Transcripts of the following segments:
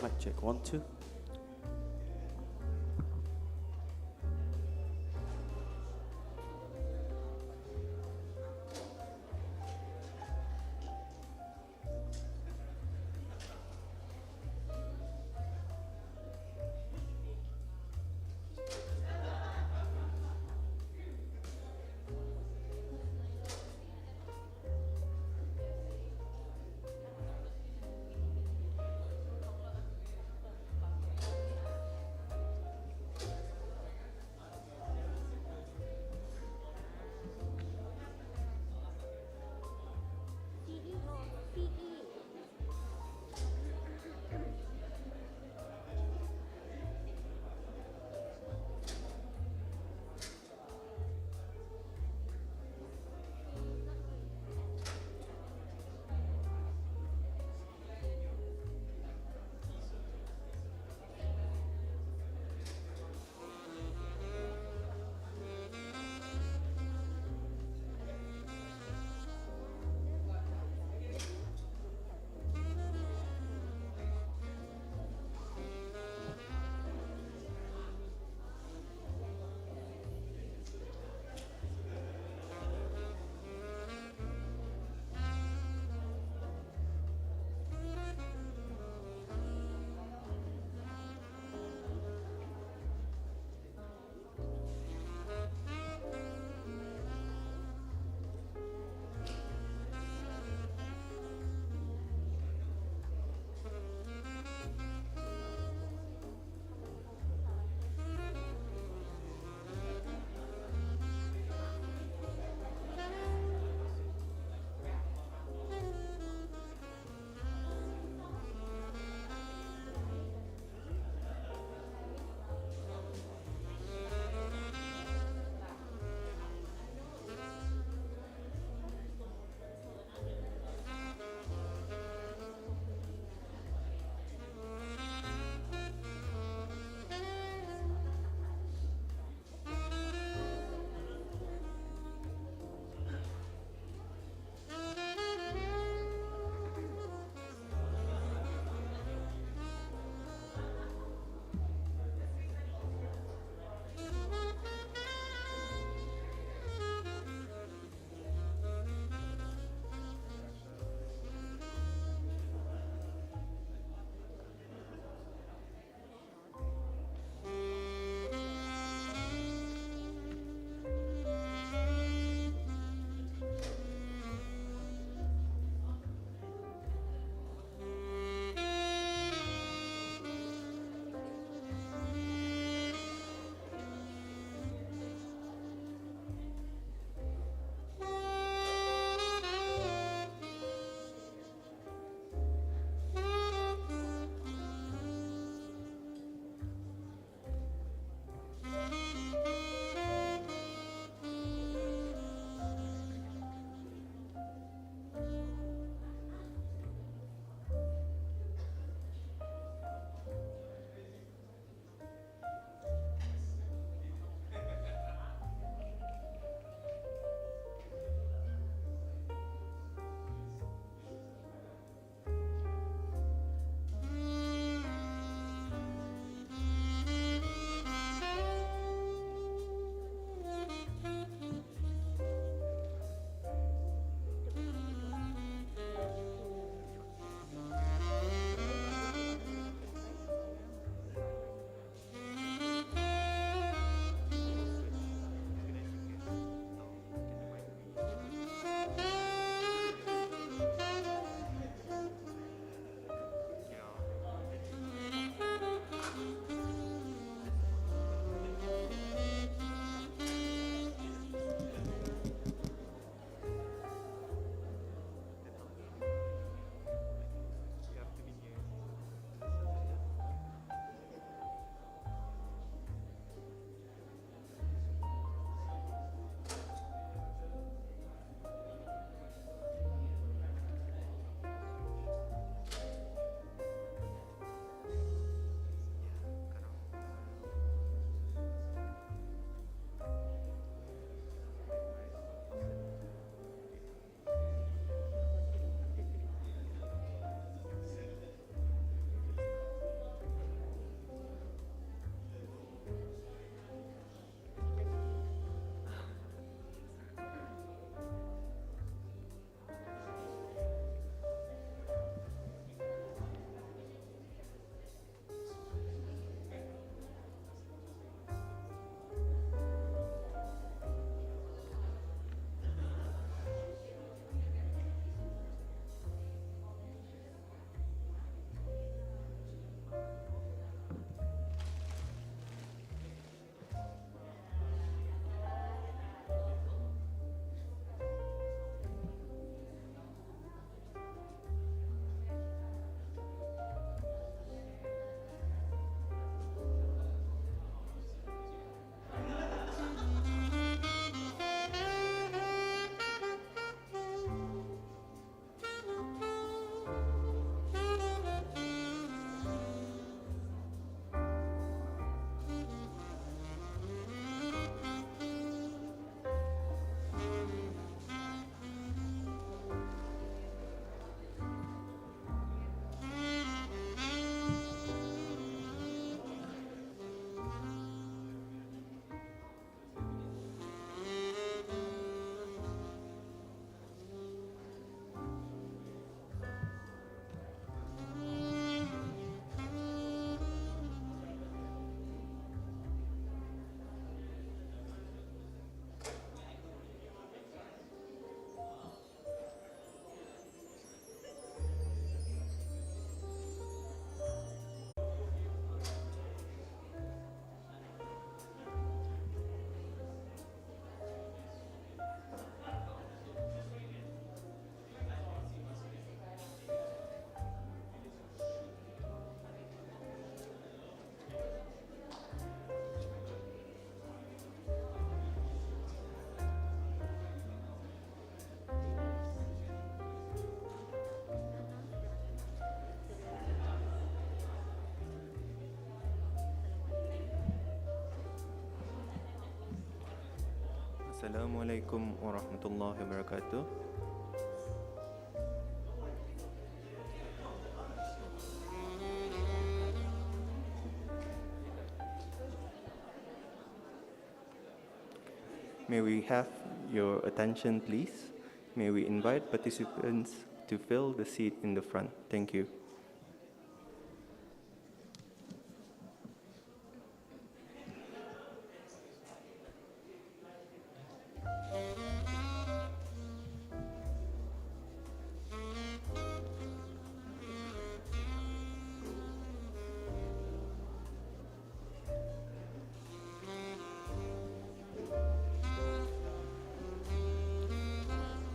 Mic check, 1, 2. Assalamualaikum warahmatullahi wabarakatuh. May we have your attention, please? May we invite participants to fill the seat in the front. Thank you.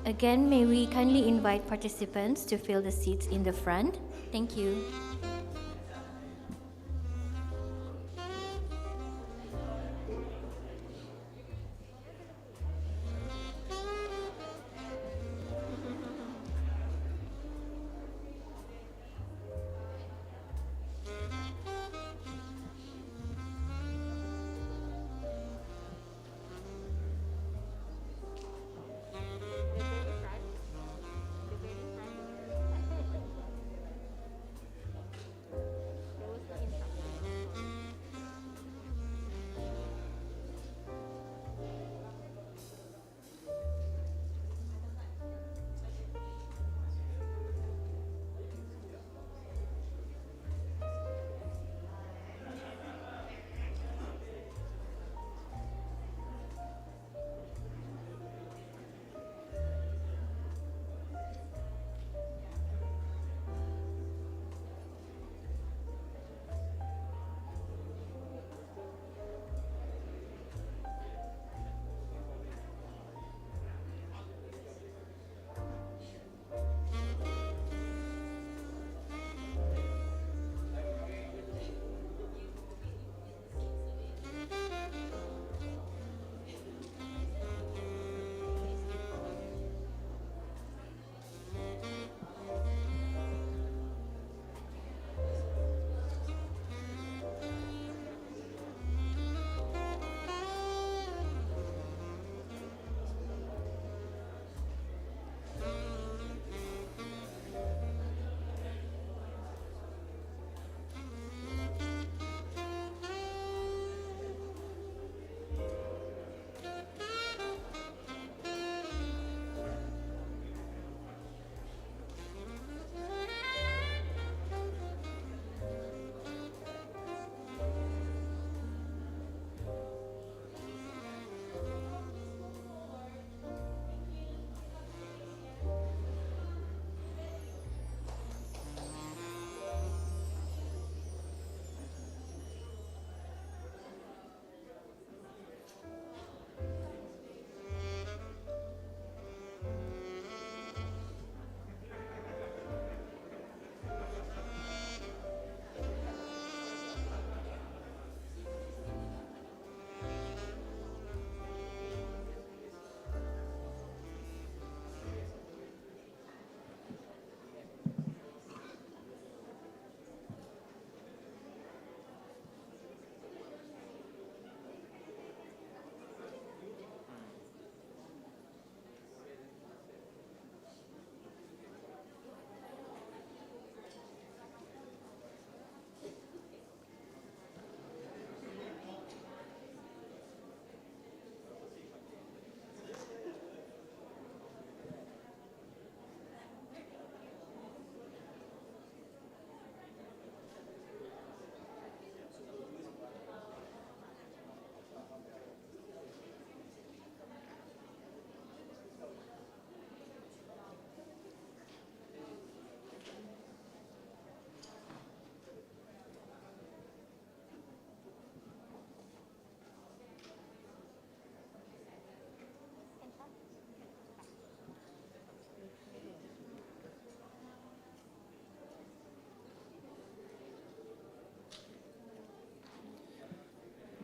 Again, may we kindly invite participants to fill the seats in the front. Thank you.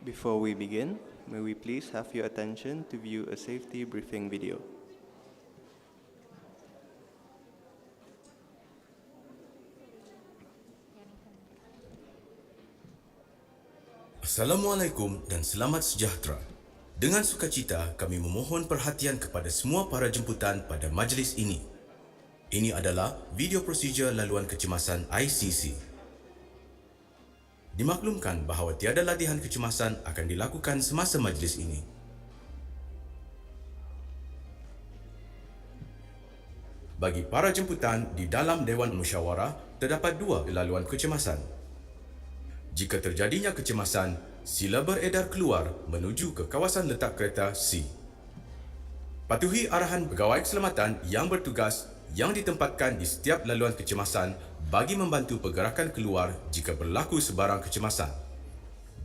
Before we begin, may we please have your attention to view a safety briefing video. Assalamualaikum dan selamat sejahtera. Dengan sukacita, kami memohon perhatian kepada semua para jemputan pada majlis ini. Ini adalah video prosedur laluan kecemasan ICC. Dimaklumkan bahawa tiada latihan kecemasan akan dilakukan semasa majlis ini. Bagi para jemputan di dalam Dewan Musyawarah, terdapat 2 laluan kecemasan. Jika terjadinya kecemasan, sila beredar keluar menuju ke kawasan letak kereta C. Patuhi arahan pegawai keselamatan yang bertugas yang ditempatkan di setiap laluan kecemasan bagi membantu pergerakan keluar jika berlaku sebarang kecemasan.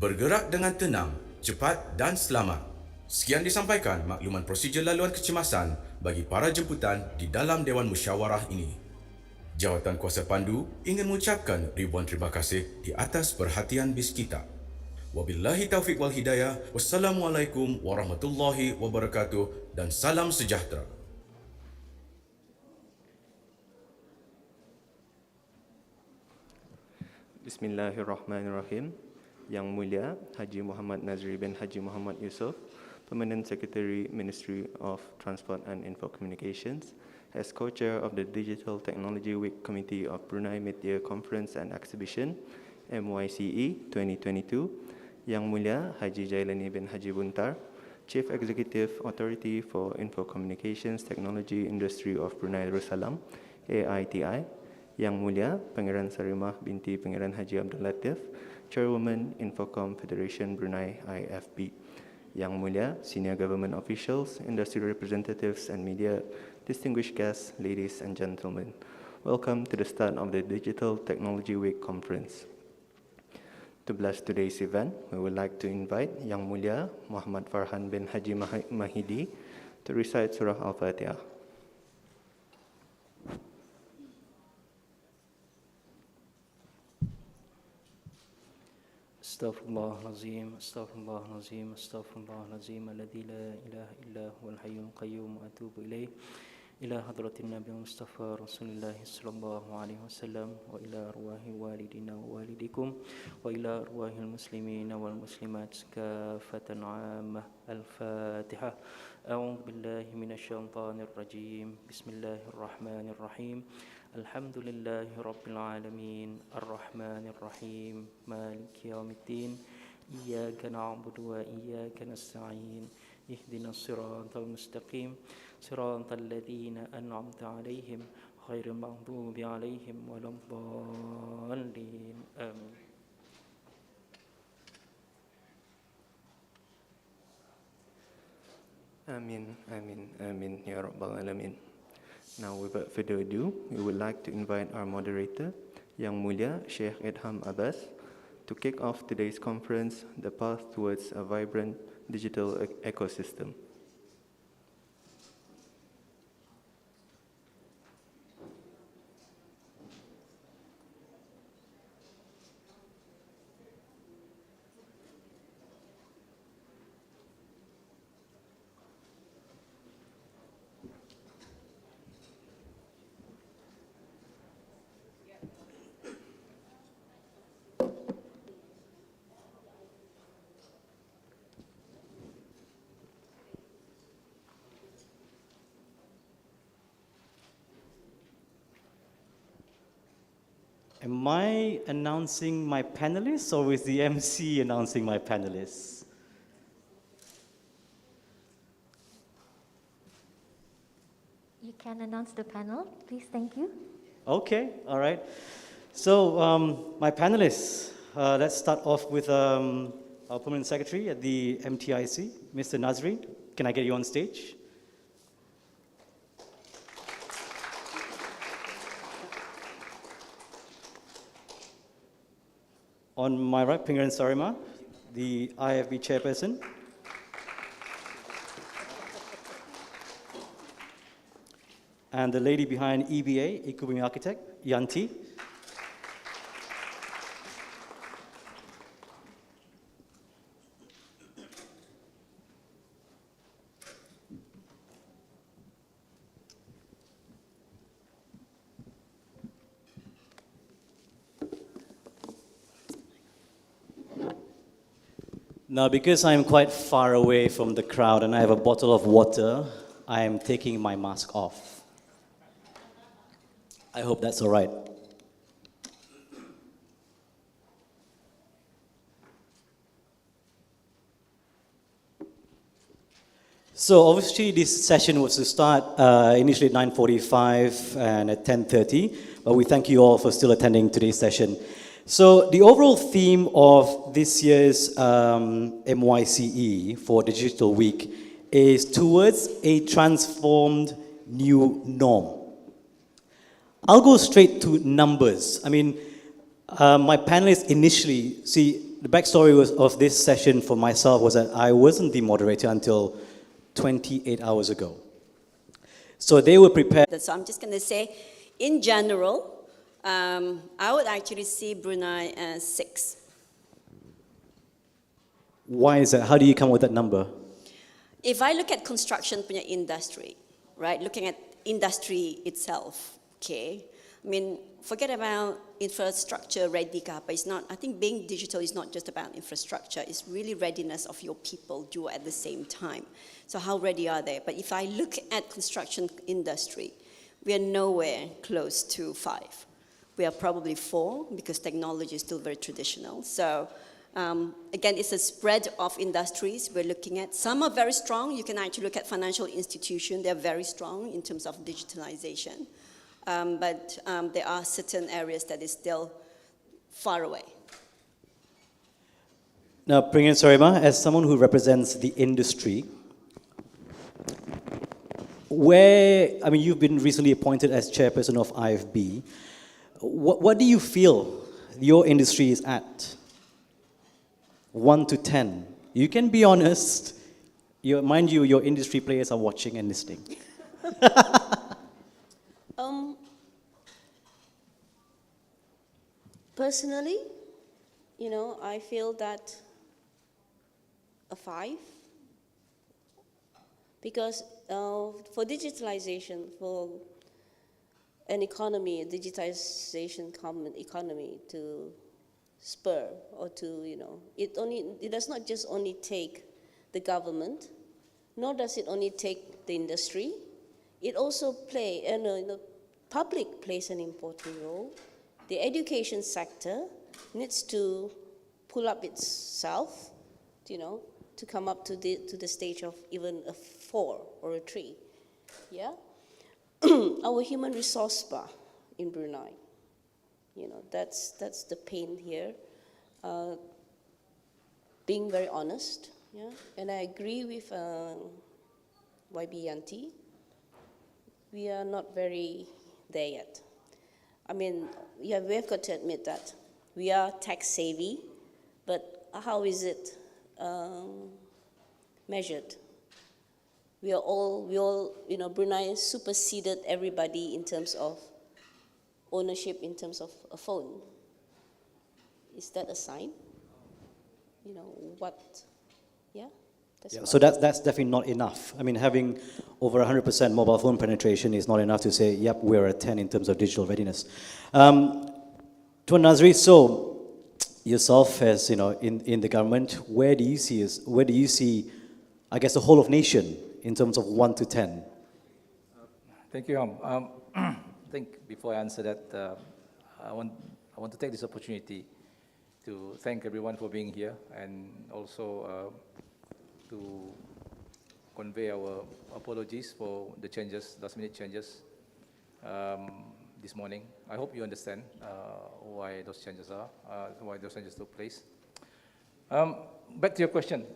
Bergerak dengan tenang, cepat dan selamat. Sekian disampaikan makluman prosedur laluan kecemasan bagi para jemputan di dalam Dewan Musyawarah ini. Jawatan Kuasa Pandu ingin mengucapkan ribuan terima kasih di atas perhatian BIS kita. Wabillahi taufiq wal hidayah. Wassalamualaikum warahmatullahi wabarakatuh dan salam sejahtera. Bismillahirrahmanirrahim. Yang Mulia Haji Muhammad Nazri bin Haji Muhammad Yusof, Permanent Secretary, Ministry of Transport and Info Communications, as co-chair of the Digital Technology Week Committee of Brunei Mid-Year Conference and Exhibition, MYCE 2022, Yang Mulia Haji Jailani bin Haji Buntar, Chief Executive Authority for Info Communications Technology Industry of Brunei Darussalam, AITI, Yang Mulia Pangeran Sarimah binti Pangeran Haji Abdul Latif, Chairwoman Infocom Federation Brunei IFB, Yang Mulia Senior Government Officials, Industry Representatives and Media, distinguished guests, ladies and gentlemen. Welcome to the start of the Digital Technology Week Conference. To bless today's event, we would like to invite Yang Mulia Muhammad Farhan bin Haji Mahidi to recite Surah Al-Fatiha. Astaghfirullahalazim, astaghfirullahalazim, astaghfirullahalazim, alladzi la ilaha illa huwal hayyul qayyum wa atubu ilaih. Ila hadratin Nabi Mustafa Rasulullah sallallahu alaihi wasallam wa ila arwahi walidina wa walidikum wa ila arwahil muslimina wal muslimat kafatan 'ammah. Al-Fatiha. A'udzu billahi minasy syaithanir rajim. Bismillahirrahmanirrahim. Alhamdulillahi rabbil alamin. Arrahmanir rahim. Maliki yaumiddin. Iyyaka na'budu wa iyyaka nasta'in. Ihdinas siratal mustaqim. صراط الذين أنعمت عليهم غير المغضوب عليهم ولا الضالين آمين. Amin, amin, amin, ya Rabbal Alamin. Now, without further ado, we would like to invite our moderator, Yang Mulia Sheikh Idham Abbas, to kick off today's conference, The Path Towards a Vibrant Digital Ecosystem. Am I announcing my panelists or is the MC announcing my panelists? You can announce the panel, please. Thank you. Okay, all right. So my panelists, let's start off with our Permanent Secretary at the MTIC, Mr. Nazri. Can I get you on stage? On my right, Pangeran Sarima, the IFB chairperson. And the lady behind EBA, Ikubumi Architect, Yanti. Now, because I'm quite far away from the crowd and I have a bottle of water, I am taking my mask off. I hope that's all right. So obviously this session was to start initially at 9:45 and at 10:30, but we thank you all for still attending today's session. So the overall theme of this year's MYCE for Digital Week is towards a transformed new norm. I'll go straight to numbers. I mean, my panelists initially, the backstory of this session for myself was that I wasn't the moderator until 28 hours ago. So they were prepared. So I'm just going to say, in general, I would actually see Brunei as 6. Why is that? How do you come up with that number? If I look at construction punya industry, right, looking at industry itself, okay, I mean, forget about infrastructure ready ke apa. It's not, I think being digital is not just about infrastructure, it's really readiness of your people do at the same time. So how ready are they? But if I look at construction industry, we are nowhere close to 5. We are probably 4 because technology is still very traditional. So again, it's a spread of industries we're looking at. Some are very strong. You can actually look at financial institutions. They're very strong in terms of digitalization. But there are certain areas that is still far away. Now, Pringan Sarima, as someone who represents the industry, you've been recently appointed as chairperson of IFB. What do you feel your industry is at? 1 to 10. You can be honest. Mind you, your industry players are watching and listening. Personally, I feel that a 5. Because for digitalization, for an economy, a digitization economy to spur or to, it does not just only take the government, nor does it only take the industry. It also public plays an important role. The education sector needs to pull up itself, to come up to the stage of even a 4 or a 3. Yeah? Our human resource bar in Brunei, that's the pain here. Being very honest, yeah? And I agree with YB Yanti. We are not very there yet. I mean, yeah, we have got to admit that. We are tech savvy, but how is it measured? We all, Brunei superseded everybody in terms of ownership, in terms of a phone. Is that a sign? Yeah? So that's definitely not enough. I mean, having over 100% mobile phone penetration is not enough to say, yep, we're at 10 in terms of digital readiness. Tuan Nazri, so yourself as, in the government, where do you see, I guess, the whole of nation in terms of 1 to 10? Thank you, I think before I answer that, I want to take this opportunity to thank everyone for being here and also to convey our apologies for the changes, last-minute changes this morning. I hope you understand why those changes took place. Back to your question.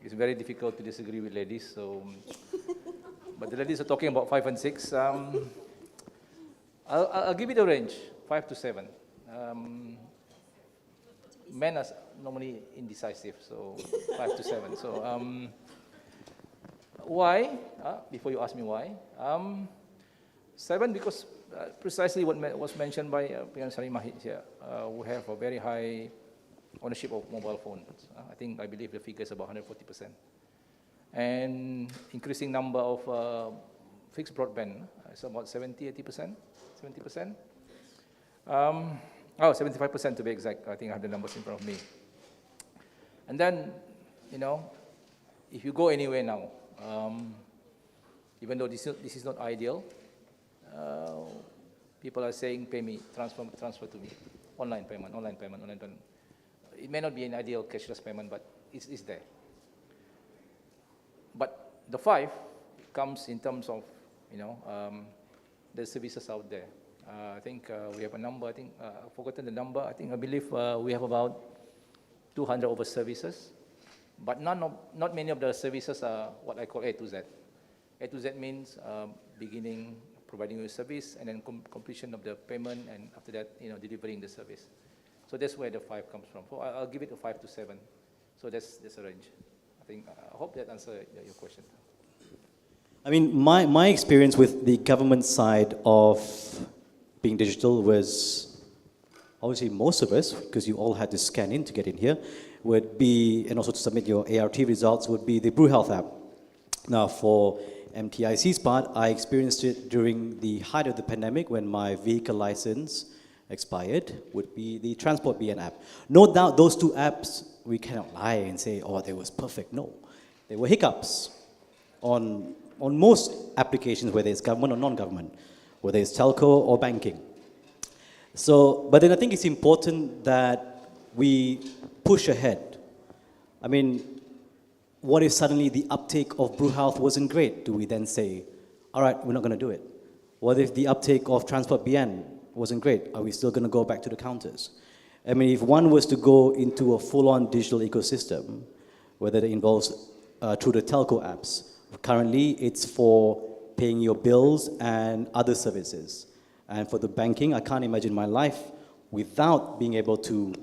It's very difficult to disagree with ladies, so but the ladies are talking about 5 and 6. I'll give it a range, 5 to 7. Men are normally indecisive, so 5 to 7. So why? Before you ask me why, 7 because precisely what was mentioned by Pringan Sarima here. We have a very high ownership of mobile phones. I believe the figure is about 140%, and increasing number of fixed broadband. It's about 70%. 75% to be exact. I think I have the numbers in front of me. And then, if you go anywhere now, even though this is not ideal, people are saying, pay me, transfer to me, online payment. It may not be an ideal cashless payment, but it's there. But the 5 comes in terms of, the services out there. I think we have a number, I've forgotten the number. I believe we have about 200 over services, but not many of the services are what I call A to Z. A to Z means beginning, providing you a service, and then completion of the payment, and after that, delivering the service. So that's where the 5 comes from. So I'll give it a 5 to 7. So that's a range. I hope that answers your question. I mean, my experience with the government side of being digital was, obviously most of us, because you all had to scan in to get in here, would be, and also to submit your ART results, would be the BrewHealth app. Now, for MTIC's part, I experienced it during the height of the pandemic when my vehicle license expired, would be the Transport BN app. No doubt those 2 apps, we cannot lie and say, oh, they was perfect. No, there were hiccups on most applications, whether it's government or non-government, whether it's telco or banking. So, but then I think it's important that we push ahead. I mean, what if suddenly the uptake of BrewHealth wasn't great? Do we then say, all right, we're not going to do it? What if the uptake of Transport BN wasn't great? Are we still going to go back to the counters? I mean, if one was to go into a full-on digital ecosystem, whether it involves through the telco apps, currently it's for paying your bills and other services. And for the banking, I can't imagine my life without being able to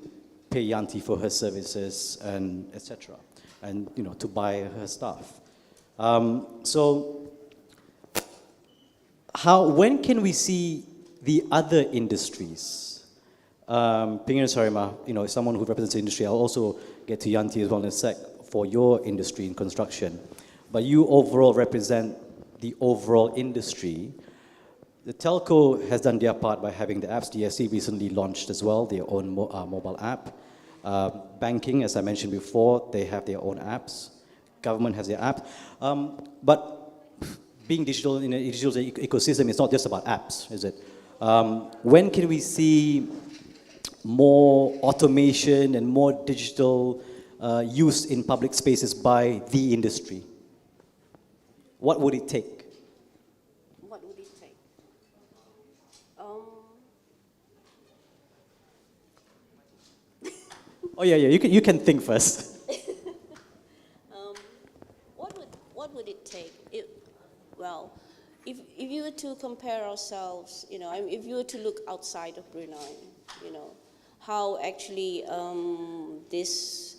pay Yanti for her services and etc. And to buy her stuff. So when can we see the other industries? Pingan Sarima, someone who represents the industry, I'll also get to Yanti as well in a sec for your industry in construction. But you overall represent the overall industry. The telco has done their part by having the apps. DSC recently launched as well their own mobile app. Banking, as I mentioned before, they have their own apps. Government has their app. But being digital in a digital ecosystem is not just about apps, is it? When can we see more automation and more digital use in public spaces by the industry? What would it take? What would it take? Oh yeah, you can think first. What would it take? Well, if you were to compare ourselves, if you were to look outside of Brunei, how actually this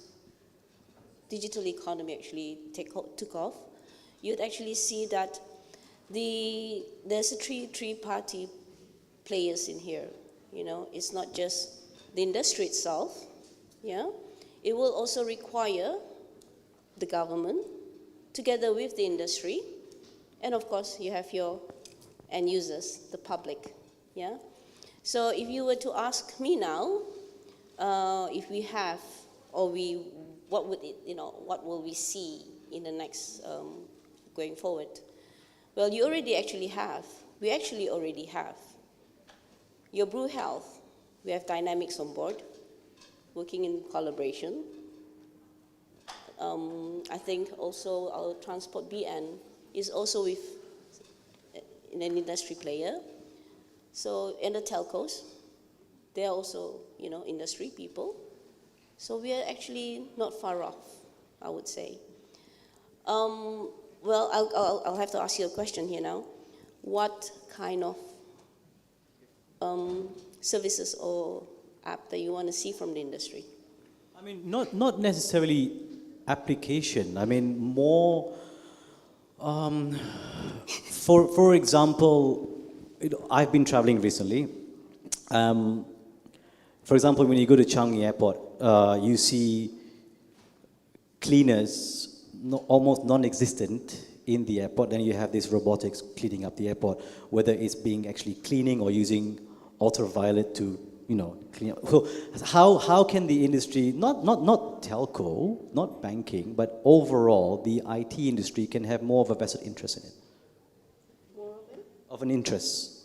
digital economy actually took off, you'd actually see that there's a three-party players in here. It's not just the industry itself. Yeah, it will also require the government together with the industry, and of course you have your end users, the public. Yeah. So if you were to ask me now, if we have, or what will we see in the next going forward? Well, we actually already have your BrewHealth. We have Dynamics on board, working in collaboration. I think also our Transport BN is also with an industry player. So, and the telcos, they are also, industry people. So we are actually not far off, I would say. Well, I'll have to ask you a question here now. What kind of services or app that you want to see from the industry? I mean, not necessarily application. I mean, more, for example, I've been traveling recently. For example, when you go to Changi Airport, you see cleaners almost non-existent in the airport. Then you have this robotics cleaning up the airport, whether it's being actually cleaning or using ultraviolet to, clean up. So how can the industry, not telco, not banking, but overall, the IT industry can have more of a vested interest in it? More of it? Of an interest.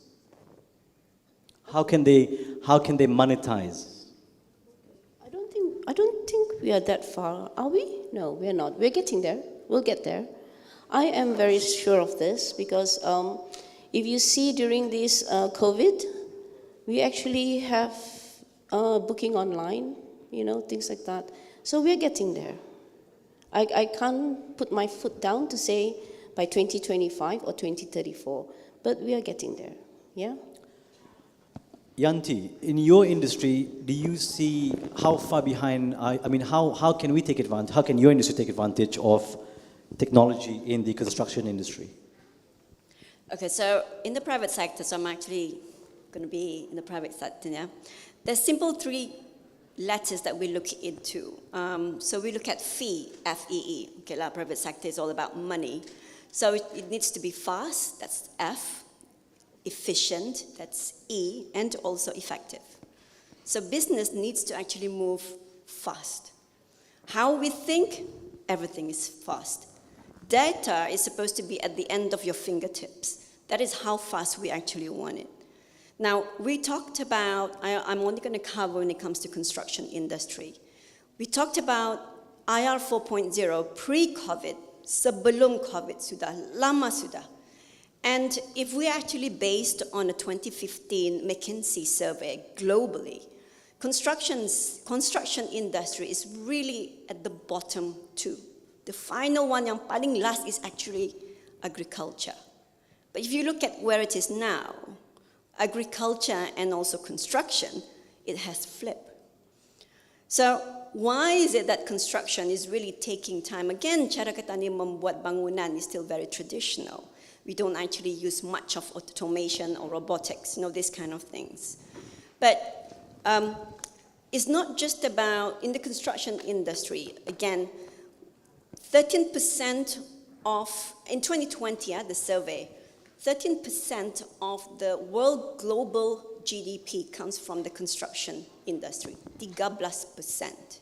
How can they monetize? I don't think we are that far. Are we? No, we are not. We're getting there. We'll get there. I am very sure of this because if you see during this COVID, we actually have booking online, things like that. So we're getting there. I can't put my foot down to say by 2025 or 2034, but we are getting there, yeah? Yanti, in your industry, do you see how far behind, how can we take advantage, how can your industry take advantage of technology in the construction industry? Okay, so in the private sector, so I'm actually going to be in the private sector, yeah? There's simple three letters that we look into. So we look at fee, F-E-E. Okay, our private sector is all about money. So it needs to be fast, that's F. Efficient, that's E, and also effective. So business needs to actually move fast. How we think, everything is fast. Data is supposed to be at the end of your fingertips. That is how fast we actually want it. Now, we talked about, I'm only going to cover when it comes to construction industry. We talked about IR 4.0 pre-COVID, sebelum COVID sudah, lama sudah. And if we actually based on a 2015 McKinsey survey globally, construction industry is really at the bottom too. The final one, yang paling last, is actually agriculture. But if you look at where it is now, agriculture and also construction, it has flipped. So why is it that construction is really taking time? Again, cara kita ni membuat bangunan is still very traditional. We don't actually use much of automation or robotics, these kind of things. But it's not just about, in the construction industry, again, 13% of, in 2020, the survey, 13% of the world global GDP comes from the construction industry, 13%.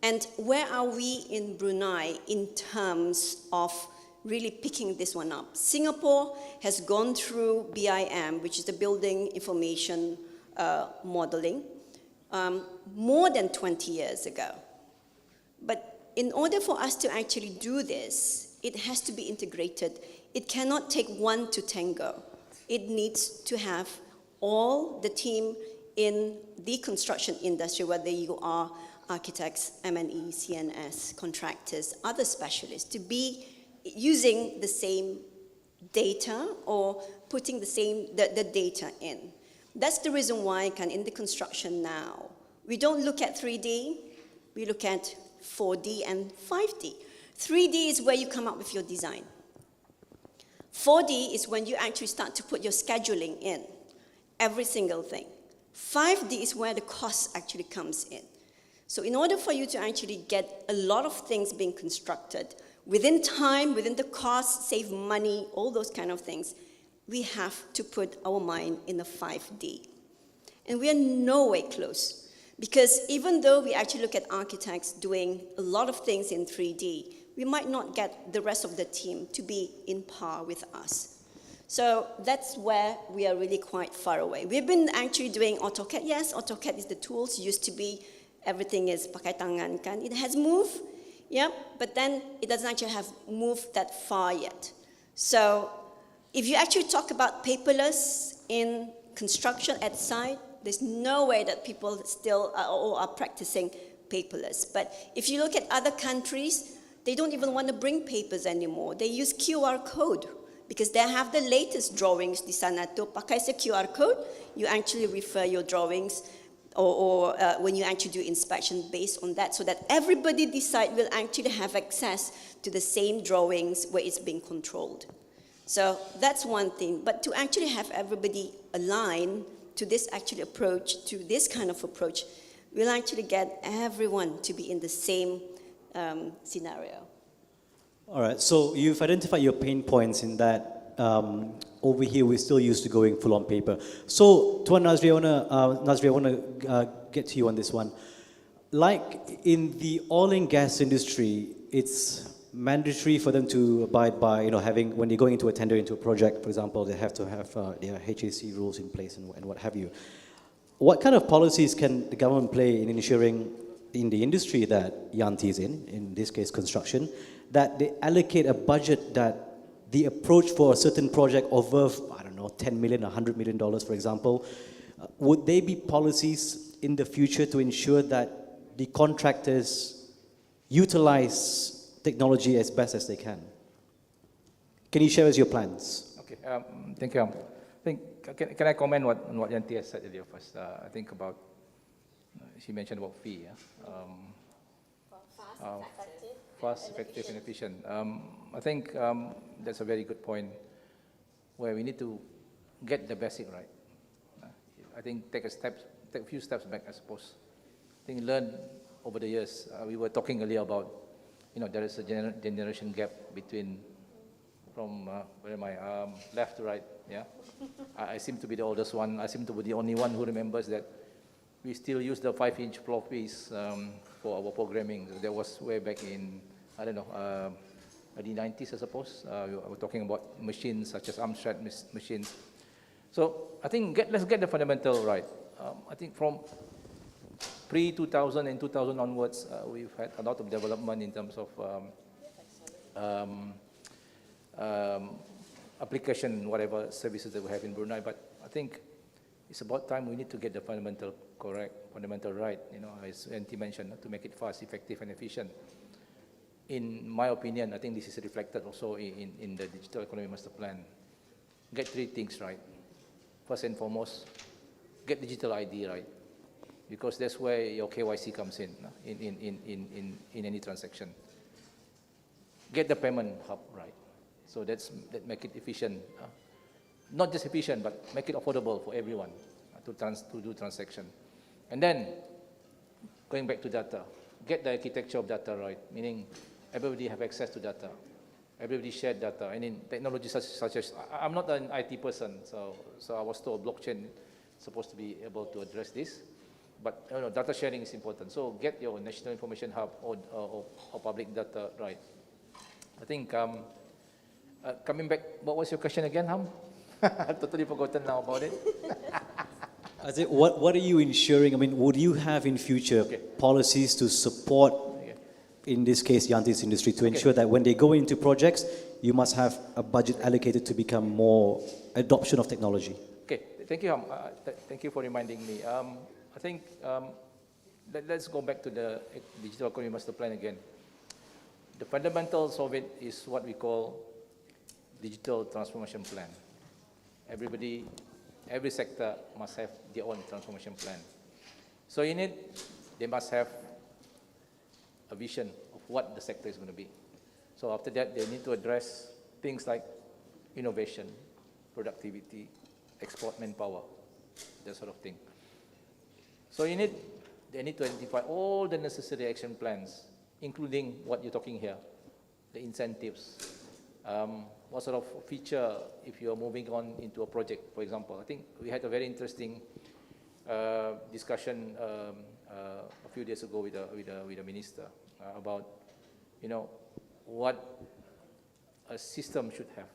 And where are we in Brunei in terms of really picking this one up? Singapore has gone through BIM, which is the Building Information Modeling, more than 20 years ago. But in order for us to actually do this, it has to be integrated. It cannot take one to tango. It needs to have all the team in the construction industry, whether you are architects, M&E, CNS, contractors, other specialists, to be using the same data or putting the data in. That's the reason why in the construction now, we don't look at 3D, we look at 4D and 5D. 3D is where you come up with your design. 4D is when you actually start to put your scheduling in, every single thing. 5D is where the cost actually comes in. So in order for you to actually get a lot of things being constructed, within time, within the cost, save money, all those kind of things, we have to put our mind in the 5D. And we are no way close. Because even though we actually look at architects doing a lot of things in 3D, we might not get the rest of the team to be in par with us. So that's where we are really quite far away. We've been actually doing AutoCAD. Yes, AutoCAD is the tools. Used to be, everything is pakai tangan kan. It has moved. Yeah, but then it doesn't actually have moved that far yet. So if you actually talk about paperless in construction at site, there's no way that people still are practicing paperless. But if you look at other countries, they don't even want to bring papers anymore. They use QR code because they have the latest drawings di sana tu. Pakai se QR code, you actually refer your drawings or when you actually do inspection based on that, so that everybody decide will actually have access to the same drawings where it's being controlled. So that's one thing. But to actually have everybody align to this actually approach, to this kind of approach, we'll actually get everyone to be in the same scenario. All right, so you've identified your pain points in that over here, we're still used to going full on paper. So, Tuan Nazri, I want to get to you on this one. Like in the oil and gas industry, it's mandatory for them to abide by, having, when they're going into a tender, into a project, for example, they have to have their HAC rules in place and what have you. What kind of policies can the government play in ensuring in the industry that Yanti is in this case construction, that they allocate a budget that the approach for a certain project over, I don't know, 10 million, $100 million, for example, would there be policies in the future to ensure that the contractors utilize technology as best as they can? Can you share us your plans? Okay, thank you. Can I comment on what Yanti has said earlier first? I think about, she mentioned about fee, fast, effective, and efficient. I think that's a very good point where we need to get the basic right. I think take a few steps back, I suppose. I think learn over the years. We were talking earlier about, there is a generation gap between from where am I? Left to right. Yeah, I seem to be the oldest one. I seem to be the only one who remembers that we still use the 5-inch floppies for our programming. That was way back in, I don't know, early 90s, I suppose. We were talking about machines such as Amstrad machines. So I think let's get the fundamental right. I think from pre-2000 and 2000 onwards, we've had a lot of development in terms of application, whatever services that we have in Brunei. But I think it's about time we need to get the fundamental right, as Yanti mentioned, to make it fast, effective, and efficient. In my opinion, I think this is reflected also in the Digital Economy Master Plan. Get 3 things right. First and foremost, get digital ID right, because that's where your KYC comes in any transaction. Get the payment hub right. So that make it efficient. Not just efficient, but make it affordable for everyone to do transaction. And then, going back to data, get the architecture of data right, meaning everybody have access to data. Everybody share data. And in technology such as, I'm not an IT person, so I was told blockchain is supposed to be able to address this. But data sharing is important. So get your National Information Hub or public data right. I think, coming back, what was your question again, Ham? I've totally forgotten now about it. I say, what are you ensuring? I mean, would you have in future policies to support, in this case, Yanti's industry, to ensure that when they go into projects, you must have a budget allocated to become more adoption of technology? Okay, thank you, Ham. Thank you for reminding me. I think let's go back to the Digital Economy Master Plan again. The fundamentals of it is what we call Digital Transformation Plan. Every sector must have their own transformation plan. So in it, they must have a vision of what the sector is going to be. So after that, they need to address things like innovation, productivity, export manpower, that sort of thing. So in it, they need to identify all the necessary action plans, including what you're talking here, the incentives, what sort of feature if you're moving on into a project, for example. I think we had a very interesting discussion a few days ago with the minister about, what a system should have.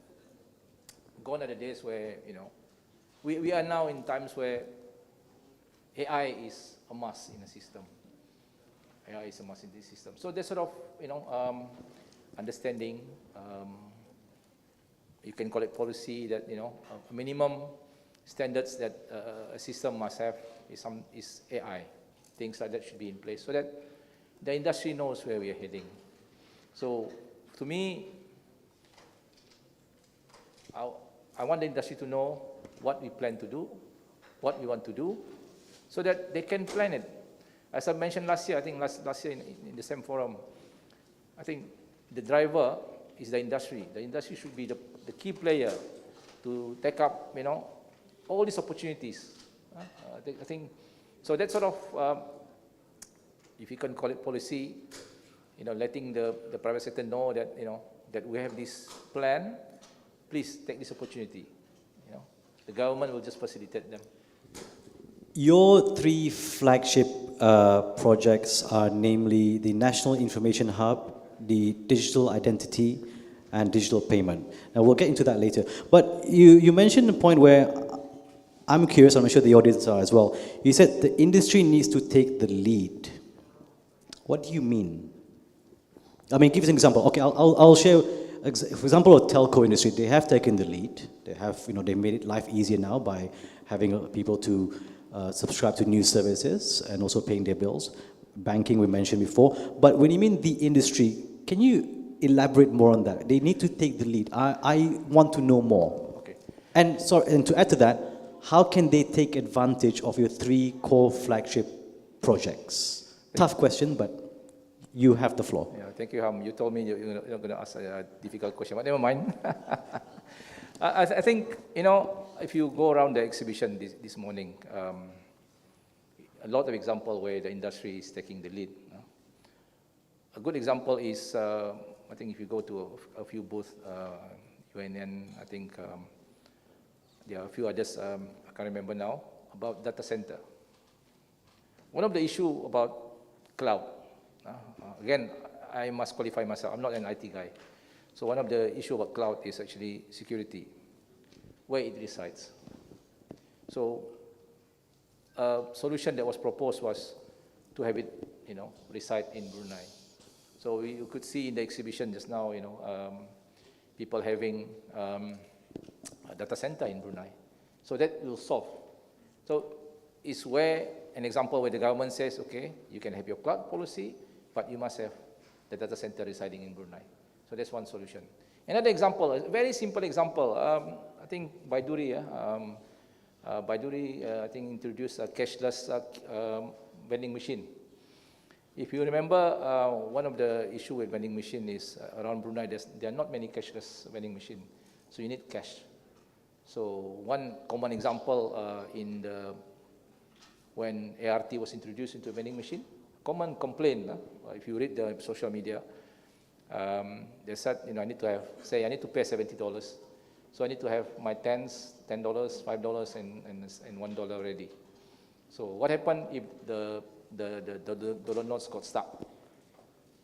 Gone are the days where, we are now in times where AI is a must in a system. AI is a must in this system. So there's sort of, understanding, you can call it policy that, a minimum standards that a system must have is AI. Things like that should be in place so that the industry knows where we are heading. So to me, I want the industry to know what we plan to do, what we want to do, so that they can plan it. As I mentioned last year, I think last year in the same forum, I think the driver is the industry. The industry should be the key player to take up, all these opportunities. I think, so that sort of, if you can call it policy, letting the private sector know that, that we have this plan, please take this opportunity. The government will just facilitate them. Your three flagship projects are namely the National Information Hub, the Digital Identity, and Digital Payment. Now we'll get into that later. But you mentioned a point where I'm curious, I'm sure the audience are as well. You said the industry needs to take the lead. What do you mean? I mean, give us an example. Okay, I'll share. For example, a telco industry, they have taken the lead. They have, they made it life easier now by having people to subscribe to new services and also paying their bills. Banking, we mentioned before. But when you mean the industry, can you elaborate more on that? They need to take the lead. I want to know more. Okay. And to add to that, how can they take advantage of your three core flagship projects? Tough question, but you have the floor. Yeah, thank you, Ham. You told me you're not going to ask a difficult question, but never mind. I think, if you go around the exhibition this morning, a lot of examples where the industry is taking the lead. A good example is, I think if you go to a few booths, UNN, I think there are a few others, I can't remember now, about data center. One of the issues about cloud, again, I must qualify myself, I'm not an IT guy. So one of the issues about cloud is actually security, where it resides. So a solution that was proposed was to have it, reside in Brunei. So you could see in the exhibition just now, people having a data center in Brunei. So that will solve. So it's where an example where the government says, okay, you can have your cloud policy, but you must have the data center residing in Brunei. So that's one solution. Another example, a very simple example, I think Baiduri, I think introduced a cashless vending machine. If you remember, one of the issues with vending machine is around Brunei, there are not many cashless vending machines, so you need cash. So one common example when ART was introduced into a vending machine, common complaint, if you read the social media, they said, I need to pay $70. So I need to have my $10, $5, and $1 ready. So what happened if the dollar notes got stuck?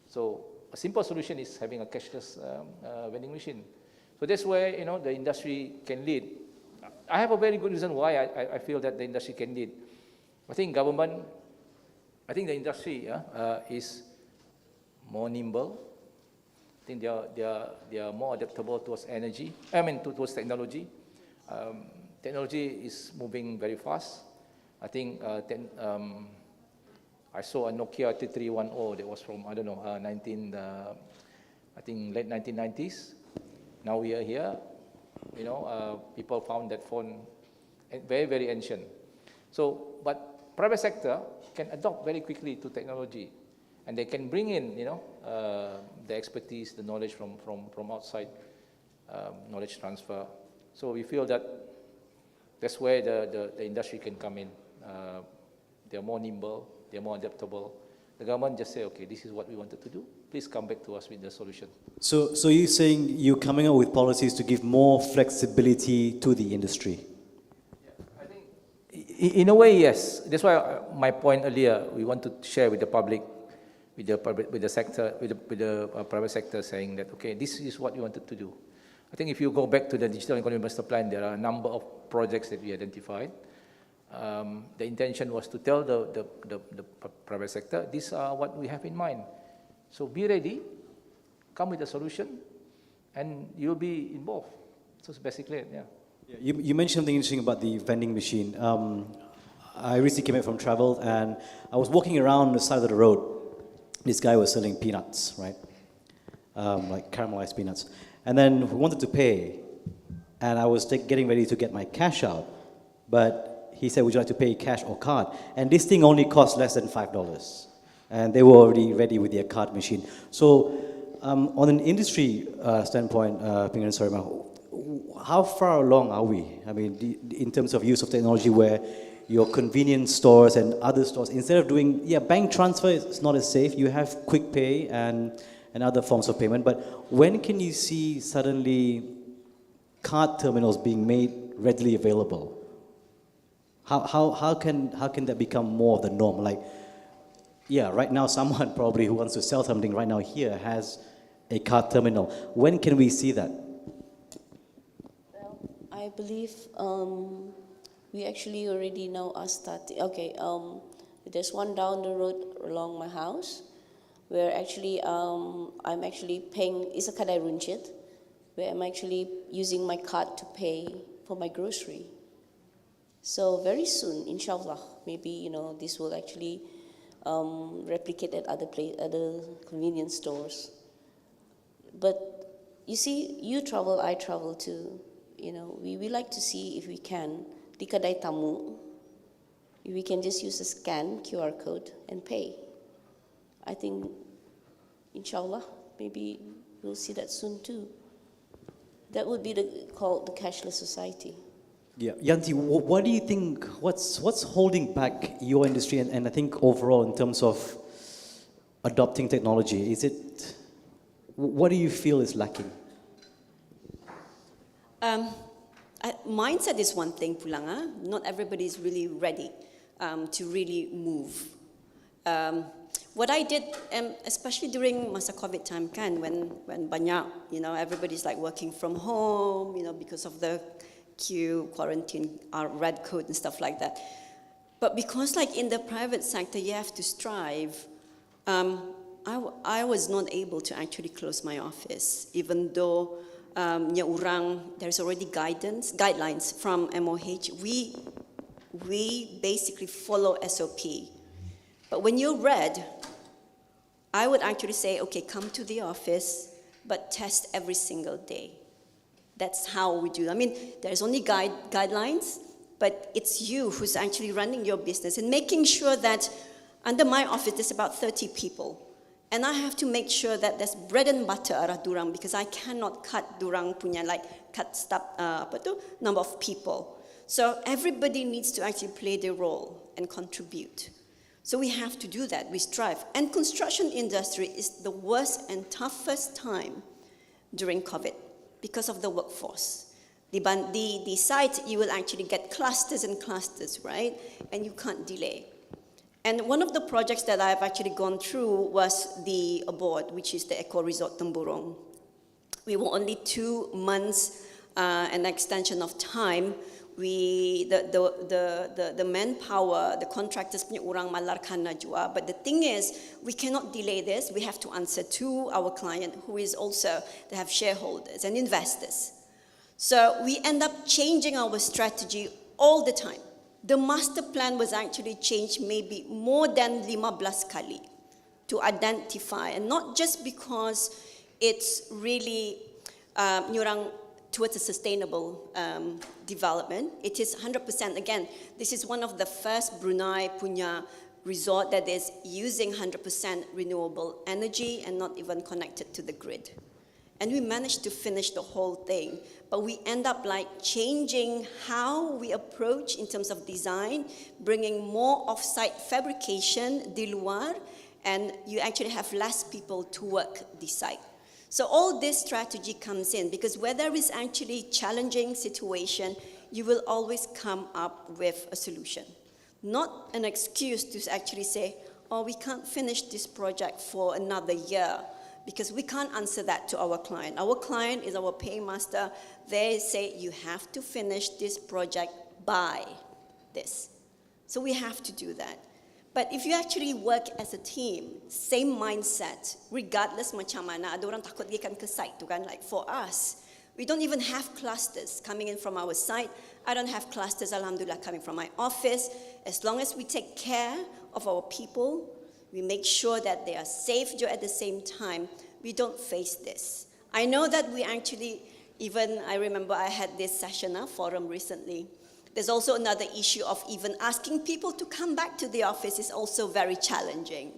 So a simple solution is having a cashless vending machine. So that's where the industry can lead. I have a very good reason why I feel that the industry can lead. I think the industry is more nimble. I think they are more adaptable towards towards technology. Technology is moving very fast. I think I saw a Nokia 3310 that was from, late 1990s. Now we are here. People found that phone very, very ancient. So, but private sector can adopt very quickly to technology, and they can bring in, the expertise, the knowledge from outside, knowledge transfer. So we feel that that's where the industry can come in. They're more nimble, they're more adaptable. The government just say, okay, this is what we wanted to do. Please come back to us with the solution. So you're saying you're coming up with policies to give more flexibility to the industry? I think, in a way, yes. That's why my point earlier, we want to share with the public, with the private sector, saying that, okay, this is what we wanted to do. I think if you go back to the Digital Economy Master Plan, there are a number of projects that we identified. The intention was to tell the private sector, these are what we have in mind. So be ready, come with a solution, and you'll be involved. So it's basically it, yeah. You mentioned something interesting about the vending machine. I recently came back from travel, and I was walking around the side of the road. This guy was selling peanuts, right? Like caramelized peanuts. And then we wanted to pay, and I was getting ready to get my cash out, but he said, would you like to pay cash or card? And this thing only cost less than $5. And they were already ready with their card machine. So on an industry standpoint, Pingan Sarima, how far along are we? I mean, in terms of use of technology where your convenience stores and other stores, instead of doing, bank transfer is not as safe, you have quick pay and other forms of payment, but when can you see suddenly card terminals being made readily available. How can that become more of the norm? Like, yeah, right now someone probably who wants to sell something right now here has a card terminal. When can we see that? Well, I believe we actually already now are starting. Okay, there's one down the road along my house where actually I'm actually paying, it's a kadai runcit, where I'm actually using my card to pay for my grocery. So very soon, inshallah, maybe this will actually replicate at other convenience stores. But you see, you travel, I travel too. We like to see if we can di kedai tamu, if we can just use a scan QR code and pay. I think, inshallah, maybe we'll see that soon too. That would be called the cashless society. Yeah, Yanti, what do you think? What's holding back your industry and I think overall in terms of adopting technology? What do you feel is lacking? Mindset is one thing, Pulanga. Not everybody is really ready to really move. What I did, especially during masa COVID time, when banyak, everybody's like working from home, because of the quarantine, red code and stuff like that. But because like in the private sector, you have to strive, I was not able to actually close my office, even though there's already guidelines from MOH. We basically follow SOP. But when you're red, I would actually say, okay, come to the office, but test every single day. That's how we do. I mean, there's only guidelines, but it's you who's actually running your business and making sure that under my office there's about 30 people. And I have to make sure that there's bread and butter arah durang because I cannot cut durang punya number of people. So everybody needs to actually play their role and contribute. So we have to do that, we strive. And construction industry is the worst and toughest time during COVID because of the workforce. The site, you will actually get clusters and clusters, right? And you can't delay. And one of the projects that I've actually gone through was the abode, which is the Eco Resort Temburong. We were only 2 months an extension of time. The manpower, the contractors punya orang malarkan najwa. But the thing is, we cannot delay this. We have to answer to our client, who is also, they have shareholders and investors. So we end up changing our strategy all the time. The master plan was actually changed maybe more than 15 kali to identify, and not just because it's really towards a sustainable development. It is 100%, again, this is one of the first Brunei punya resort that is using 100% renewable energy and not even connected to the grid. And we managed to finish the whole thing, but we end up like changing how we approach in terms of design, bringing more off-site fabrication di luar, and you actually have less people to work the site. So all this strategy comes in because where there is actually challenging situation, you will always come up with a solution. Not an excuse to actually say, oh, we can't finish this project for another year, because we can't answer that to our client. Our client is our paymaster. They say, you have to finish this project by this. So we have to do that. But if you actually work as a team, same mindset, regardless macam mana, ada orang takut gikan ke site tu kan, like for us, we don't even have clusters coming in from our site. I don't have clusters, alhamdulillah, coming from my office. As long as we take care of our people, we make sure that they are safe at the same time, we don't face this. I know that we actually, I remember I had this session, forum recently. There's also another issue of even asking people to come back to the office is also very challenging,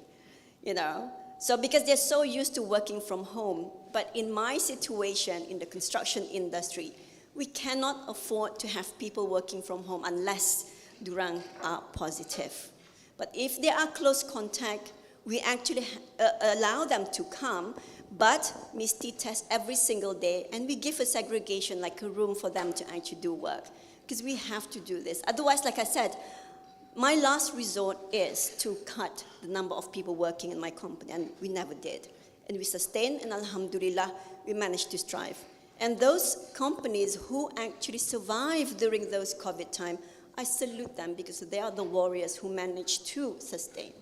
So because they're so used to working from home, but in my situation in the construction industry, we cannot afford to have people working from home unless durang are positive. But if they are close contact, we actually allow them to come, but mesti test every single day, and we give a segregation, like a room for them to actually do work. because we have to do this. Otherwise, like I said, my last resort is to cut the number of people working in my company, and we never did. And we sustained, and alhamdulillah, we managed to strive. And those companies who actually survived during those COVID time, I salute them because they are the warriors who managed to sustain.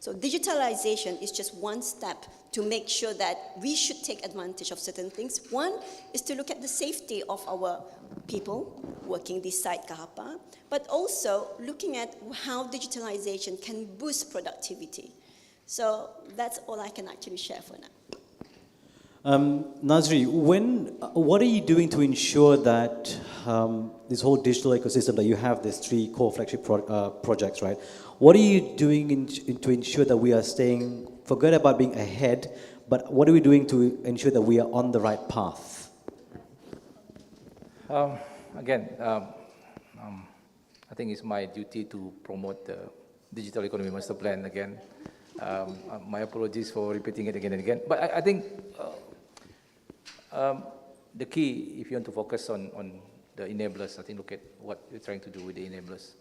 So digitalization is just one step to make sure that we should take advantage of certain things. One is to look at the safety of our people working this site Kahapa, but also looking at how digitalization can boost productivity. So that's all I can actually share for now. Nazri, what are you doing to ensure that this whole digital ecosystem that you have, these 3 core flagship projects, right? What are you doing to ensure that we are staying, forget about being ahead, but what are we doing to ensure that we are on the right path? Again, I think it's my duty to promote the Digital Economy Master Plan again. My apologies for repeating it again and again. But I think the key, if you want to focus on the enablers, I think look at what you're trying to do with the enablers.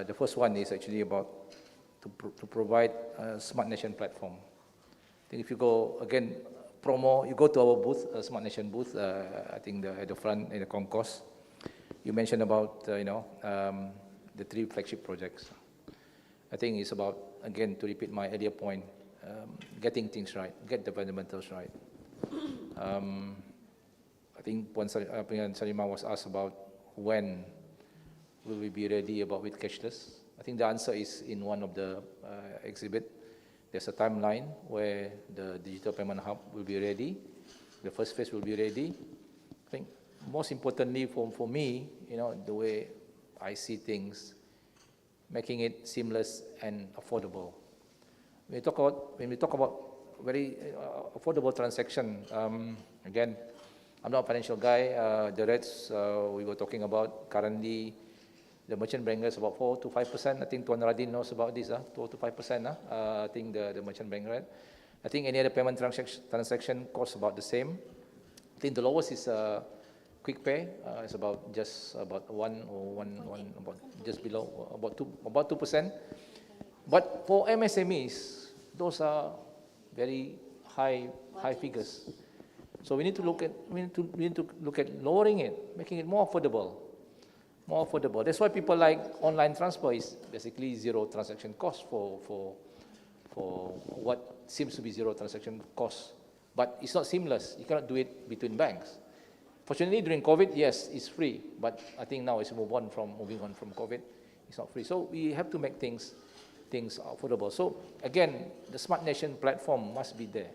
The first one is actually about to provide a Smart Nation platform. I think if you go, again, you go to our booth, Smart Nation booth, I think at the front in the concourse, you mentioned about, the 3 flagship projects. I think it's about, again, to repeat my earlier point, getting things right, get the fundamentals right. I think when Salima was asked about when will we be ready with cashless, I think the answer is in one of the exhibit. There's a timeline where the digital payment hub will be ready. The first phase will be ready. I think most importantly for me, the way I see things, making it seamless and affordable. When we talk about very affordable transaction, again, I'm not a financial guy. The rates we were talking about currently, the merchant bank rate is about 4 to 5%. I think Tuan Radin knows about this, 4 to 5%. I think the merchant bank rate. I think any other payment transaction costs about the same. I think the lowest is quick pay. It's about just about just below about 2%. But for MSMEs, those are very high figures. So we need to look at lowering it, making it more affordable. More affordable. That's why people like online transfer is basically zero transaction cost for what seems to be zero transaction cost. But it's not seamless. You cannot do it between banks. Fortunately, during COVID, yes, it's free. But I think now it's moving on from COVID. It's not free. So we have to make things affordable. So again, the Smart Nation platform must be there,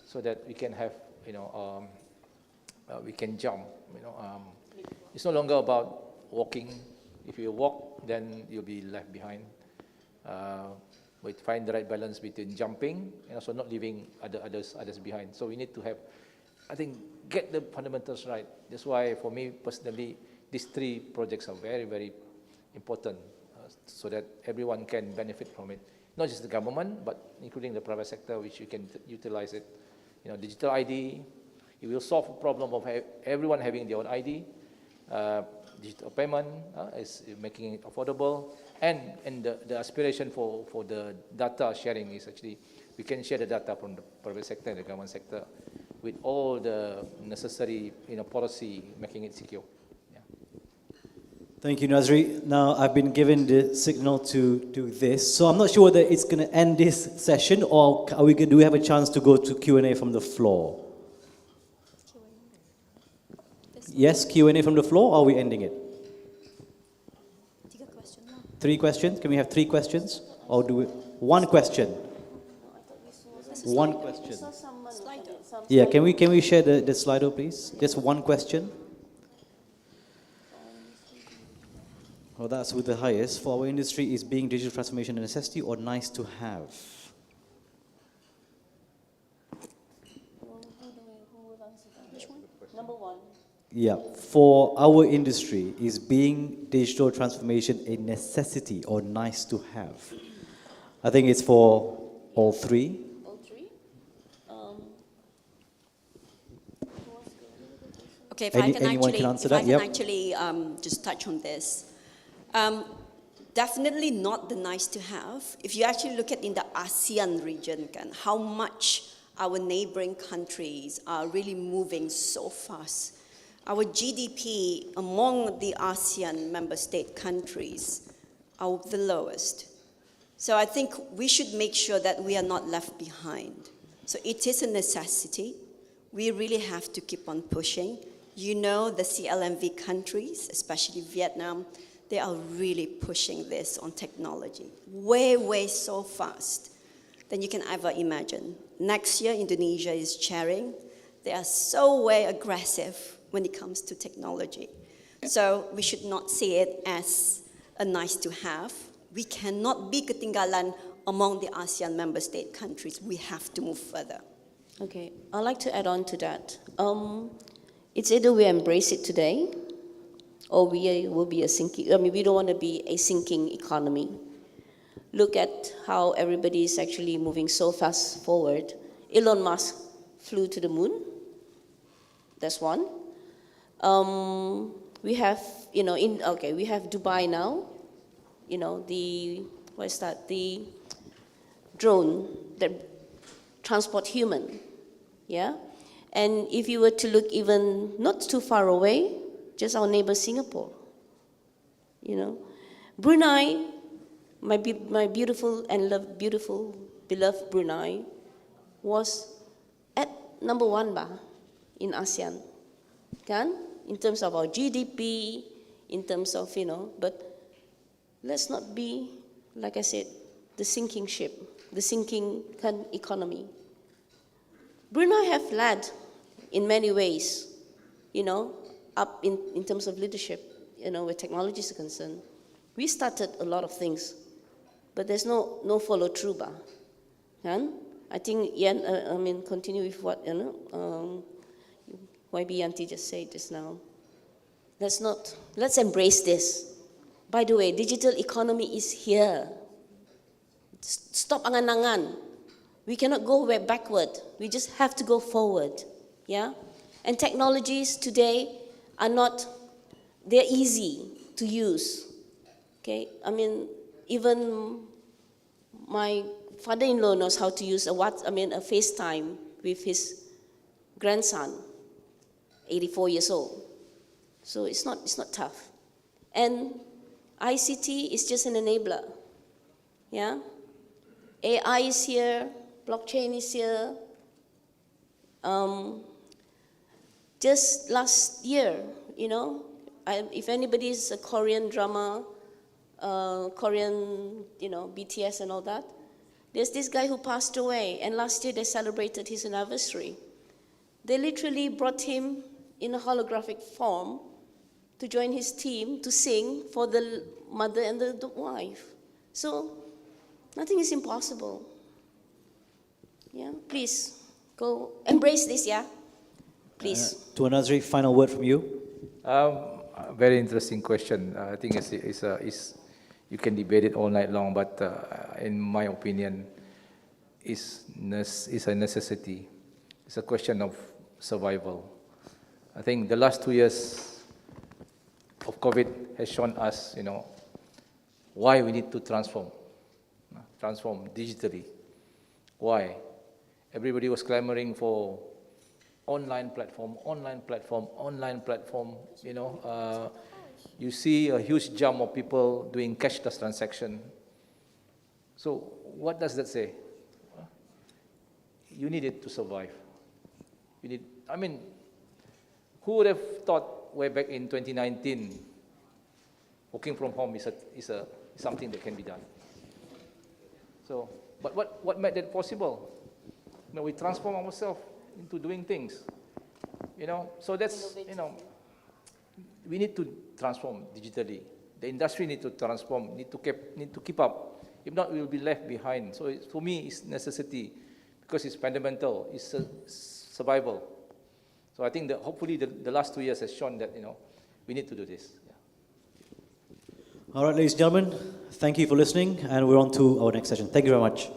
so that we can have we can jump. It's no longer about walking. If you walk, then you'll be left behind. We find the right balance between jumping and also not leaving others behind. So we need to have, I think, get the fundamentals right. That's why, for me personally, these 3 projects are very, very important, so that everyone can benefit from it. Not just the government, but including the private sector, which you can utilize it. Digital ID, it will solve the problem of everyone having their own ID. Digital payment is making it affordable, and the aspiration for the data sharing is actually we can share the data from the private sector and the government sector with all the necessary policy making it secure. Yeah. Thank you, Nazri. Now I've been given the signal to do this, so I'm not sure whether it's going to end this session or do we have a chance to go to Q&A from the floor? Yes, Q&A from the floor, or are we ending it? 3 questions? Can we have 3 questions? Or do we... 1 question? One question. Yeah, can we share the Slido, please? Just 1 question. Well, that's with the highest. For our industry, is being digital transformation a necessity or nice to have? Number 1. Yeah, for our industry, is being digital transformation a necessity or nice to have? I think it's for all 3. All 3? Okay, if I can anyone actually, can answer if I that? can Yep. actually just touch on this. Definitely not the nice to have. If you actually look at in the ASEAN region, how much our neighboring countries are really moving so fast. Our GDP among the ASEAN member state countries are the lowest. So I think we should make sure that we are not left behind. So it is a necessity. We really have to keep on pushing. You know, the CLMV countries, especially Vietnam, they are really pushing this on technology way so fast than you can ever imagine. Next year, Indonesia is chairing. They are so way aggressive when it comes to technology. So we should not see it as a nice to have. We cannot be ketinggalan among the ASEAN member state countries. We have to move further. Okay, I'd like to add on to that. It's either we embrace it today, or we will be a sinking, we don't want to be a sinking economy. Look at how everybody is actually moving so fast forward. Elon Musk flew to the moon. That's one. We have, we have Dubai now. The drone that transport human, yeah? And if you were to look even not too far away, just our neighbor Singapore, Brunei, my beautiful and beloved Brunei, was at number 1 in ASEAN, in terms of our GDP, in terms of, but let's not be, like I said, the sinking ship, the sinking economy. Brunei have led in many ways, up in terms of leadership, where technology is concerned. We started a lot of things, but there's no follow through. I think Yan, continue with what YB Yanti just said just now. Let's embrace this. By the way, digital economy is here. Stop angan-angan. We cannot go backward. We just have to go forward. Yeah? And technologies today are they're easy to use. Okay? Even my father-in-law knows how to use a FaceTime with his grandson, 84 years old. So it's not tough. And ICT is just an enabler. Yeah? AI is here, blockchain is here. Just last year, if anybody is a Korean drama, Korean, BTS and all that, there's this guy who passed away, and last year they celebrated his anniversary. They literally brought him in a holographic form to join his team to sing for the mother and the wife. So nothing is impossible. Yeah, please go embrace this. Yeah, please. Tuan Nazri, final word from you. Very interesting question. I think you can debate it all night long, but in my opinion, it's a necessity. It's a question of survival. I think the last 2 years of COVID has shown us, why we need to transform digitally. Why? Everybody was clamoring for online platform. You see a huge jump of people doing cashless transaction. So what does that say? You need it to survive. Who would have thought way back in 2019, working from home is something that can be done. So, but what made that possible? We transform ourselves into doing things. So that's, we need to transform digitally. The industry needs to transform, need to keep up. If not, we will be left behind. So for me, it's necessity because it's fundamental. It's survival. So I think that hopefully the last 2 years has shown that we need to do this. Yeah. All right, ladies and gentlemen, thank you for listening, and we're on to our next session. Thank you very much.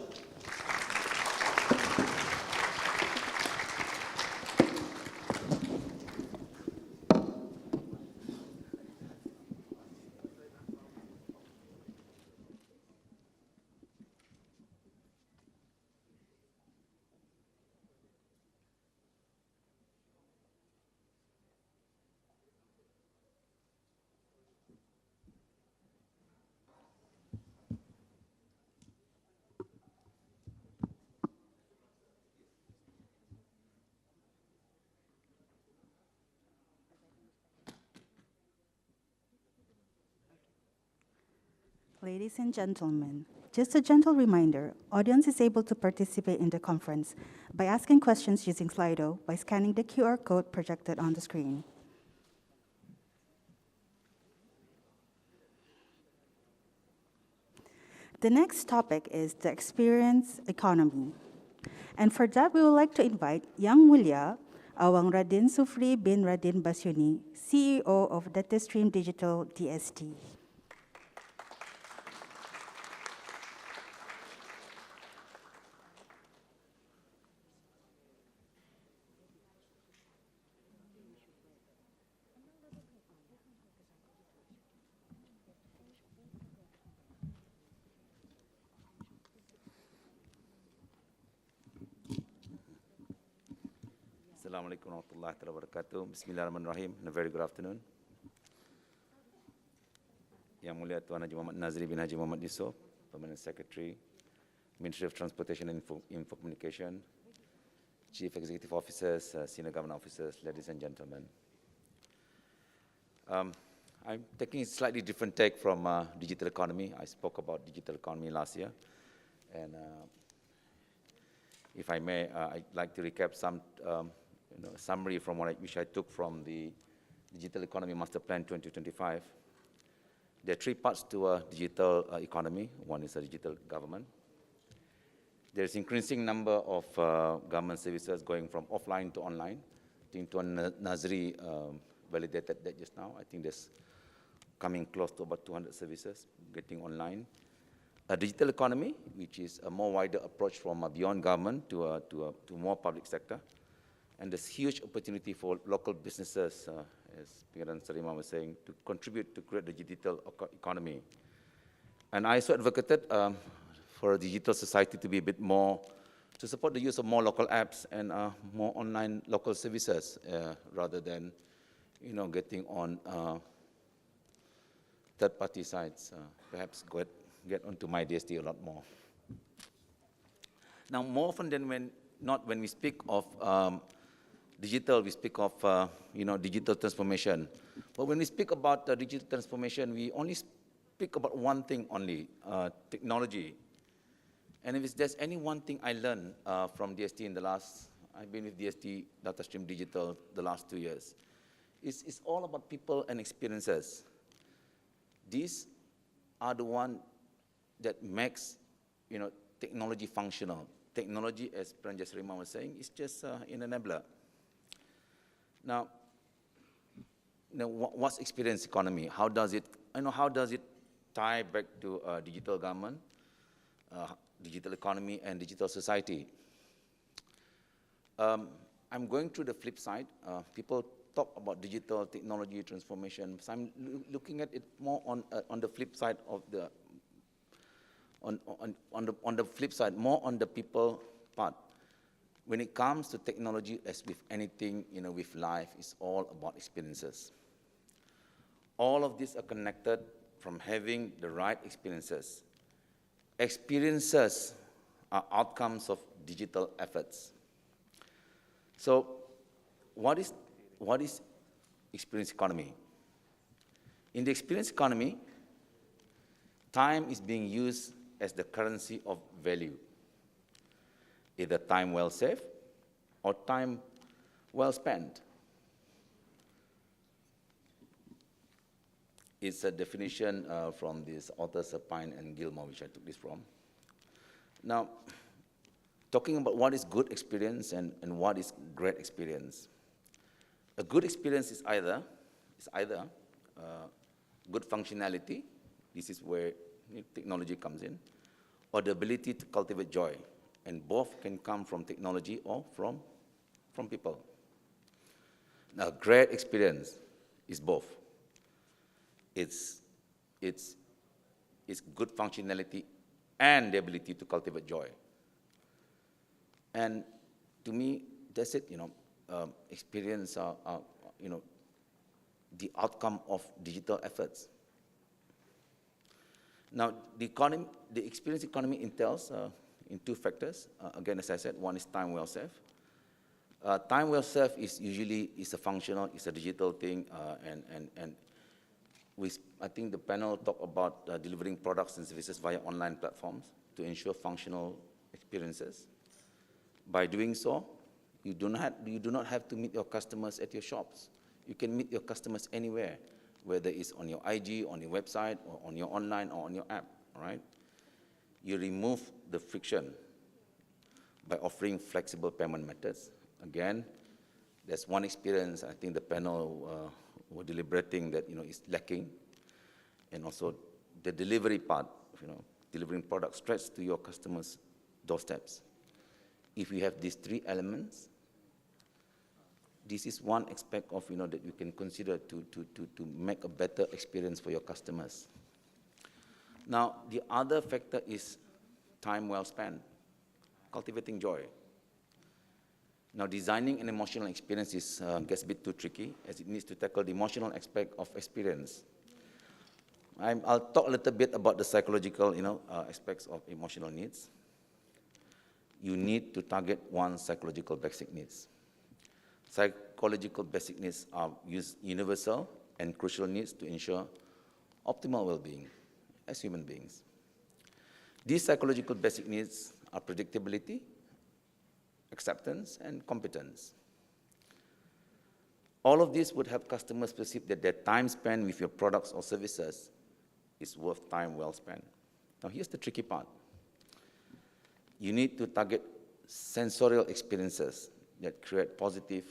Ladies and gentlemen, just a gentle reminder, audience is able to participate in the conference by asking questions using Slido by scanning the QR code projected on the screen. The next topic is the experience economy. And for that, we would like to invite Yang Mulia, Awang Radin Sufri bin Radin Basyuni, CEO of DataStream Digital DST. Assalamualaikum warahmatullahi wabarakatuh. Bismillahirrahmanirrahim. And a very good afternoon. Yang Mulia Tuan Haji Muhammad Nazri bin Haji Muhammad Yusof, Permanent Secretary, Ministry of Transportation and Info Communication, Chief Executive Officers, Senior Government Officers, ladies and gentlemen. I'm taking a slightly different take from digital economy. I spoke about digital economy last year. And if I may, I'd like to recap some summary from which I took from the Digital Economy Master Plan 2025. There are three parts to a digital economy. One is a digital government. There is increasing number of government services going from offline to online. I think Tuan Nazri validated that just now. I think there's coming close to about 200 services getting online. A digital economy, which is a more wider approach from beyond government to more public sector. And there's huge opportunity for local businesses, as Pengiran Sarima was saying, to contribute to create the digital economy. And I also advocated for a digital society to be a bit more, to support the use of more local apps and more online local services, rather than, getting on third-party sites. Perhaps get onto my DST a lot more. Now, more often than when we speak of digital, we speak of digital transformation. But when we speak about digital transformation, we only speak about one thing only, technology. And if there's any one thing I learned from DST in the last, I've been with DST, DataStream Digital, the last 2 years, it's all about people and experiences. These are the one that makes technology functional. Technology, as Pranjas Rima was saying, is just an enabler. Now, what's experience economy? How does it tie back to digital government, digital economy, and digital society? I'm going through the flip side. People talk about digital technology transformation, so I'm looking at it more on the flip side of the on the flip side, more on the people part. When it comes to technology, as with anything, with life, it's all about experiences. All of these are connected from having the right experiences. Experiences are outcomes of digital efforts. So, what is experience economy? In the experience economy, time is being used as the currency of value. Either time well saved or time well spent. It's a definition from these authors, Pine and Gilmore, which I took this from. Now, talking about what is good experience and what is great experience. A good experience is either good functionality, this is where technology comes in, or the ability to cultivate joy. And both can come from technology or from people. Now, great experience is both. It's good functionality and the ability to cultivate joy. And to me, that's it. Experience are the outcome of digital efforts. Now, the experience economy entails in two factors. Again, as I said, one is time well saved. Time well saved is usually a functional, it's a digital thing, and I think the panel talked about delivering products and services via online platforms to ensure functional experiences. By doing so, you do not have to meet your customers at your shops. You can meet your customers anywhere, whether it's on your IG, on your website, or on your online, or on your app, all right? You remove the friction by offering flexible payment methods. Again, there's one experience I think the panel were deliberating that is lacking, and also the delivery part, delivering products straight to your customers' doorsteps. If you have these three elements, this is one aspect of that you can consider to make a better experience for your customers. Now, the other factor is time well spent, cultivating joy. Now, designing an emotional experience gets a bit too tricky, as it needs to tackle the emotional aspect of experience. I'll talk a little bit about the psychological aspects of emotional needs. You need to target one's psychological basic needs. Psychological basic needs are universal and crucial needs to ensure optimal well-being as human beings. These psychological basic needs are predictability, acceptance, and competence. All of this would help customers perceive that their time spent with your products or services is worth time well spent. Now, here's the tricky part. You need to target sensorial experiences that create positive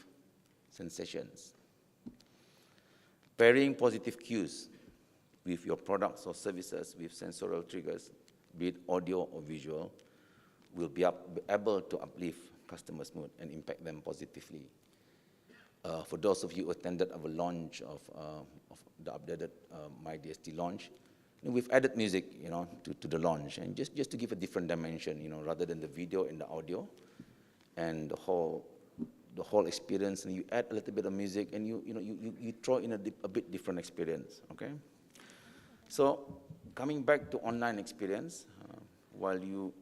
sensations. Pairing positive cues with your products or services with sensorial triggers, be it audio or visual, will be able to uplift customers' mood and impact them positively. For those of you who attended our launch of the updated MyDST launch, we've added music, to the launch, and just to give a different dimension, rather than the video and the audio, and the whole experience, and you add a little bit of music, and you throw in a bit different experience. Okay. So coming back to online experience, while you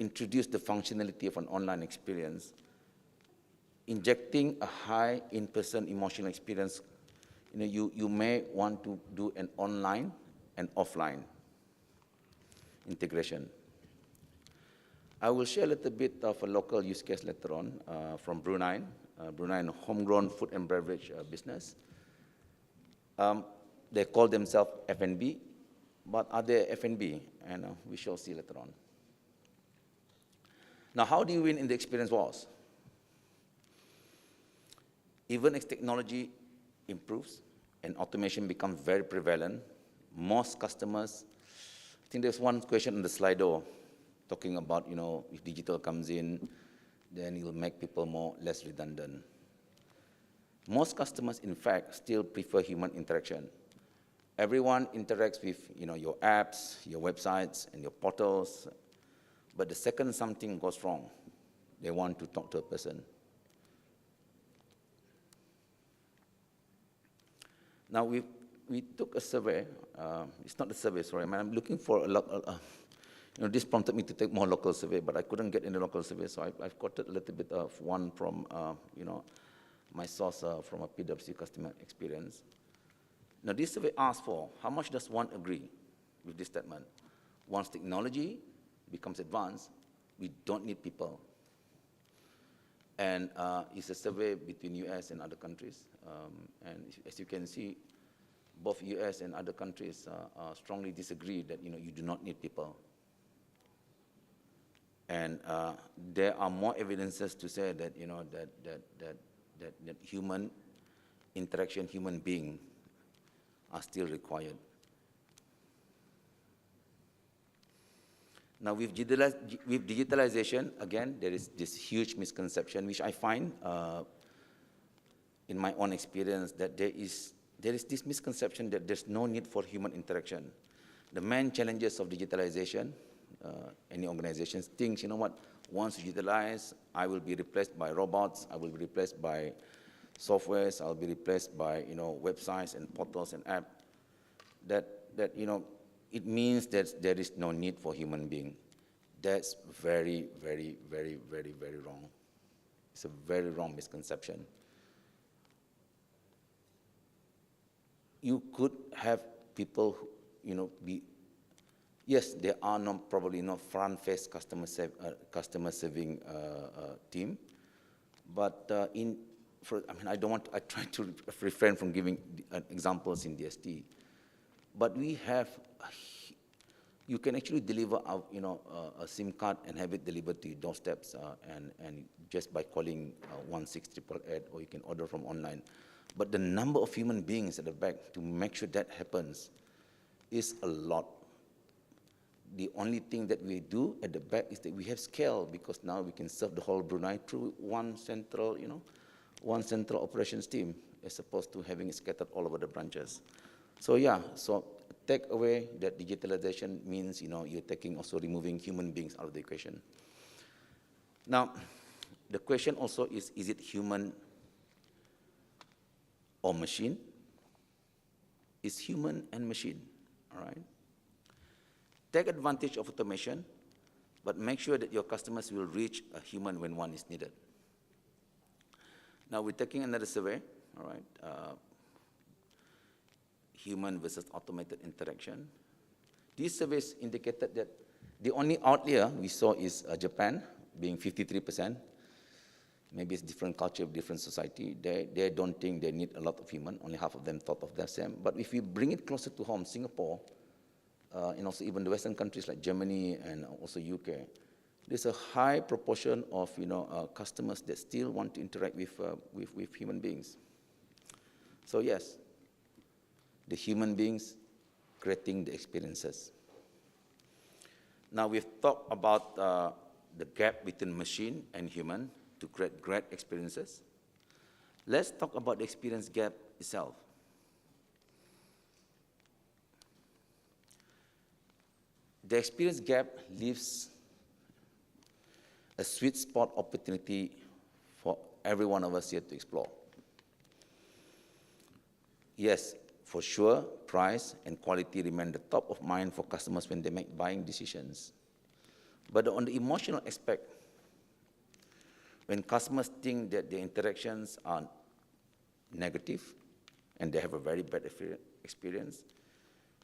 introduce the functionality of an online experience, injecting a high in-person emotional experience, you may want to do an online and offline integration. I will share a little bit of a local use case later on from Brunei, homegrown food and beverage business. They call themselves F&B, but are they F&B? And we shall see later on. Now, how do you win in the experience wars? Even as technology improves and automation becomes very prevalent, most customers, I think there's one question on the Slido talking about, if digital comes in, then it will make people less redundant. Most customers, in fact, still prefer human interaction. Everyone interacts with, your apps, your websites, and your portals, but the second something goes wrong, they want to talk to a person. Now, we took a survey. It's not a survey, sorry. I'm looking for this prompted me to take more local survey, but I couldn't get any local survey, so I've quoted a little bit of one from, my source from a PwC customer experience. Now, this survey asks for how much does one agree with this statement? Once technology becomes advanced, we don't need people. And it's a survey between US and other countries. And as you can see, both US and other countries strongly disagree that you do not need people. And there are more evidences to say that that human interaction, human being, are still required. Now, with digitalization, again, there is this huge misconception, which I find in my own experience, that there is this misconception that there's no need for human interaction. The main challenges of digitalization, any organization thinks, once digitalized, I will be replaced by robots, I will be replaced by softwares, I'll be replaced by websites and portals and apps. That it means that there is no need for human being. That's very, very, very, very, very wrong. It's a very wrong misconception. you could have people who, yes, there are probably not front-faced customer serving team, but I try to refrain from giving examples in DST, but we have, you can actually deliver a SIM card and have it delivered to your doorsteps, and just by calling 16888, or you can order from online. But the number of human beings at the back to make sure that happens is a lot. The only thing that we do at the back is that we have scale, because now we can serve the whole Brunei through one central operations team, as opposed to having it scattered all over the branches. So yeah, so take away that digitalization means, you're removing human beings out of the equation. Now, the question also is it human or machine? It's human and machine, all right? Take advantage of automation, but make sure that your customers will reach a human when one is needed. Now we're taking another survey, all right? Human versus automated interaction. These surveys indicated that the only outlier we saw is Japan, being 53%. Maybe it's different culture, different society. They don't think they need a lot of human. Only half of them thought of the same. But if we bring it closer to home, Singapore, and also even the Western countries like Germany and also UK, there's a high proportion of customers that still want to interact with human beings. So yes, the human beings creating the experiences. Now we've talked about the gap between machine and human to create great experiences. Let's talk about the experience gap itself. The experience gap leaves a sweet spot opportunity for every one of us here to explore. Yes, for sure, price and quality remain the top of mind for customers when they make buying decisions. But on the emotional aspect, when customers think that their interactions are negative and they have a very bad experience,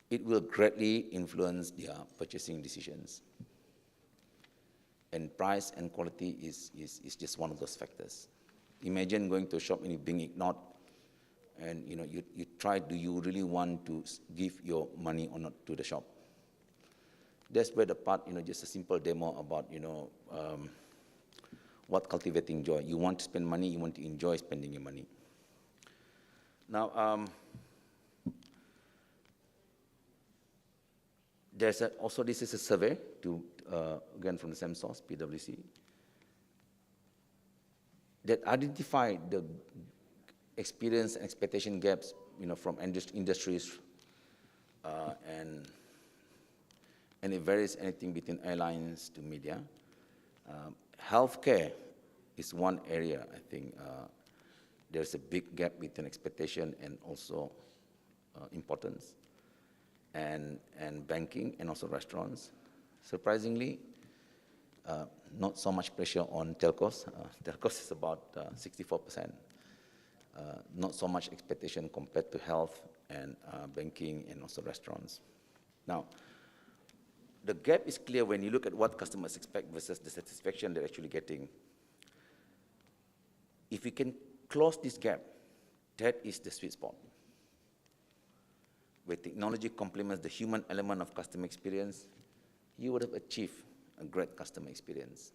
it will greatly influence their purchasing decisions. And price and quality is just one of those factors. Imagine going to a shop and you being ignored, and you try, do you really want to give your money or not to the shop? That's where the part, just a simple demo about, what cultivating joy. You want to spend money, you want to enjoy spending your money. Now, there's also, this is a survey again from the same source, PwC, that identified the experience and expectation gaps, from industries, and it varies anything between airlines to media. Healthcare is one area, I think, there's a big gap between expectation and also importance. And banking and also restaurants. Surprisingly, not so much pressure on telcos. Telcos is about 64%. Not so much expectation compared to health and banking and also restaurants. Now, the gap is clear when you look at what customers expect versus the satisfaction they're actually getting. If we can close this gap, that is the sweet spot, where technology complements the human element of customer experience. You would have achieved a great customer experience.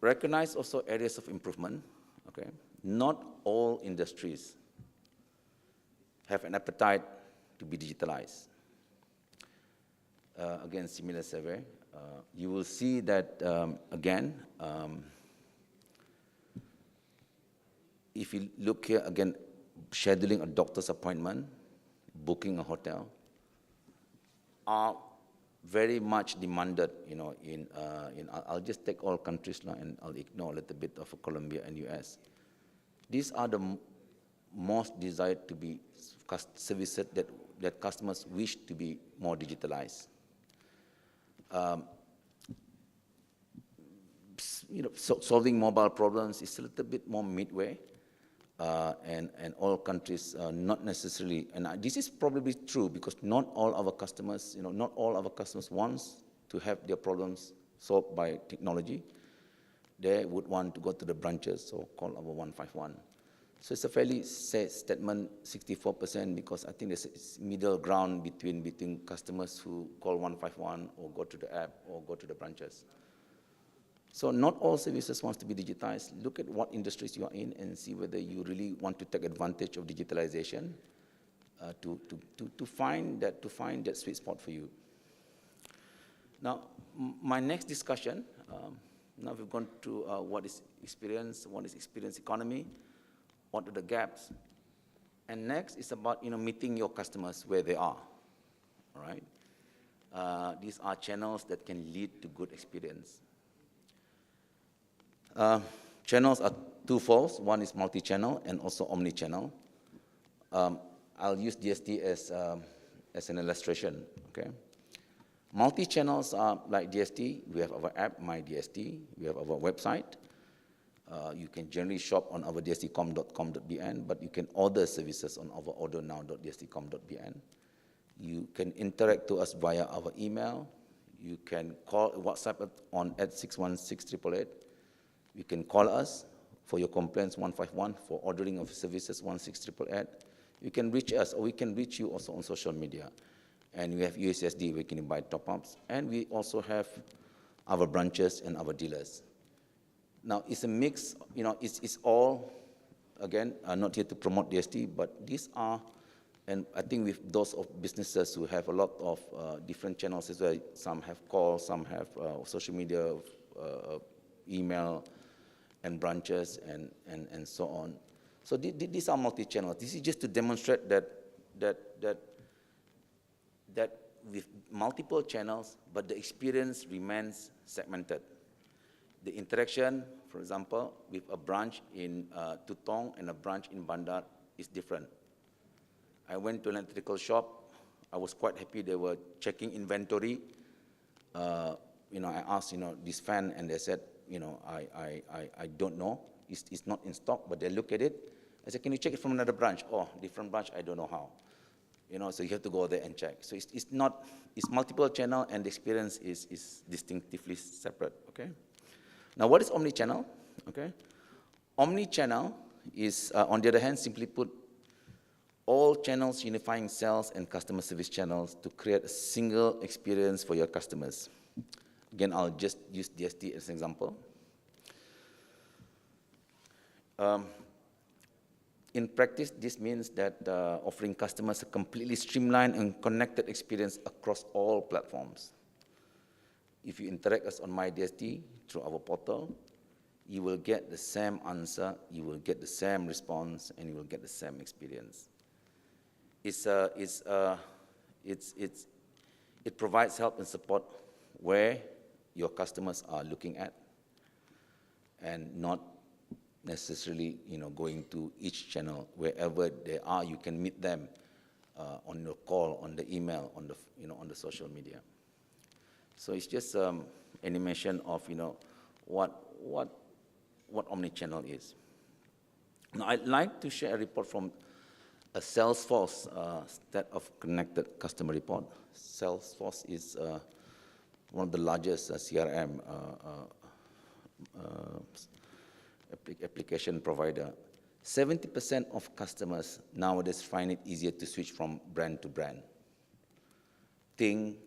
Recognize also areas of improvement, okay? Not all industries have an appetite to be digitalized. Again, similar survey. You will see that, again, if you look here, again, scheduling a doctor's appointment, booking a hotel, are very much demanded, I'll just take all countries now and I'll ignore a little bit of Colombia and US. These are the most desired to be services that customers wish to be more digitalized. Solving mobile problems is a little bit more midway. and all countries not necessarily, and this is probably true because not all our customers, not all our customers wants to have their problems solved by technology. They would want to go to the branches, so call our 151. So it's a fairly sad statement, 64%, because I think there's a middle ground between customers who call 151 or go to the app or go to the branches. So not all services want to be digitized. Look at what industries you are in and see whether you really want to take advantage of digitalization to find that sweet spot for you. Now, my next discussion, now we've gone to what is experience economy, what are the gaps, and next is about meeting your customers where they are. All right, these are channels that can lead to good experience. Channels are twofold. One is multi-channel and also omni-channel. I'll use DST as an illustration. Okay. Multi-channels are like DST. We have our app, My DST. We have our website. You can generally shop on our dstcom.com.bn, but you can order services on our ordernow.dstcom.bn. You can interact to us via our email. You can call WhatsApp on at 616-888. You can call us for your complaints 151, for ordering of services 16888. You can reach us, or we can reach you also on social media. And we have USSD, we can buy top-ups. And we also have our branches and our dealers. Now, it's a mix, it's all, again, not here to promote DST, but these are, and I think with those of businesses who have a lot of different channels as well, some have calls, some have social media, email, and branches, and so on. So these are multi-channel. This is just to demonstrate that with multiple channels, but the experience remains segmented. The interaction, for example, with a branch in Tutong and a branch in Bandar is different. I went to an electrical shop. I was quite happy. They were checking inventory. I asked, this fan, and they said, I don't know. It's not in stock, but they look at it. I said, can you check it from another branch? Oh, different branch, I don't know how. So you have to go there and check. So it's multiple channel, and the experience is distinctively separate, okay? Now, what is omni-channel? Okay, omni-channel is, on the other hand, simply put, all channels unifying sales and customer service channels to create a single experience for your customers. Again, I'll just use DST as an example. In practice, this means that offering customers a completely streamlined and connected experience across all platforms. If you interact us on MyDST through our portal, you will get the same answer, you will get the same response, and you will get the same experience. It provides help and support where your customers are looking at, and not necessarily, going to each channel. Wherever they are, you can meet them on your call, on the email, on the social media. So it's just animation of, what omni-channel is. Now, I'd like to share a report from a Salesforce State of Connected Customer report. Salesforce is one of the largest CRM application provider. 70% of customers nowadays find it easier to switch from brand to brand. Think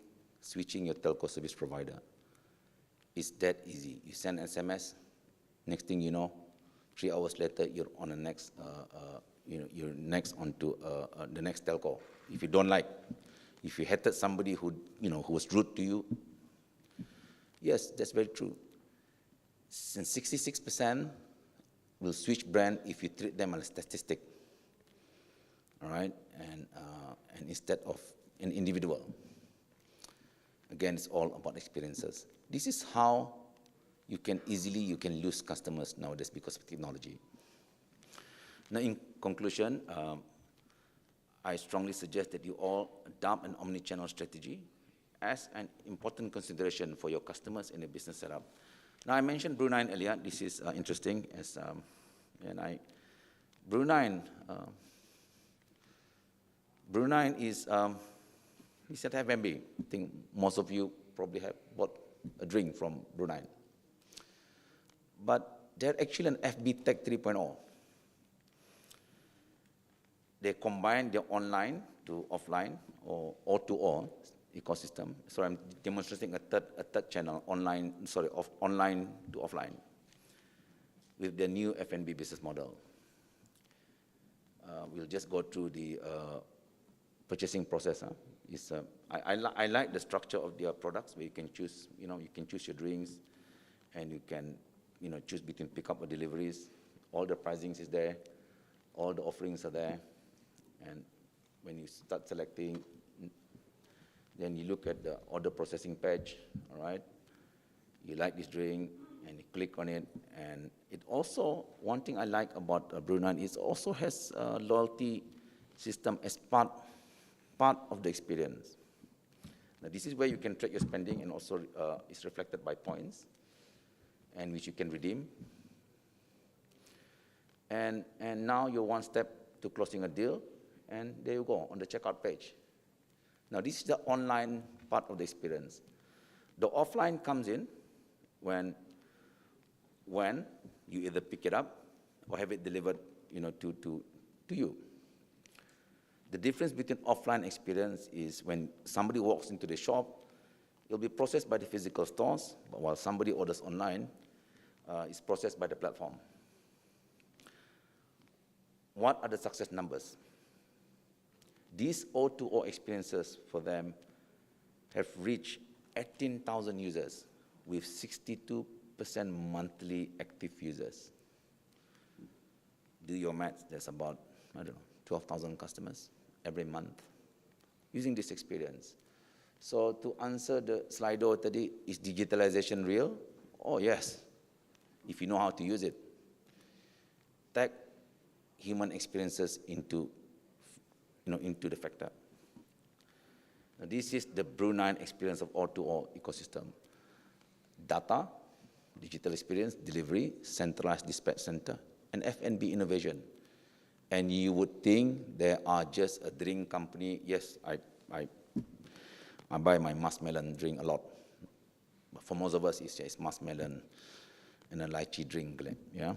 switching your telco service provider. It's that easy. You send SMS, next thing you know, 3 hours later, you're on the next, you're next onto the next telco. If you don't like, if you hated somebody who was rude to you, yes, that's very true. Since 66% will switch brand if you treat them as a statistic, all right, and instead of an individual. Again, it's all about experiences. This is how you can lose customers nowadays because of technology. Now, in conclusion, I strongly suggest that you all adopt an omni-channel strategy as an important consideration for your customers in a business setup. Now, I mentioned Brunei earlier. This is interesting, Brunei is, it's at F&B. I think most of you probably have bought a drink from Brunei. But they're actually an FB Tech 3.0. They combine the online to offline or O2O ecosystem. So I'm demonstrating a third channel, online to offline, with the new F&B business model. We'll just go through the purchasing process. I like the structure of their products where you can choose, you can choose your drinks, and you can, choose between pickup or deliveries. All the pricings is there, all the offerings are there, and when you start selecting, then you look at the order processing page. All right, you like this drink, and you click on it, and it also, one thing I like about Brunei is also has a loyalty system as part of the experience. Now this is where you can track your spending, and also it's reflected by points, and which you can redeem. And now you're one step to closing a deal, and there you go on the checkout page. Now this is the online part of the experience. The offline comes in when you either pick it up or have it delivered, to you. The difference between offline experience is when somebody walks into the shop, it'll be processed by the physical stores, but while somebody orders online, it's processed by the platform. What are the success numbers? These O2O experiences for them have reached 18,000 users with 62% monthly active users. Do your maths, there's about, 12,000 customers every month using this experience. So to answer the Slido today, is digitalization real? Oh yes, if you know how to use it. Tag human experiences into the factor. Now, this is the Brunei experience of O2O ecosystem. Data, digital experience, delivery, centralized dispatch center, and F&B innovation. And you would think they are just a drink company. Yes, I buy my muskmelon drink a lot. But for most of us, it's just muskmelon and a lychee drink, yeah?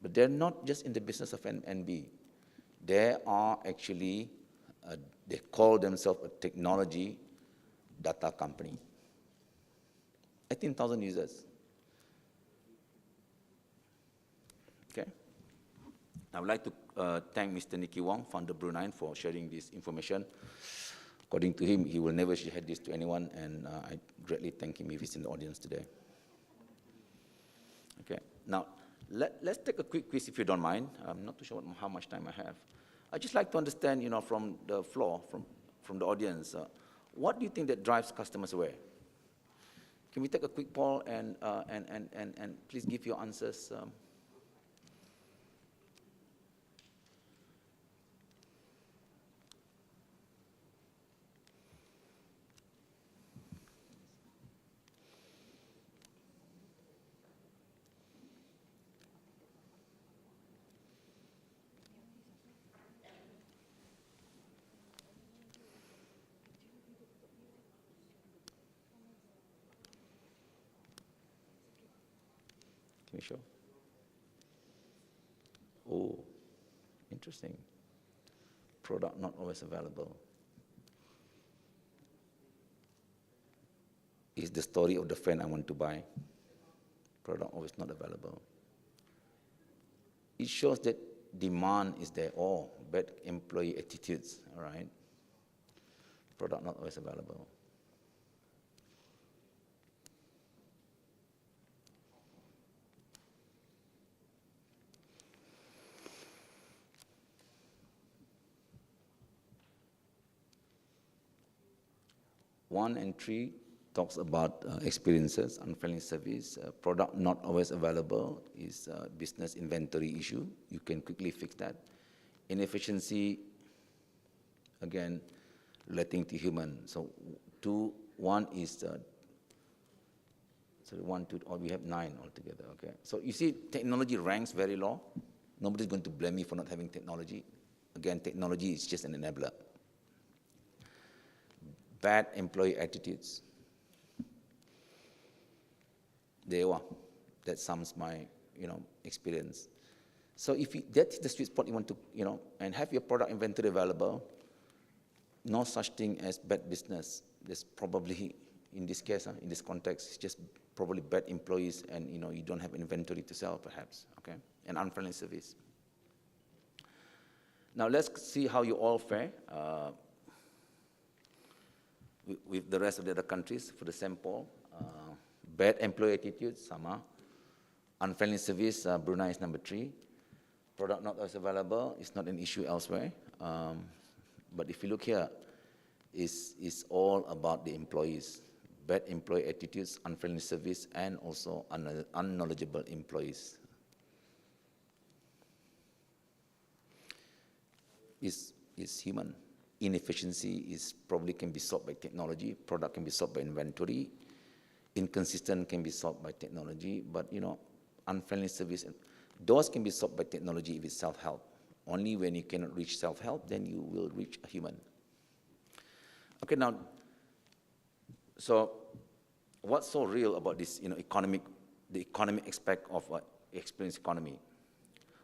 But they're not just in the business of F&B. They are actually, they call themselves a technology data company. 18,000 users. Okay. I would like to thank Mr. Nicky Wong, founder Brunei, for sharing this information. According to him, he will never share this to anyone, and I greatly thank him if he's in the audience today. Okay. Now, let's take a quick quiz if you don't mind. I'm not too sure how much time I have. I'd just like to understand, from the floor, from the audience, what do you think that drives customers away? Can we take a quick poll and please give your answers? Can you show? Oh, interesting. Product not always available. Is the story of the friend I want to buy. Product always not available. It shows that demand is there. Oh, bad employee attitudes, all right? Product not always available. One and three talks about experiences, unfriendly service, product not always available is a business inventory issue. You can quickly fix that. Inefficiency, again, relating to human. So one is, we have 9 altogether, okay? So you see technology ranks very low, Nobody's going to blame me for not having technology. Again, technology is just an enabler. Bad employee attitudes. There you are. That sums my, experience. So if that's the sweet spot you want to, and have your product inventory available, no such thing as bad business. There's probably, in this case, in this context, it's just probably bad employees and, you don't have inventory to sell, perhaps, okay? And unfriendly service. Now let's see how you all fare with the rest of the other countries for the same poll. Bad employee attitudes, sama. Unfriendly service, Brunei is number 3. Product not as available is not an issue elsewhere. But if you look here, it's all about the employees. Bad employee attitudes, unfriendly service, and also unknowledgeable employees. Is human. Inefficiency is probably can be solved by technology. Product can be solved by inventory. Inconsistent can be solved by technology. But, unfriendly service, those can be solved by technology if it's self-help. Only when you cannot reach self-help, then you will reach a human. Okay, now, so what's so real about this, the economic aspect of experience economy?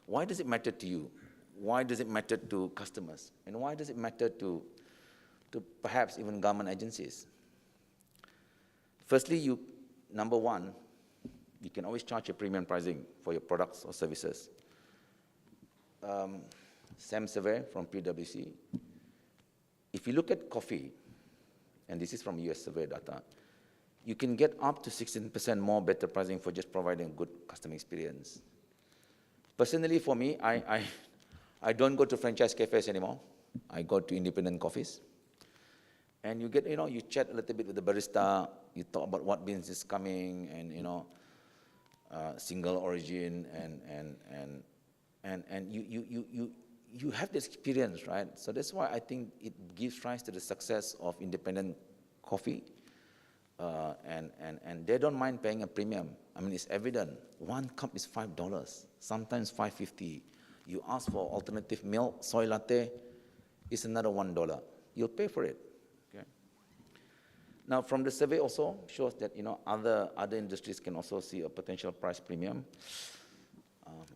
Why does it matter to you? Why does it matter to customers? And why does it matter to perhaps even government agencies? Firstly, number one, you can always charge a premium pricing for your products or services. Sam survey from PwC. If you look at coffee, and this is from US survey data, you can get up to 16% more better pricing for just providing a good customer experience. Personally, for me, I don't go to franchise cafes anymore. I go to independent coffees. And you get, you chat a little bit with the barista, you talk about what beans is coming, and, single origin, and you have this experience, right? So that's why I think it gives rise to the success of independent coffee. And they don't mind paying a premium. I mean, it's evident. One cup is $5, sometimes $5.50. You ask for alternative milk, soy latte, it's another $1. You'll pay for it. Okay. Now, from the survey also shows that other industries can also see a potential price premium.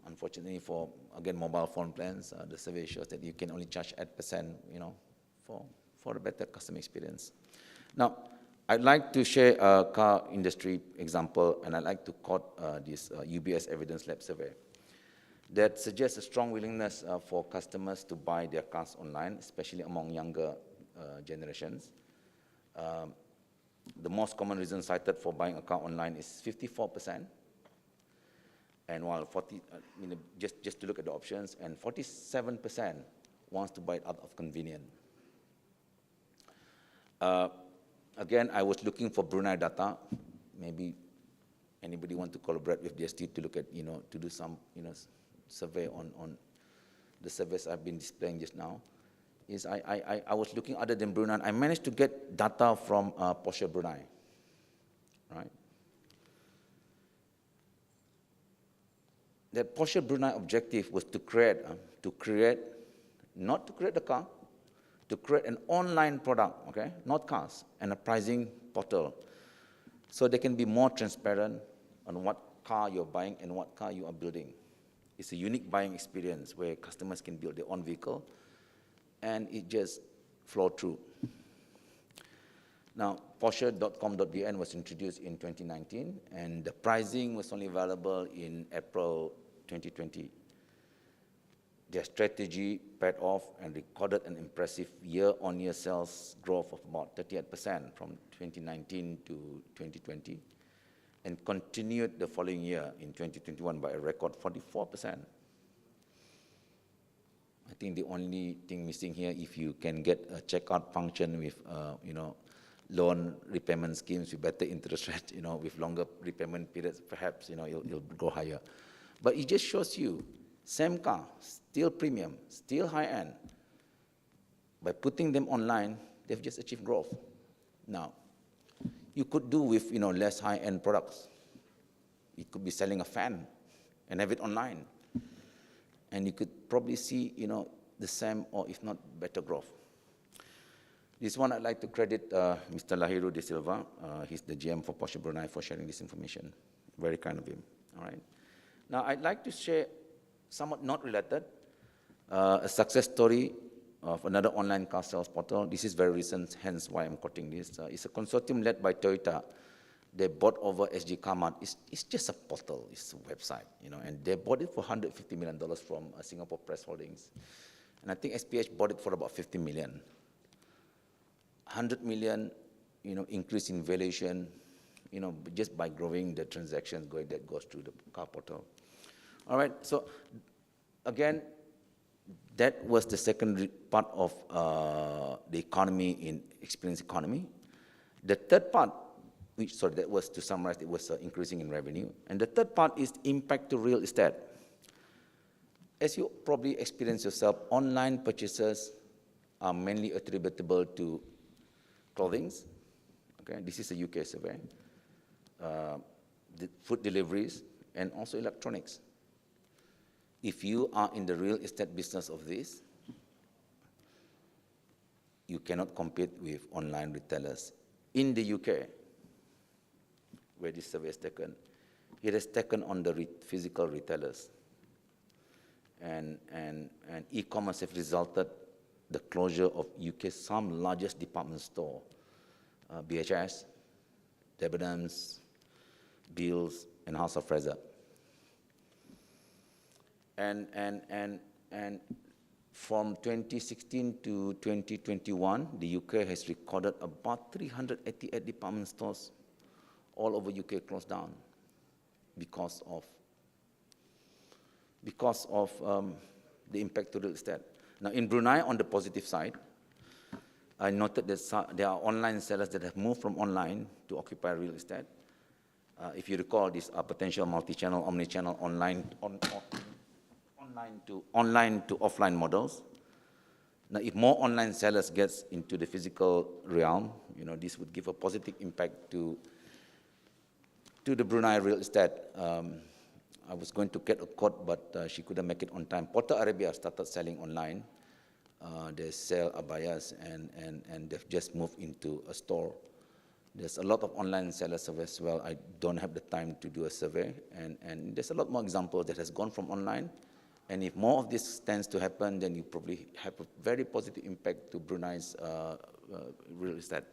Unfortunately, for again mobile phone plans, the survey shows that you can only charge 8%, for a better customer experience. Now, I'd like to share a car industry example, and I'd like to quote this UBS Evidence Lab survey that suggests a strong willingness for customers to buy their cars online, especially among younger generations. The most common reason cited for buying a car online is 54%, and while just to look at the options, and 47% wants to buy it out of convenience. Again, I was looking for Brunei data. Maybe anybody want to collaborate with DST to look at, to do some, survey on the surveys I've been displaying just now. Is I was looking other than Brunei. I managed to get data from Porsche Brunei, right? That Porsche Brunei objective was to create, not to create the car, to create an online product, okay, not cars, and a pricing portal, so they can be more transparent on what car you're buying and what car you are building. It's a unique buying experience where customers can build their own vehicle, and it just flow through. Now, Porsche.com.vn was introduced in 2019, and the pricing was only available in April 2020. Their strategy paid off and recorded an impressive year-on-year sales growth of about 38% from 2019 to 2020, and continued the following year in 2021 by a record 44%. I think the only thing missing here, if you can get a checkout function with, loan repayment schemes with better interest rate, with longer repayment periods, perhaps, it'll go higher. But it just shows you, same car, still premium, still high-end. By putting them online, they've just achieved growth. Now, you could do with, less high-end products. You could be selling a fan and have it online. and you could probably see, the same or if not better growth. This one I'd like to credit Mr. Lahiru De Silva. He's the GM for Porsche Brunei for sharing this information. Very kind of him, all right? Now, I'd like to share, somewhat not related, a success story of another online car sales portal. This is very recent, hence why I'm quoting this. It's a consortium led by Toyota. They bought over SG Carmart. It's just a portal, it's a website, and they bought it for $150 million from Singapore Press Holdings. And I think SPH bought it for about 50 million. 100 million, increase in valuation, just by growing the transactions that goes through the car portal. All right, so again, that was the second part of the economy in experience economy. The third part, that was, to summarize, it was increasing in revenue. And the third part is impact to real estate. As you probably experience yourself, online purchases are mainly attributable to clothing. Okay, this is a UK survey. The food deliveries, and also electronics. If you are in the real estate business of this, you cannot compete with online retailers. In the UK, where this survey is taken, it has taken on the physical retailers. And e-commerce have resulted the closure of UK's some largest department store, BHS, Debenhams, Beals, and House of Fraser. And from 2016 to 2021, the UK has recorded about 388 department stores all over UK closed down because of the impact to real estate. Now, in Brunei, on the positive side, I noted that there are online sellers that have moved from online to occupy real estate. If you recall, these are potential multi-channel, omni-channel, online to offline models. Now, if more online sellers gets into the physical realm, this would give a positive impact to the Brunei real estate. I was going to get a quote, but she couldn't make it on time. Porto Arabia started selling online. They sell abayas, and they've just moved into a store. There's a lot of online sellers as well. I don't have the time to do a survey, and there's a lot more examples that has gone from online. And if more of this tends to happen, then you probably have a very positive impact to Brunei's real estate.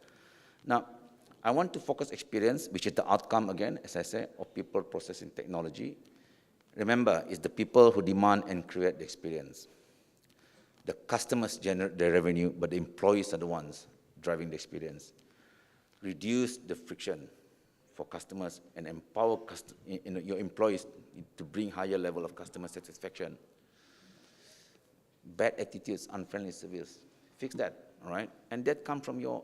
Now, I want to focus experience, which is the outcome, again, as I say, of people, process, and technology. Remember, it's the people who demand and create the experience. The customers generate the revenue, but the employees are the ones driving the experience. Reduce the friction for customers and empower your employees to bring higher level of customer satisfaction. Bad attitudes, unfriendly service, fix that, all right? And that comes from your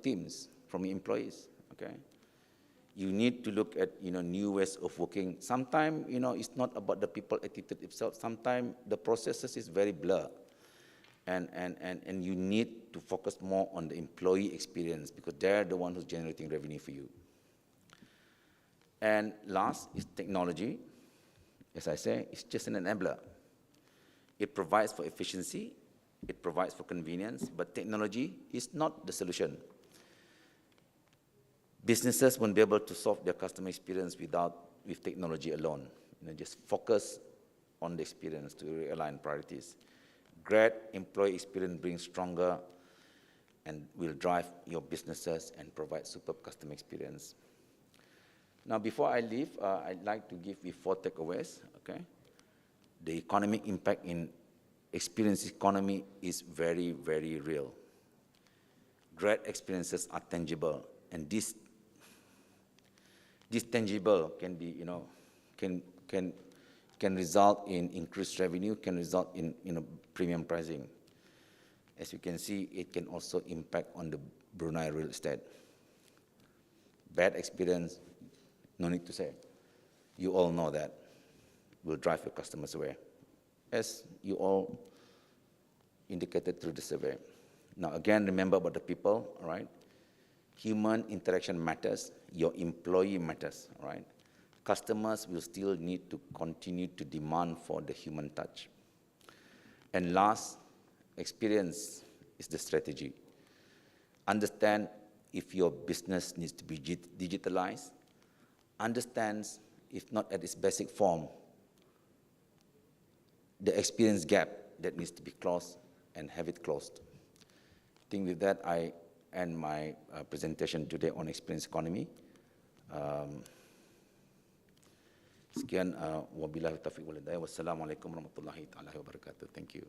teams, from your employees, okay? You need to look at new ways of working. Sometimes it's not about the people attitude itself. Sometimes the processes is very blurred, and you need to focus more on the employee experience because they're the one who's generating revenue for you. And last is technology. As I say, it's just an enabler. It provides for efficiency, it provides for convenience, but technology is not the solution. Businesses won't be able to solve their customer experience with technology alone. Just focus on the experience to realign priorities. Great employee experience brings stronger and will drive your businesses and provide superb customer experience. Now, before I leave, I'd like to give you 4 takeaways, okay? The economic impact in experience economy is very, very real. Great experiences are tangible, and this tangible can be, can result in increased revenue, can result in premium pricing. As you can see, it can also impact on the Brunei real estate. Bad experience, no need to say. You all know that will drive your customers away, as you all indicated through the survey. Now, again, remember about the people, all right? Human interaction matters, your employee matters, all right? customers will still need to continue to demand for the human touch. And last, experience is the strategy. Understand if your business needs to be digitalized, understands, if not at its basic form, the experience gap that needs to be closed and have it closed. I think with that, I end my presentation today on experience economy. Sekian, wabillahi taufiq wal hidayah. Wassalamualaikum warahmatullahi wabarakatuh. Thank you.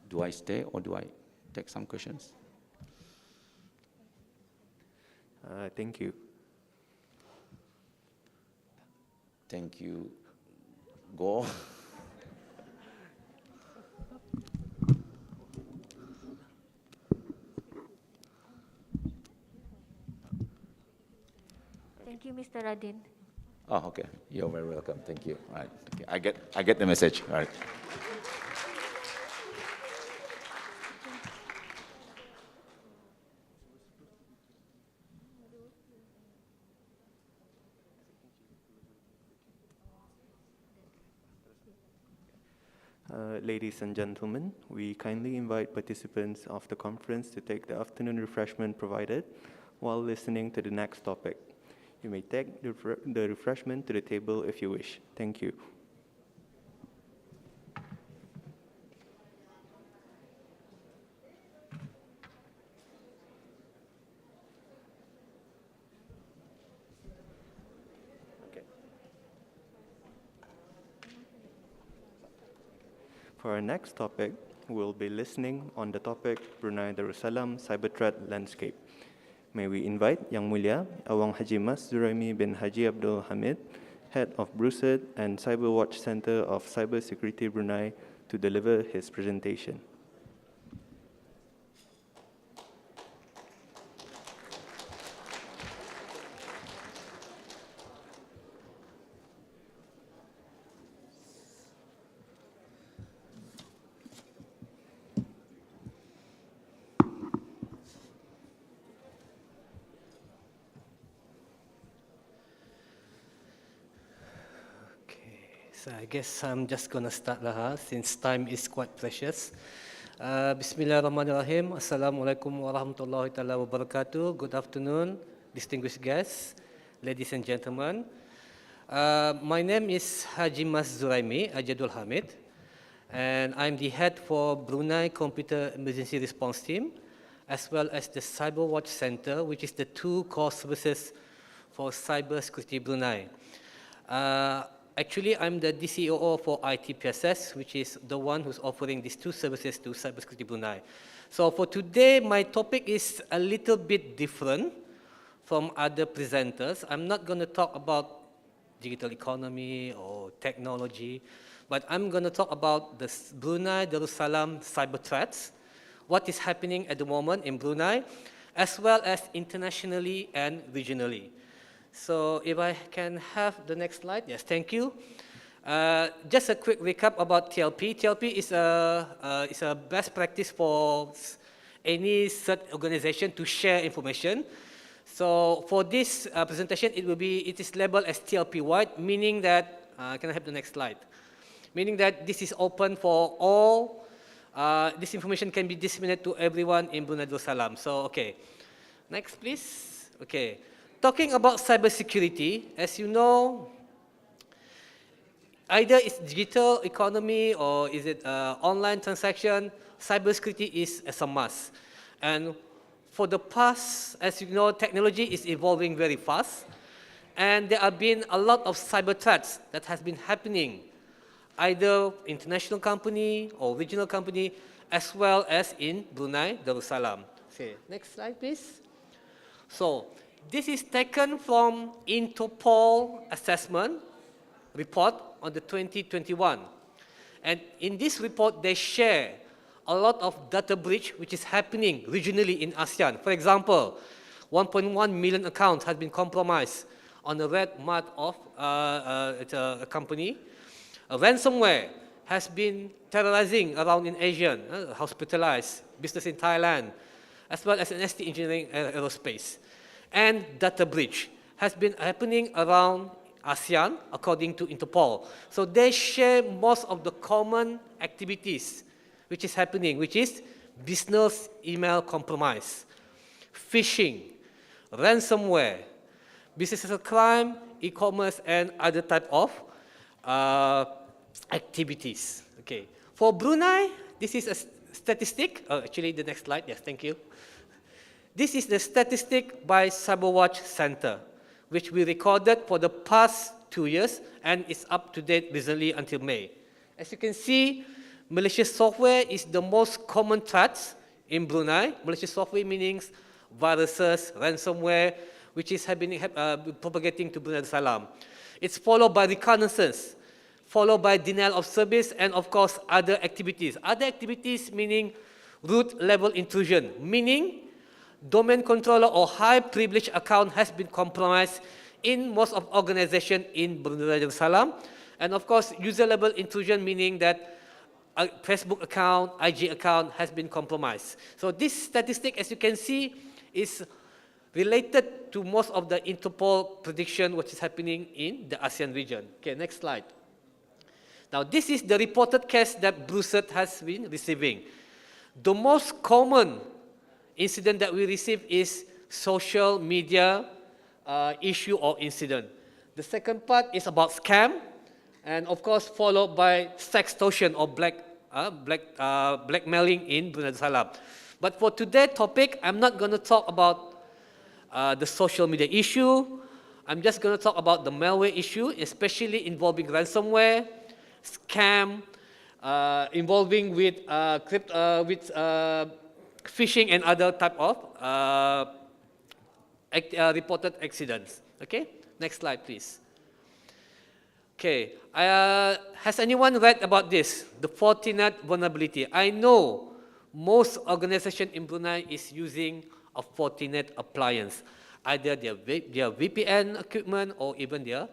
Do I stay or do I take some questions? Thank you. Thank you. Go. Thank you, Mr. Radin. Oh, okay. You're very welcome. Thank you. All right. Okay. I get the message. All right. Ladies and gentlemen, we kindly invite participants of the conference to take the afternoon refreshment provided while listening to the next topic. You may take the refreshment to the table if you wish. Thank you. For our next topic, we'll be listening on the topic Brunei Darussalam Cyber Threat Landscape. May we invite Yang Mulia Awang Haji Mas Zuraimi bin Haji Abdul Hamid, Head of BRUCED and Cyber Watch Center of Cyber Security Brunei, to deliver his presentation. So I guess I'm just going to start since time is quite precious. Bismillahirrahmanirrahim. Assalamualaikum warahmatullahi wabarakatuh. Good afternoon, distinguished guests, ladies and gentlemen. My name is Haji Mas Zuraimi Abdul Hamid, and I'm the head for Brunei Computer Emergency Response Team, as well as the Cyber Watch Center, which is the two core services for Cyber Security Brunei. Actually, I'm the DCOO for ITPSS, which is the one who's offering these two services to Cybersecurity Brunei. So for today, my topic is a little bit different from other presenters. I'm not going to talk about digital economy or technology, but I'm going to talk about the Brunei Darussalam cyber threats, what is happening at the moment in Brunei, as well as internationally and regionally. So if I can have the next slide. Yes, thank you. Just a quick recap about TLP. TLP is a best practice for any such organization to share information. So for this presentation, it is labeled as TLP wide, meaning that, can I have the next slide? Meaning that this is open for all, this information can be disseminated to everyone in Brunei Darussalam. So, okay. Next, please. Okay. Talking about cybersecurity, as you know, either it's digital economy or is it online transaction, cybersecurity is a must. And for the past, as you know, technology is evolving very fast, and there have been a lot of cyber threats that has been happening, either international company or regional company, as well as in Brunei Darussalam. Okay, next slide, please. So, this is taken from Interpol assessment report on the 2021. And in this report, they share a lot of data breach which is happening regionally in ASEAN. For example, 1.1 million accounts have been compromised on the red mart of a company. A ransomware has been terrorizing around in Asia, hospitalized, business in Thailand, as well as ST Engineering Aerospace. And data breach has been happening around ASEAN, according to Interpol. So they share most of the common activities which is happening, which is business email compromise, phishing, ransomware, business as a crime, e-commerce, and other type of activities. Okay. For Brunei, this is a statistic. Oh, actually, the next slide. Yes, thank you. This is the statistic by CyberWatch Center, which we recorded for the past 2 years, and it's up to date recently until May. As you can see, malicious software is the most common threat in Brunei. Malicious software meaning viruses, ransomware, which is propagating to Brunei Darussalam. It's followed by reconnaissance, followed by denial of service, and of course, other activities. Other activities meaning root level intrusion, meaning domain controller or high privilege account has been compromised in most of organizations in Brunei Darussalam. And of course, user level intrusion, meaning that a Facebook account, IG account has been compromised. So this statistic, as you can see, is related to most of the Interpol prediction which is happening in the ASEAN region. Okay, next slide. Now, this is the reported case that Brucet has been receiving. The most common incident that we receive is social media issue or incident. The second part is about scam, and of course followed by sextortion or blackmailing in Brunei Darussalam. But for today's topic, I'm not going to talk about the social media issue. I'm just going to talk about the malware issue, especially involving ransomware, scam, involving with phishing and other type of reported accidents. Okay, next slide, please. Okay, has anyone read about this, the Fortinet vulnerability? I know most organizations in Brunei is using a Fortinet appliance, either their VPN equipment or even their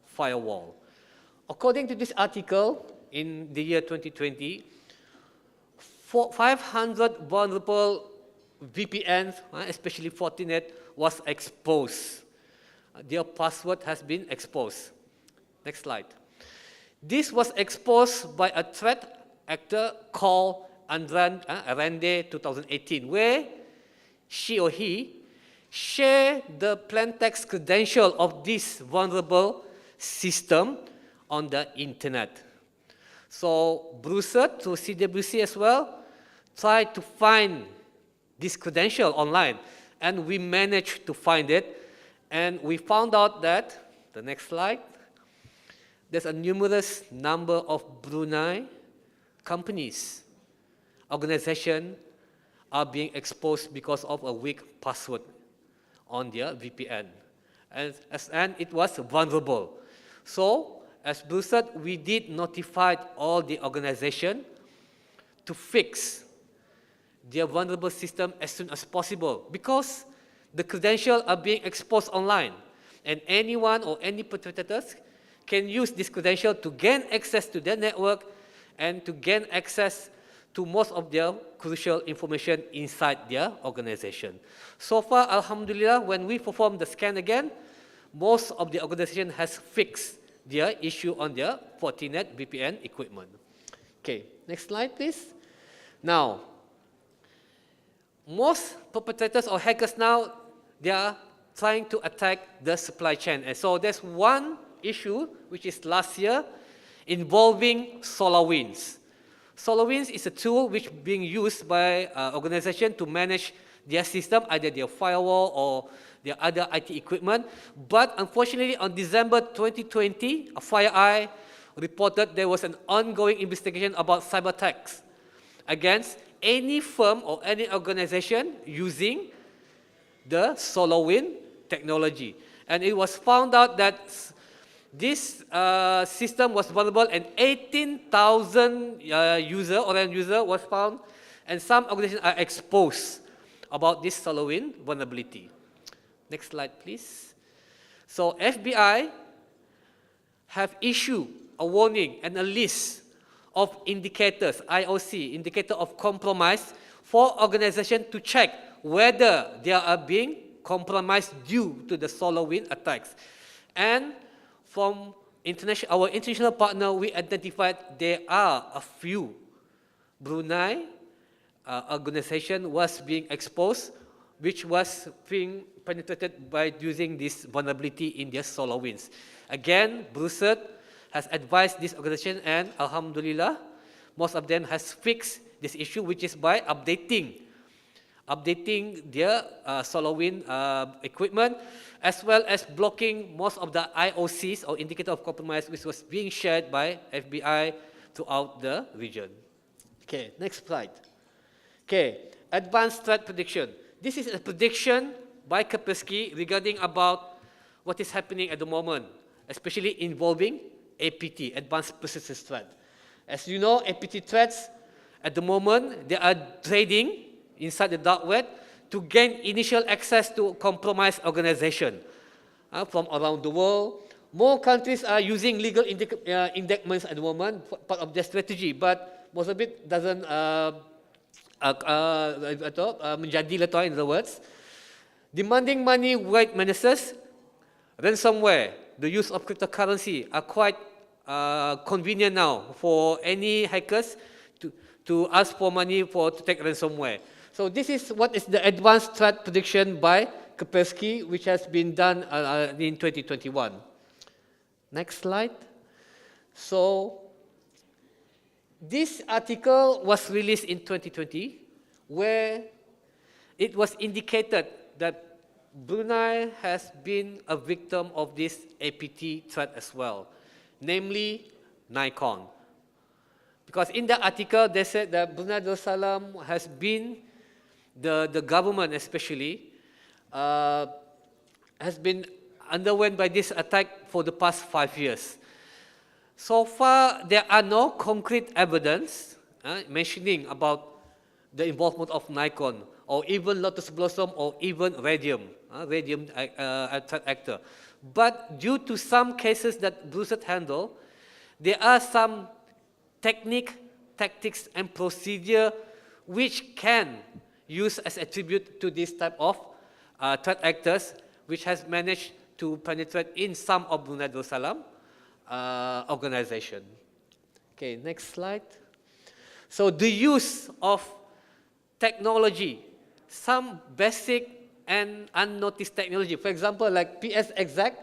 firewall. According to this article, in the year 2020, 500 vulnerable VPNs, especially Fortinet, was exposed. Their password has been exposed. Next slide. This was exposed by a threat actor called Arande 2018, where she or he shared the plaintext credential of this vulnerable system on the internet. So Brucet, through CWC as well, tried to find this credential online, and we managed to find it. And we found out that, the next slide, there's a numerous number of Brunei companies, organizations are being exposed because of a weak password on their VPN. And it was vulnerable. So, as Brucet, we did notify all the organizations to fix their vulnerable system as soon as possible, because the credentials are being exposed online, and anyone or any perpetrators can use this credential to gain access to their network and to gain access to most of their crucial information inside their organization. So far, alhamdulillah, when we perform the scan again, most of the organization has fixed their issue on their Fortinet VPN equipment. Okay, next slide, please. Now, most perpetrators or hackers now, they are trying to attack the supply chain. And so there's one issue, which is last year, involving SolarWinds. SolarWinds is a tool which is being used by organizations to manage their system, either their firewall or their other IT equipment. But unfortunately, on December 2020, FireEye reported there was an ongoing investigation about cyber attacks against any firm or any organization using the SolarWinds technology. And it was found out that this system was vulnerable, and 18,000 user was found, and some organizations are exposed about this SolarWinds vulnerability. Next slide, please. So FBI have issued a warning and a list of indicators, IOC, indicator of compromise, for organizations to check whether they are being compromised due to the SolarWinds attacks. And from our international partner, we identified there are a few Brunei organization was being exposed, which was being penetrated by using this vulnerability in their SolarWinds. Again, BRUCET has advised this organization, and Alhamdulillah, most of them has fixed this issue, which is by updating their SolarWinds equipment, as well as blocking most of the IOCs, or indicator of compromise, which was being shared by FBI throughout the region. Okay, next slide. Okay, advanced threat prediction. This is a prediction by Kaspersky regarding about what is happening at the moment, especially involving APT, advanced persistent threat. As you know, APT threats at the moment, they are trading inside the dark web to gain initial access to compromised organizations from around the world. More countries are using legal indictments at the moment, part of their strategy, but most of it doesn't menjadi letup, in other words. Demanding money with menaces, ransomware, the use of cryptocurrency are quite convenient now for any hackers to ask for money to take ransomware. So this is what is the advanced threat prediction by Kaspersky, which has been done in 2021. Next slide. So this article was released in 2020, where it was indicated that Brunei has been a victim of this APT threat as well, namely Nikon. Because in the article, they said that Brunei Darussalam has been, the government especially, has been underwent by this attack for the past 5 years. So far, there are no concrete evidence mentioning about the involvement of Nikon, or even Lotus Blossom, or even Radium threat actor. But due to some cases that BRUCET handle, there are some technique, tactics, and procedure which can use as attribute to this type of threat actors, which has managed to penetrate in some of Brunei Darussalam organization. Okay, next slide. So the use of technology, some basic and unnoticed technology, for example, like PS Exact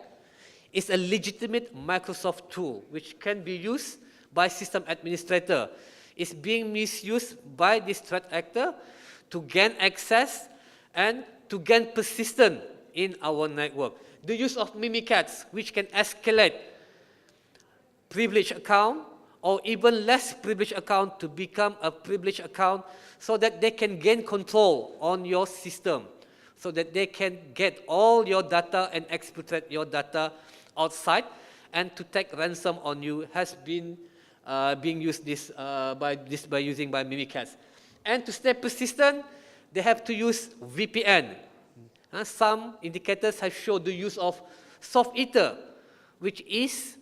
is a legitimate Microsoft tool which can be used by system administrator. It's being misused by this threat actor to gain access and to gain persistence in our network. The use of Mimikatz, which can escalate privileged account or even less privileged account to become a privileged account, so that they can gain control on your system, so that they can get all your data and exploit your data outside, and to take ransom on you has been being used by using Mimikatz. And to stay persistent, they have to use VPN. Some indicators have shown the use of SoftEater, which is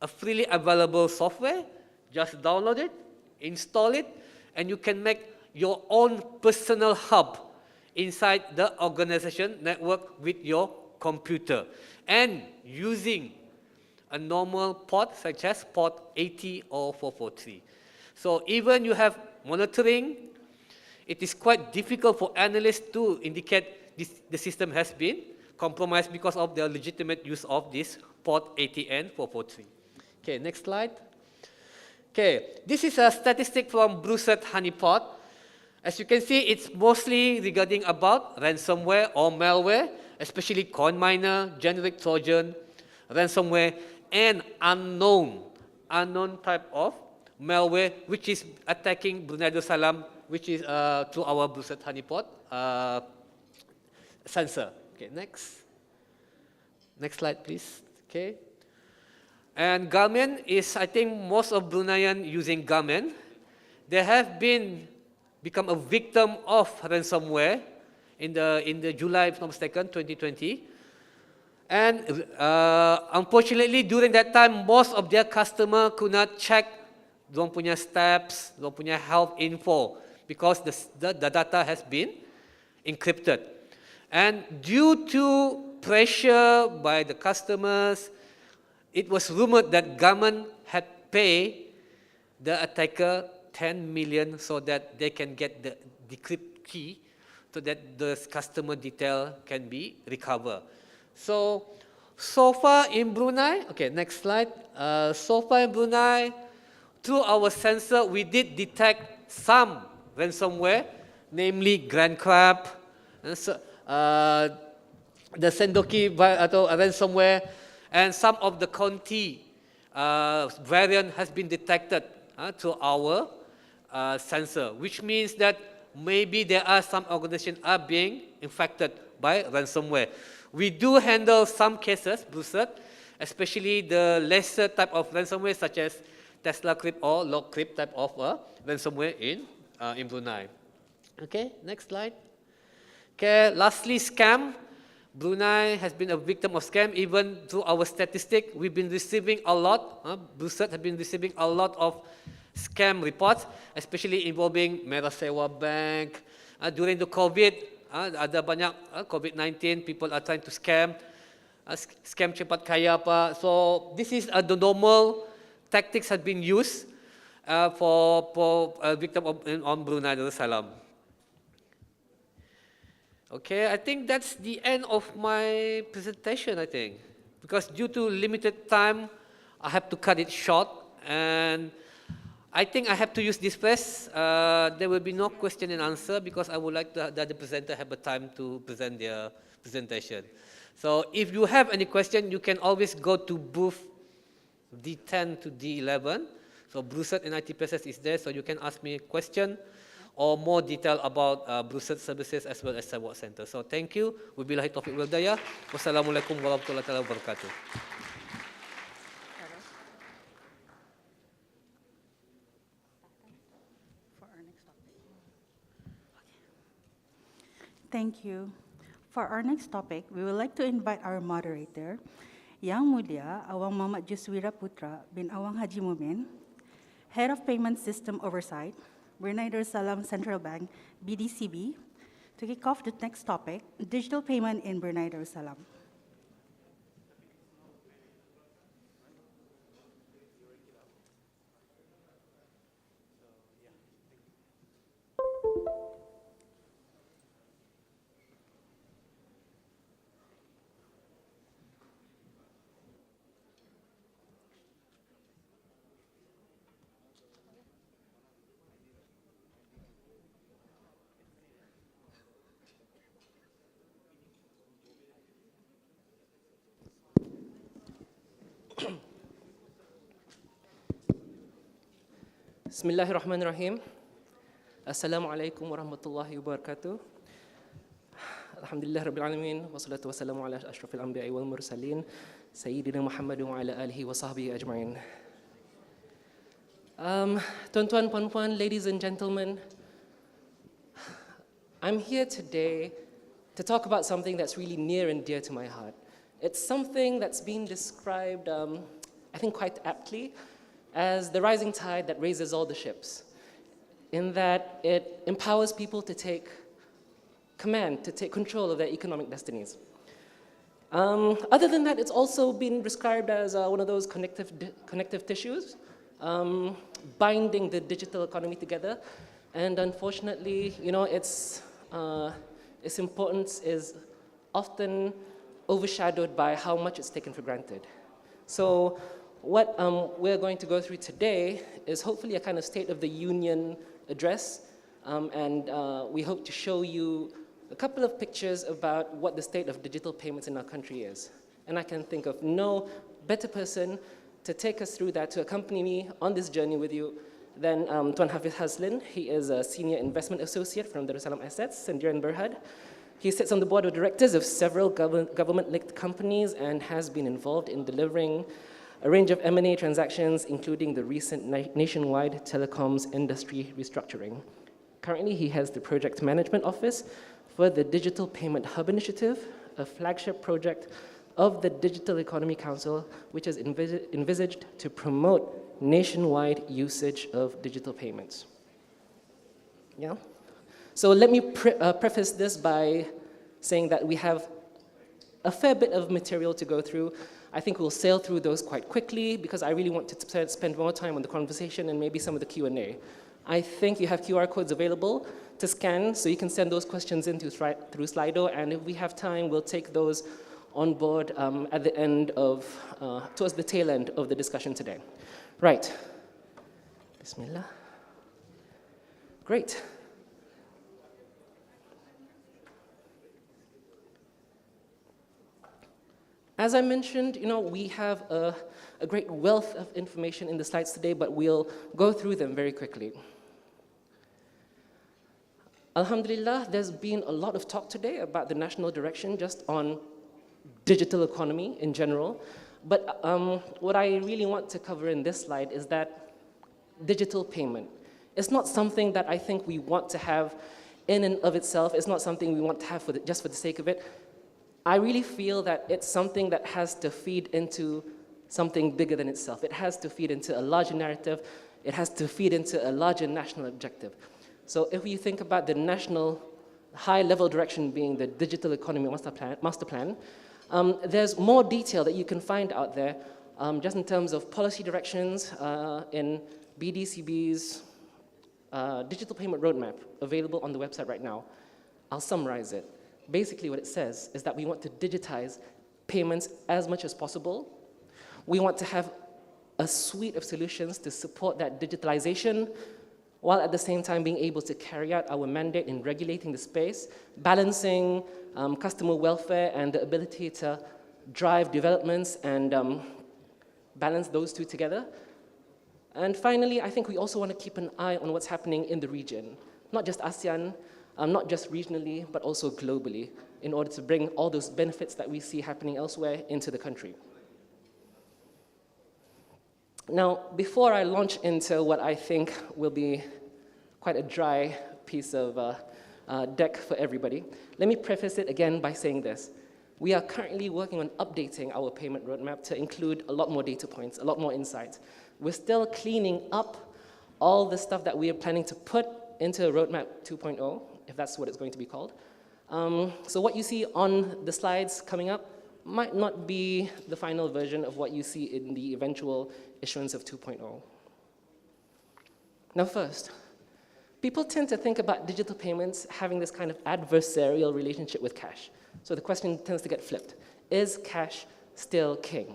a freely available software. Just download it, install it, and you can make your own personal hub inside the organization network with your computer, and using a normal port such as port 80 or 443. So even you have monitoring, it is quite difficult for analysts to indicate the system has been compromised because of the legitimate use of this port 80 and 443. Okay, next slide. Okay, this is a statistic from BRUCET honeypot. As you can see, it's mostly regarding about ransomware or malware, especially coin miner, generic Trojan, ransomware, and unknown type of malware which is attacking Brunei Darussalam, which is through our BRUCET honeypot sensor. Okay, next slide, please. Okay. And Garmin is, I think, most of Bruneian using Garmin. They have become a victim of ransomware in the July, if not mistaken, 2020. And unfortunately, during that time, most of their customers could not check diorang punya steps, diorang punya health info, because the data has been encrypted. And due to pressure by the customers, it was rumored that government had paid the attacker 10 million so that they can get the decrypt key so that the customer detail can be recovered. So far in Brunei, okay, next slide. So far in Brunei, through our sensor, we did detect some ransomware, namely Grand Crab, the Sendoki atau ransomware, and some of the Conti variant has been detected through our sensor, which means that maybe there are some organizations are being infected by ransomware. We do handle some cases, Bruset, especially the lesser type of ransomware such as Tesla Crypt or Log Crypt type of ransomware in Brunei. Okay, next slide. Okay, lastly, scam. Brunei has been a victim of scam. Even through our statistic, we've been receiving a lot. Bruset has been receiving a lot of scam reports, especially involving Merah Sewa Bank. During the COVID, ada banyak COVID-19, people are trying to scam. Scam cepat kaya apa. So this is the normal tactics have been used for a victim on Brunei Darussalam. Okay, I think that's the end of my presentation, I think. Because due to limited time, I have to cut it short. And I think I have to use this press. There will be no question and answer because I would like that the presenter have a time to present their presentation. So if you have any question, you can always go to booth D10 to D11. So Bruset and IT Process is there, so you can ask me a question or more detail about Bruset services as well as Cyber Center. So thank you. Wabillahi taufiq wal hidayah. Wassalamualaikum warahmatullahi wabarakatuh. Thank you. For our next topic, we would like to invite our moderator, Yang Mulia Awang Muhammad Juswira Putra bin Awang Haji Mumin, Head of Payment System Oversight, Brunei Darussalam Central Bank, Bdcb, to kick off the next topic, digital payment in Brunei Darussalam. Bismillahirrahmanirrahim. Assalamualaikum warahmatullahi wabarakatuh. Alhamdulillah Rabbil Alamin. Wassalatu wassalamu ala ashrafil anbiya'i wal mursalin. Sayyidina Muhammad wa ala alihi wa sahbihi ajma'in. Tuan-tuan, puan-puan, ladies and gentlemen, I'm here today to talk about something that's really near and dear to my heart. It's something that's been described, I think quite aptly, as the rising tide that raises all the ships, in that it empowers people to take command, to take control of their economic destinies. Other than that, it's also been described as one of those connective tissues, binding the digital economy together. And unfortunately, you know, its importance is often overshadowed by how much it's taken for granted. So what we're going to go through today is hopefully a kind of State of the Union address, and we hope to show you a couple of pictures about what the state of digital payments in our country is. And I can think of no better person to take us through that, to accompany me on this journey with you, than Tuan Hafiz Haslin. He is a Senior Investment Associate from Darussalam Assets, Sendirian Berhad. He sits on the board of directors of several government-linked companies and has been involved in delivering a range of M&A transactions, including the recent nationwide telecoms industry restructuring. Currently, he has the Project Management Office for the Digital Payment Hub Initiative, a flagship project of the Digital Economy Council, which is envisaged to promote nationwide usage of digital payments. Yeah? So let me preface this by saying that we have a fair bit of material to go through. I think we'll sail through those quite quickly because I really want to spend more time on the conversation and maybe some of the Q&A. I think you have QR codes available to scan, so you can send those questions in through Slido, and if we have time, we'll take those on board at the end of, towards the tail end of the discussion today. Right. Bismillah. Great. As I mentioned, we have a great wealth of information in the slides today, but we'll go through them very quickly. Alhamdulillah, there's been a lot of talk today about the national direction just on digital economy in general. But what I really want to cover in this slide is that digital payment. It's not something that I think we want to have in and of itself. It's not something we want to have just for the sake of it. I really feel that it's something that has to feed into something bigger than itself. It has to feed into a larger narrative. It has to feed into a larger national objective. So if you think about the national high-level direction being the digital economy master plan, there's more detail that you can find out there just in terms of policy directions in Bdcb's digital payment roadmap available on the website right now. I'll summarize it. Basically what it says is that we want to digitize payments as much as possible. We want to have a suite of solutions to support that digitalization, while at the same time being able to carry out our mandate in regulating the space, balancing customer welfare and the ability to drive developments and balance those two together. And finally, I think we also want to keep an eye on what's happening in the region, not just ASEAN, not just regionally, but also globally, in order to bring all those benefits that we see happening elsewhere into the country. Now, before I launch into what I think will be quite a dry piece of deck for everybody, let me preface it again by saying this. We are currently working on updating our payment roadmap to include a lot more data points, a lot more insights. We're still cleaning up all the stuff that we are planning to put into Roadmap 2.0, if that's what it's going to be called. So what you see on the slides coming up might not be the final version of what you see in the eventual issuance of 2.0. Now first, people tend to think about digital payments having this kind of adversarial relationship with cash. So the question tends to get flipped. Is cash still king?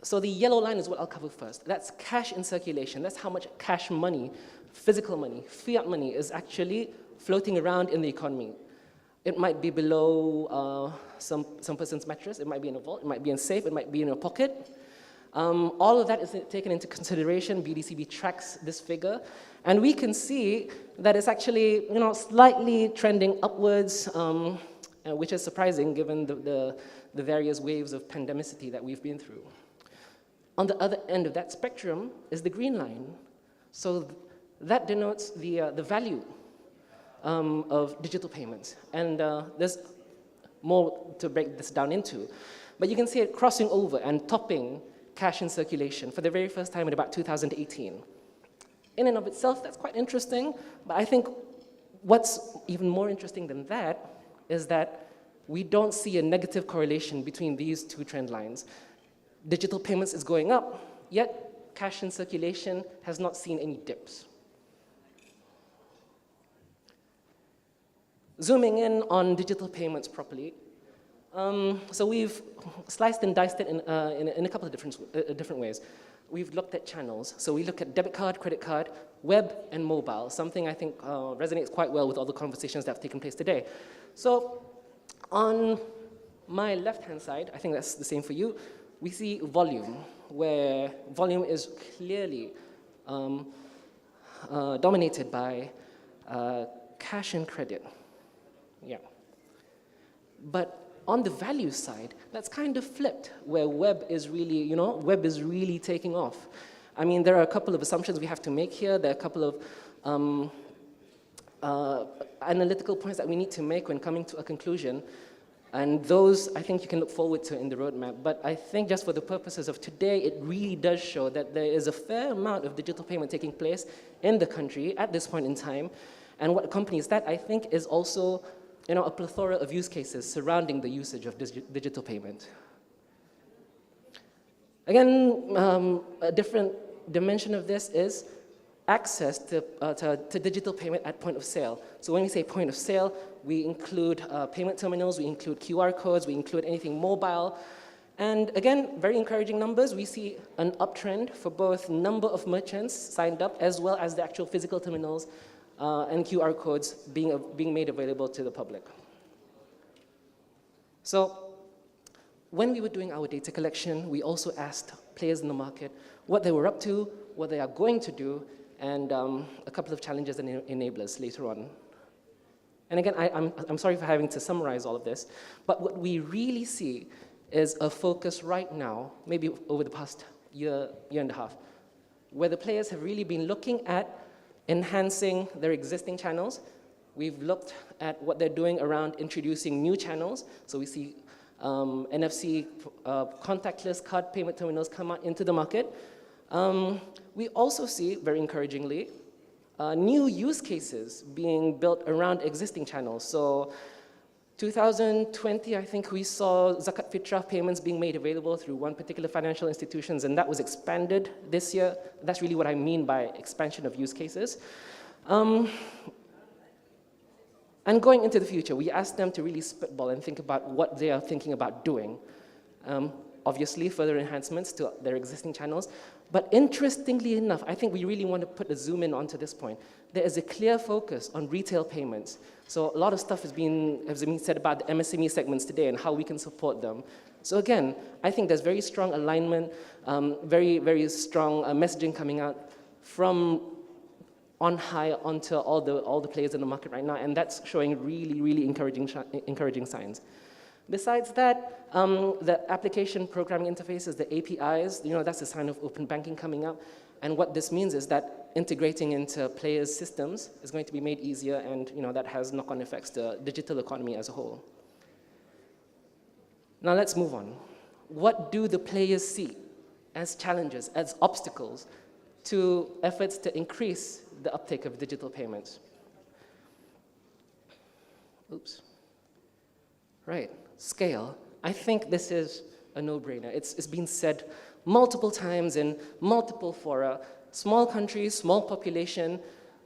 So the yellow line is what I'll cover first. That's cash in circulation. That's how much cash money, physical money, fiat money is actually floating around in the economy. It might be below some person's mattress. It might be in a vault. It might be in a safe. It might be in a pocket. All of that is taken into consideration. Bdcb tracks this figure. And we can see that it's actually slightly trending upwards, which is surprising given the various waves of pandemicity that we've been through. On the other end of that spectrum is the green line. So that denotes the value of digital payments. And there's more to break this down into. But you can see it crossing over and topping cash in circulation for the very first time in about 2018. In and of itself, that's quite interesting. But I think what's even more interesting than that is that we don't see a negative correlation between these two trend lines. Digital payments is going up, yet cash in circulation has not seen any dips. Zooming in on digital payments properly, so we've sliced and diced it in a couple of different ways. We've looked at channels. So we look at debit card, credit card, web, and mobile, something I think resonates quite well with all the conversations that have taken place today. So on my left-hand side, I think that's the same for you, we see volume, where volume is clearly dominated by cash and credit. Yeah. But on the value side, that's kind of flipped, where web is really, web is really taking off. I mean, there are a couple of assumptions we have to make here. There are a couple of analytical points that we need to make when coming to a conclusion. And those, I think you can look forward to in the roadmap. But I think just for the purposes of today, it really does show that there is a fair amount of digital payment taking place in the country at this point in time. And what accompanies that, I think, is also a plethora of use cases surrounding the usage of digital payment. Again, a different dimension of this is access to digital payment at point of sale. So when we say point of sale, we include payment terminals, we include QR codes, we include anything mobile. And again, very encouraging numbers. We see an uptrend for both number of merchants signed up as well as the actual physical terminals and QR codes being made available to the public. So when we were doing our data collection, we also asked players in the market what they were up to, what they are going to do, and a couple of challenges and enablers later on. And again, I'm sorry for having to summarize all of this, but what we really see is a focus right now, maybe over the past year and a half, where the players have really been looking at enhancing their existing channels. We've looked at what they're doing around introducing new channels. So we see NFC contactless card payment terminals come out into the market. We also see, very encouragingly, new use cases being built around existing channels. So 2020, I think we saw Zakat Fitrah payments being made available through one particular financial institutions, and that was expanded this year. That's really what I mean by expansion of use cases. And going into the future, we asked them to really spitball and think about what they are thinking about doing. Obviously, further enhancements to their existing channels. But interestingly enough, I think we really want to put a zoom in onto this point. There is a clear focus on retail payments. So a lot of stuff has been said about the MSME segments today and how we can support them. So again, I think there's very strong alignment, very, very strong messaging coming out from on high onto all the players in the market right now, and that's showing really, really encouraging signs. Besides that, the application programming interfaces, the APIs, that's a sign of open banking coming up. And what this means is that integrating into players' systems is going to be made easier, and that has knock-on effects to the digital economy as a whole. Now let's move on. What do the players see as challenges, as obstacles to efforts to increase the uptake of digital payments? Oops. Right. Scale. I think this is a no-brainer. It's been said multiple times in multiple fora. Small countries, small population,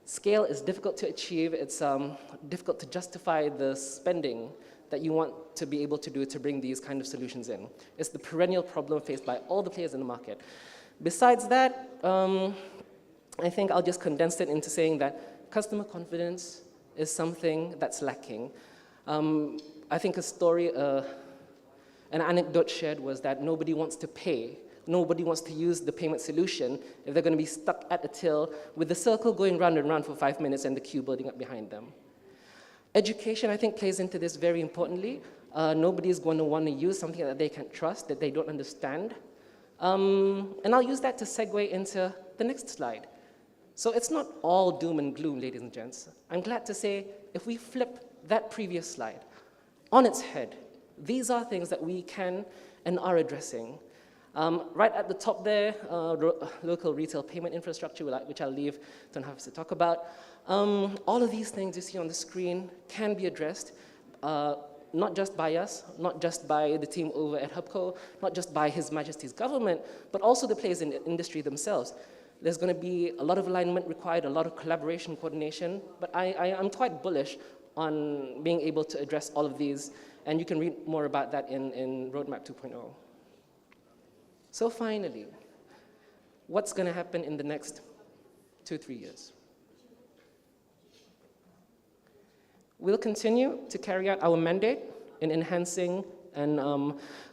scale is difficult to achieve. It's difficult to justify the spending that you want to be able to do to bring these kind of solutions in. It's the perennial problem faced by all the players in the market. Besides that, I think I'll just condense it into saying that customer confidence is something that's lacking. I think a story, an anecdote shared was that nobody wants to pay. Nobody wants to use the payment solution if they're going to be stuck at a till with the circle going round and round for 5 minutes and the queue building up behind them. Education, I think, plays into this very importantly. Nobody is going to want to use something that they can't trust, that they don't understand. And I'll use that to segue into the next slide. So it's not all doom and gloom, ladies and gents. I'm glad to say, if we flip that previous slide on its head, these are things that we can and are addressing. Right at the top there, local retail payment infrastructure, which I'll leave to Hafiz to talk about. All of these things you see on the screen can be addressed, not just by us, not just by the team over at HubCo, not just by His Majesty's government, but also the players in the industry themselves. There's going to be a lot of alignment required, a lot of collaboration, coordination, but I'm quite bullish on being able to address all of these, and you can read more about that in Roadmap 2.0. So finally, what's going to happen in the next 2-3 years? We'll continue to carry out our mandate in enhancing and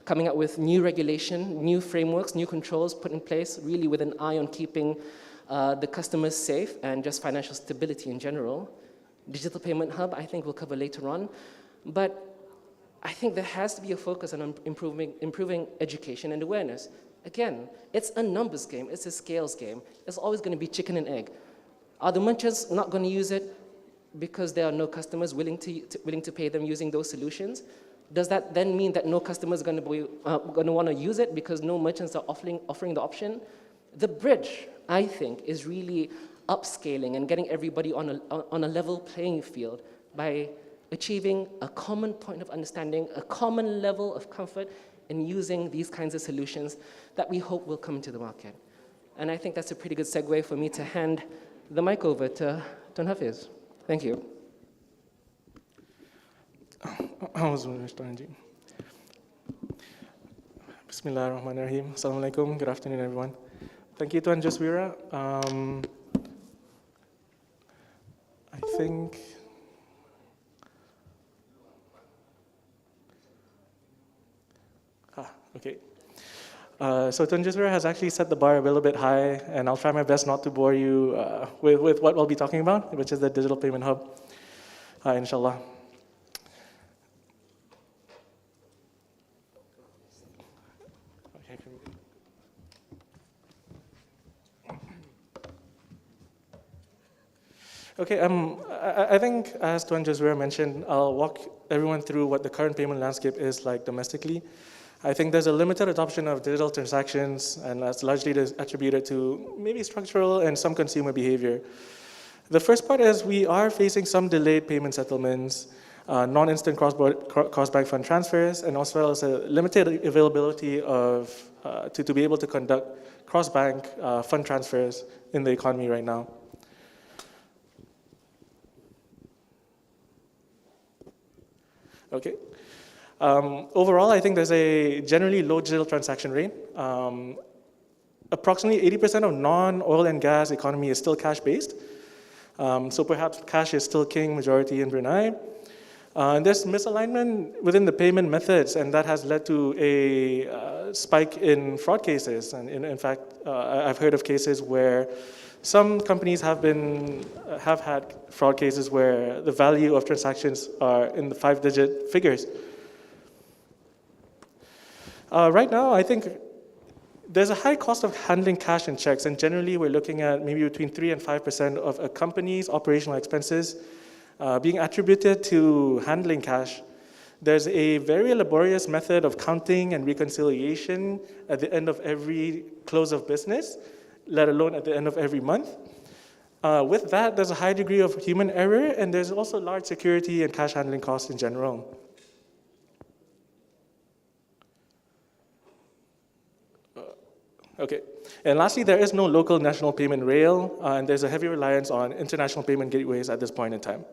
coming up with new regulation, new frameworks, new controls put in place, really with an eye on keeping the customers safe and just financial stability in general. Digital Payment Hub, I think we'll cover later on. But I think there has to be a focus on improving education and awareness. Again, it's a numbers game, it's a scales game. It's always going to be chicken and egg. Are the merchants not going to use it because there are no customers willing to pay them using those solutions? Does that then mean that no customer is going to want to use it because no merchants are offering the option? The bridge, I think, is really upscaling and getting everybody on a level playing field by achieving a common point of understanding, a common level of comfort in using these kinds of solutions that we hope will come into the market. And I think that's a pretty good segue for me to hand the mic over to Tun Hafiz. Thank you. Bismillahirrahmanirrahim. Assalamualaikum. Good afternoon, everyone. Thank you, Tuan Jaswira. I think okay. So Tuan Jaswira has actually set the bar a little bit high, and I'll try my best not to bore you with what we'll be talking about, which is the Digital Payment Hub, inshallah. Okay, I think as Tuan Jaswira mentioned, I'll walk everyone through what the current payment landscape is like domestically. I think there's a limited adoption of digital transactions, and that's largely attributed to maybe structural and some consumer behavior. The first part is we are facing some delayed payment settlements, non-instant cross-bank fund transfers, and as well as a limited availability of to be able to conduct cross-bank fund transfers in the economy right now. Okay. Overall, I think there's a generally low digital transaction rate. Approximately 80% of non-oil and gas economy is still cash-based. So perhaps cash is still king majority in Brunei. And there's misalignment within the payment methods, and that has led to a spike in fraud cases. And in fact, I've heard of cases where some companies have had fraud cases where the value of transactions are in the 5-digit figures. Right now, I think there's a high cost of handling cash and checks, and generally we're looking at maybe between 3 and 5% of a company's operational expenses being attributed to handling cash. There's a very laborious method of counting and reconciliation at the end of every close of business, let alone at the end of every month. With that, there's a high degree of human error, and there's also large security and cash handling costs in general. Okay, and lastly, there is no local national payment rail, and there's a heavy reliance on international payment gateways at this point in time.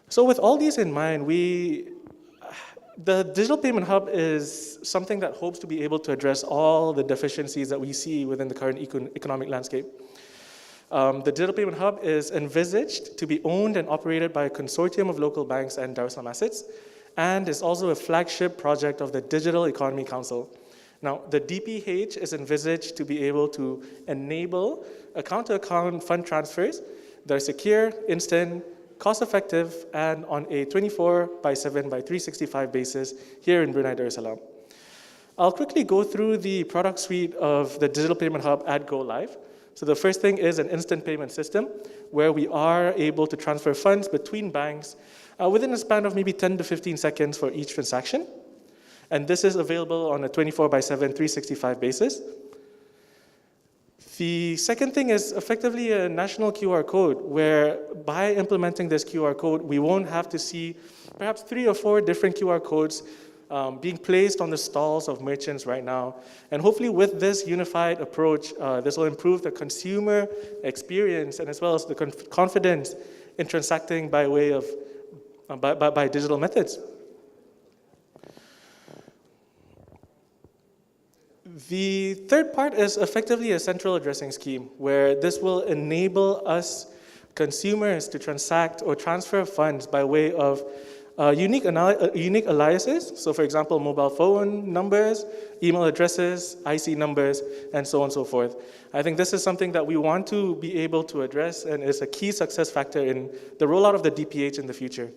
So with all these in mind, the Digital Payment Hub is something that hopes to be able to address all the deficiencies that we see within the current economic landscape. The Digital Payment Hub is envisaged to be owned and operated by a consortium of local banks and Darussalam assets, and is also a flagship project of the Digital Economy Council. Now, the DPH is envisaged to be able to enable account-to-account fund transfers that are secure, instant, cost-effective, and on a 24/7 by 365 basis here in Brunei Darussalam. I'll quickly go through the product suite of the Digital Payment Hub at Go Live. So the first thing is an instant payment system where we are able to transfer funds between banks within a span of maybe 10 to 15 seconds for each transaction. And this is available on a 24/7, 365 basis. The second thing is effectively a national QR code, where by implementing this QR code, we won't have to see perhaps 3 or 4 different QR codes being placed on the stalls of merchants right now. And hopefully with this unified approach, this will improve the consumer experience and as well as the confidence in transacting by way of by digital methods. The third part is effectively a central addressing scheme, where this will enable us consumers to transact or transfer funds by way of unique aliases. So for example, mobile phone numbers, email addresses, IC numbers, and so on and so forth. I think this is something that we want to be able to address and is a key success factor in the rollout of the DPH in the future.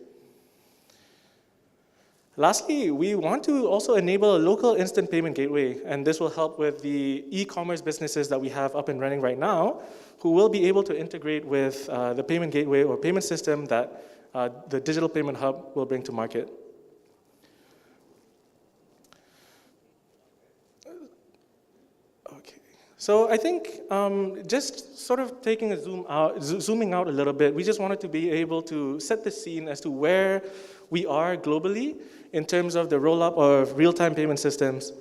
Lastly, we want to also enable a local instant payment gateway, and this will help with the e-commerce businesses that we have up and running right now, who will be able to integrate with the payment gateway or payment system that the Digital Payment Hub will bring to market. So I think just sort of taking a zooming out a little bit, we just wanted to be able to set the scene as to where we are globally in terms of the roll-up of real-time payment systems.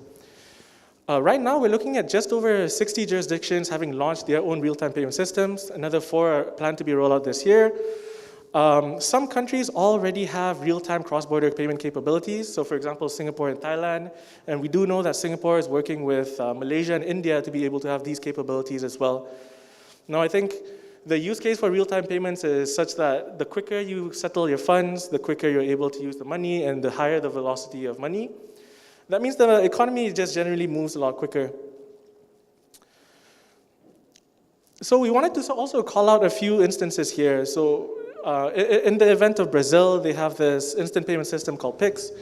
Right now, we're looking at just over 60 jurisdictions having launched their own real-time payment systems. Another 4 are planned to be rolled out this year. Some countries already have real-time cross-border payment capabilities. So for example, Singapore and Thailand. And we do know that Singapore is working with Malaysia and India to be able to have these capabilities as well. Now, I think the use case for real-time payments is such that the quicker you settle your funds, the quicker you're able to use the money, and the higher the velocity of money. That means the economy just generally moves a lot quicker. So we wanted to also call out a few instances here. So in the event of Brazil, they have this instant payment system called Pix,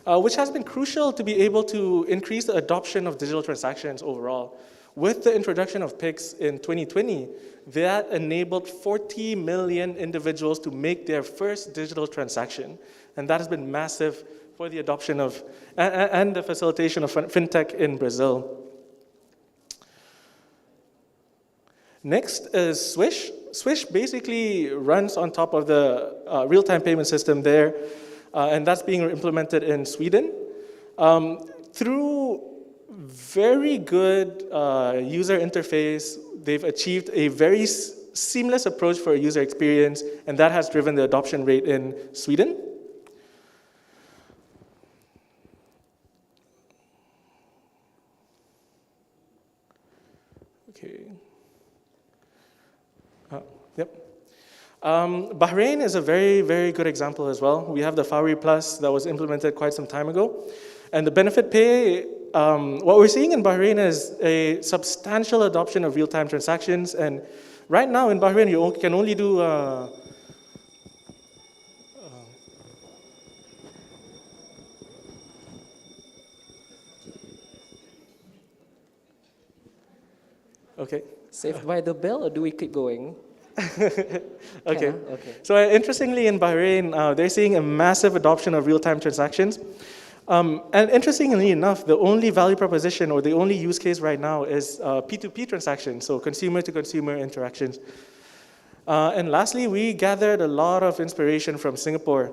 which has been crucial to be able to increase the adoption of digital transactions overall. With the introduction of Pix in 2020, that enabled 40 million individuals to make their first digital transaction. And that has been massive for the adoption of and the facilitation of fintech in Brazil. Next is Swish. Swish basically runs on top of the real-time payment system there, and that's being implemented in Sweden. Through very good user interface, they've achieved a very seamless approach for a user experience, and that has driven the adoption rate in Sweden. Okay. Yep. Bahrain is a very, very good example as well. We have the Fawri Plus that was implemented quite some time ago. And the benefit pay, what we're seeing in Bahrain is a substantial adoption of real-time transactions. And right now in Bahrain, you can only do okay. Saved by the bell, or do we keep going? Okay. Okay. So interestingly, in Bahrain, they're seeing a massive adoption of real-time transactions. And interestingly enough, the only value proposition or the only use case right now is P2P transactions, so consumer-to-consumer interactions. And lastly, we gathered a lot of inspiration from Singapore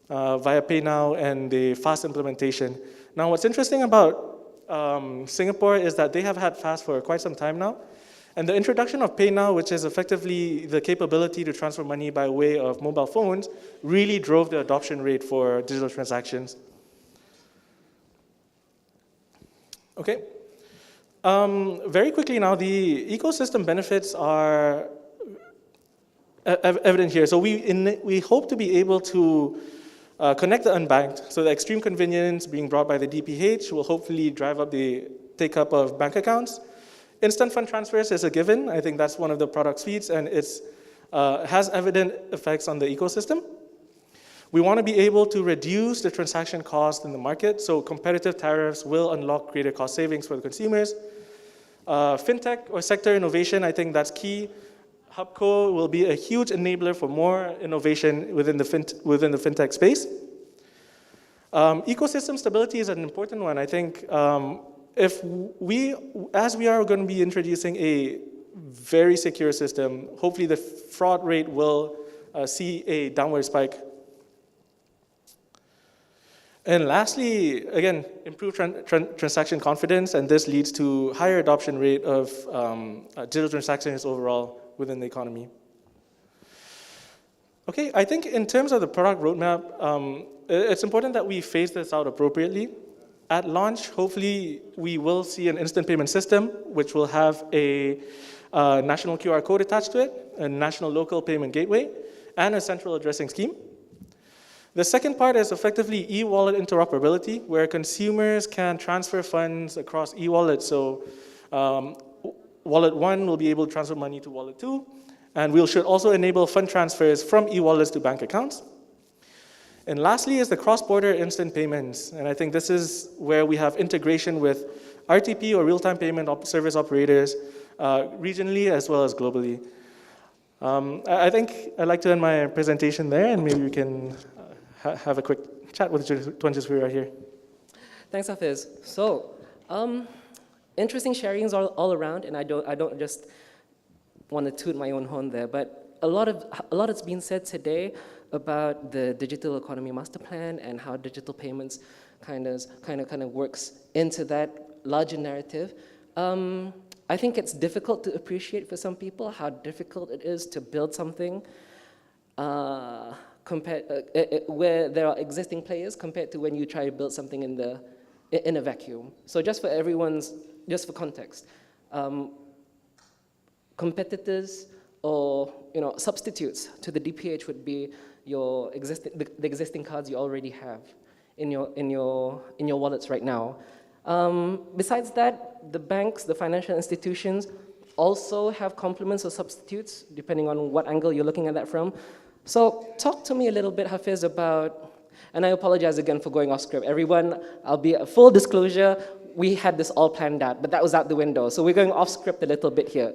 via PayNow and the fast implementation. Now, what's interesting about Singapore is that they have had fast for quite some time now. And the introduction of PayNow, which is effectively the capability to transfer money by way of mobile phones, really drove the adoption rate for digital transactions. Okay. Very quickly now, the ecosystem benefits are evident here. So we hope to be able to connect the unbanked. So the extreme convenience being brought by the DPH will hopefully drive up the take-up of bank accounts. Instant fund transfers is a given. I think that's one of the product suites, and it has evident effects on the ecosystem. We want to be able to reduce the transaction cost in the market, so competitive tariffs will unlock greater cost savings for the consumers. Fintech or sector innovation, I think that's key. Hubco will be a huge enabler for more innovation within the fintech space. Ecosystem stability is an important one. I think as we are going to be introducing a very secure system, hopefully the fraud rate will see a downward spike. And lastly, again, improved transaction confidence, and this leads to higher adoption rate of digital transactions overall within the economy. Okay, I think in terms of the product roadmap, it's important that we phase this out appropriately. At launch, hopefully, we will see an instant payment system, which will have a national QR code attached to it, a national local payment gateway, and a central addressing scheme. The second part is effectively e-wallet interoperability, where consumers can transfer funds across e-wallets. So Wallet 1 will be able to transfer money to Wallet 2, and we should also enable fund transfers from e-wallets to bank accounts. And lastly is the cross-border instant payments. And I think this is where we have integration with RTP or real-time payment service operators regionally as well as globally. I think I'd like to end my presentation there, and maybe we can have a quick chat with Tuan Jaswira here. Thanks, Hafiz. So, interesting sharings all around, and I don't just want to toot my own horn there, but a lot has been said today about the digital economy master plan and how digital payments kind of works into that larger narrative. I think it's difficult to appreciate for some people how difficult it is to build something where there are existing players compared to when you try to build something in a vacuum. So just for context, competitors or substitutes to the DPH would be the existing cards you already have in your wallets right now. Besides that, the banks, the financial institutions also have complements or substitutes, depending on what angle you're looking at that from. So talk to me a little bit, Hafiz, about, and I apologize again for going off script. Everyone, I'll be a full disclosure, we had this all planned out, but that was out the window. So we're going off script a little bit here.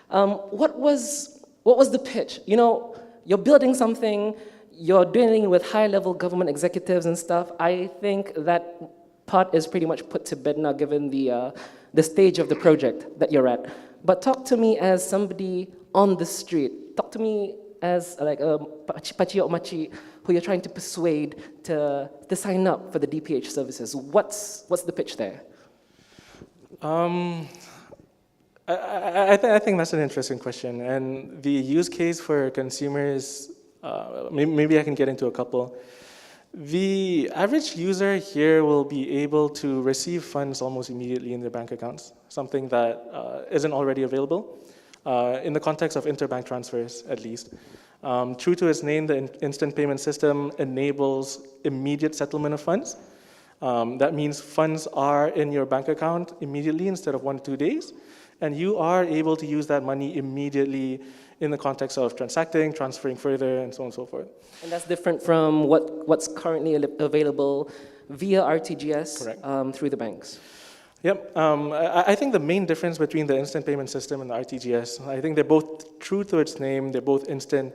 What was the pitch? You're building something, you're dealing with high-level government executives and stuff. I think that part is pretty much put to bed now, given the stage of the project that you're at. But talk to me as somebody on the street. Talk to me as like a pachi or machi who you're trying to persuade to sign up for the DPH services. What's the pitch there? I think that's an interesting question. And the use case for consumers, maybe I can get into a couple. The average user here will be able to receive funds almost immediately in their bank accounts, something that isn't already available in the context of interbank transfers, at least. True to its name, the instant payment system enables immediate settlement of funds. That means funds are in your bank account immediately instead of 1 to 2 days, and you are able to use that money immediately in the context of transacting, transferring further, and so on and so forth. And that's different from what's currently available via RTGS through the banks. Yep. I think the main difference between the instant payment system and the RTGS, I think they're both true to its name, they're both instant.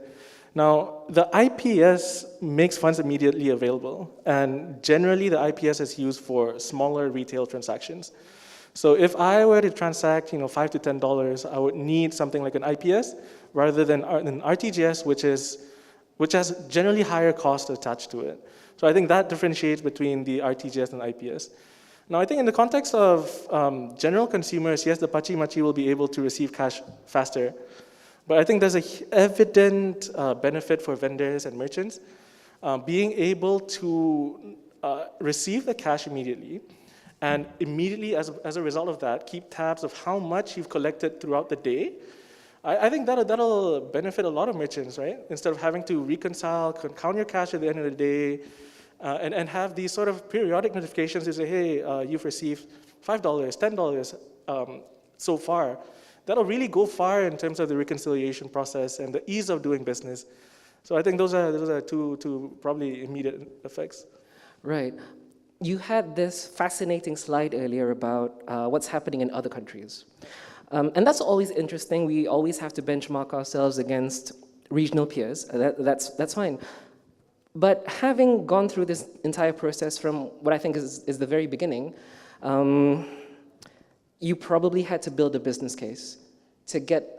Now, the IPS makes funds immediately available, and generally the IPS is used for smaller retail transactions. So if I were to transact, $5 to $10, I would need something like an IPS rather than an RTGS, which has generally higher costs attached to it. So I think that differentiates between the RTGS and IPS. Now, I think in the context of general consumers, yes, the Pachi Machi will be able to receive cash faster, but I think there's an evident benefit for vendors and merchants being able to receive the cash immediately, and immediately, as a result of that, keep tabs of how much you've collected throughout the day. I think that'll benefit a lot of merchants, right? Instead of having to reconcile, count your cash at the end of the day, and have these sort of periodic notifications to say, hey, you've received $5, $10 so far. That'll really go far in terms of the reconciliation process and the ease of doing business. So I think those are two probably immediate effects. Right. You had this fascinating slide earlier about what's happening in other countries. And that's always interesting. We always have to benchmark ourselves against regional peers. That's fine. But having gone through this entire process from what I think is the very beginning, you probably had to build a business case to get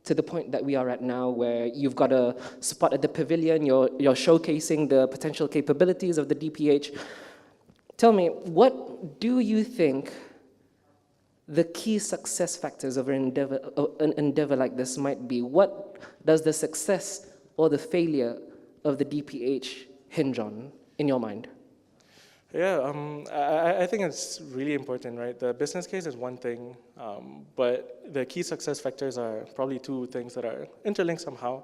to the point that we are at now, where you've got a spot at the pavilion, you're showcasing the potential capabilities of the DPH. Tell me, what do you think the key success factors of an endeavor like this might be? What does the success or the failure of the DPH hinge on, in your mind? Yeah, I think it's really important, right? The business case is one thing, but the key success factors are probably two things that are interlinked somehow.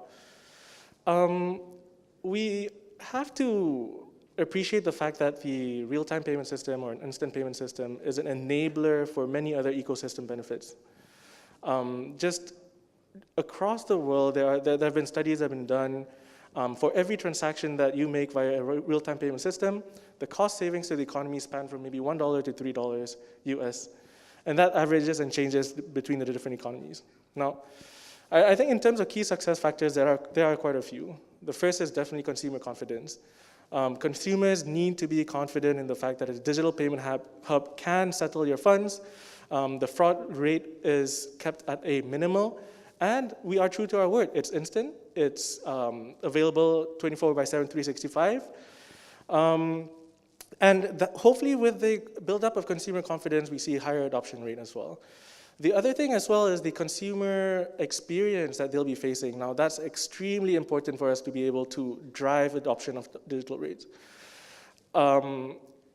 We have to appreciate the fact that the real-time payment system or an instant payment system is an enabler for many other ecosystem benefits. Just across the world, there have been studies that have been done. For every transaction that you make via a real-time payment system, the cost savings to the economy span from maybe $1 to $3 US. And that averages and changes between the different economies. Now, I think in terms of key success factors, there are quite a few. The first is definitely consumer confidence. Consumers need to be confident in the fact that a digital payment hub can settle your funds The fraud rate is kept at a minimal, and we are true to our word. It's instant. It's available 24/7, 365. And hopefully with the buildup of consumer confidence, we see a higher adoption rate as well. The other thing as well is the consumer experience that they'll be facing. Now, that's extremely important for us to be able to drive adoption of digital rates.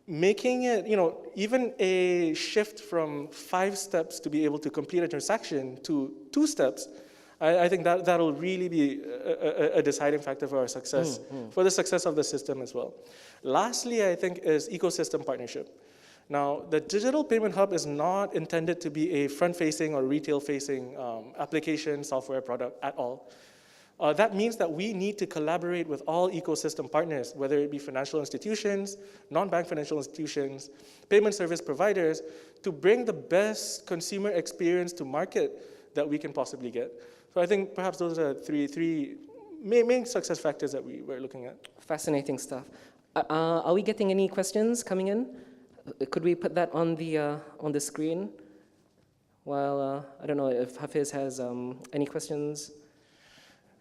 Making it, even a shift from 5 steps to be able to complete a transaction to 2 steps, I think that'll really be a deciding factor for our success, for the success of the system as well. Lastly, I think is ecosystem partnership. Now, the Digital Payment Hub is not intended to be a front-facing or retail-facing application software product at all. That means that we need to collaborate with all ecosystem partners, whether it be financial institutions, non-bank financial institutions, payment service providers, to bring the best consumer experience to market that we can possibly get. So I think perhaps those are three main success factors that we were looking at. Fascinating stuff. Are we getting any questions coming in? Could we put that on the screen? Well, I don't know if Hafiz has any questions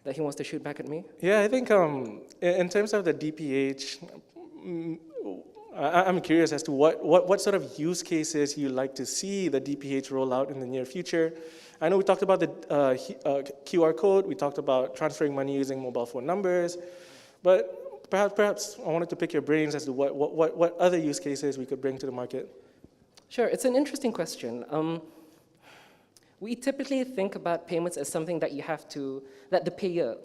that he wants to shoot back at me. Yeah, I think in terms of the DPH, I'm curious as to what sort of use cases you'd like to see the DPH roll out in the near future. I know we talked about the QR code, we talked about transferring money using mobile phone numbers, but perhaps I wanted to pick your brains as to what other use cases we could bring to the market. Sure, it's an interesting question. We typically think about payments as something that that the payer,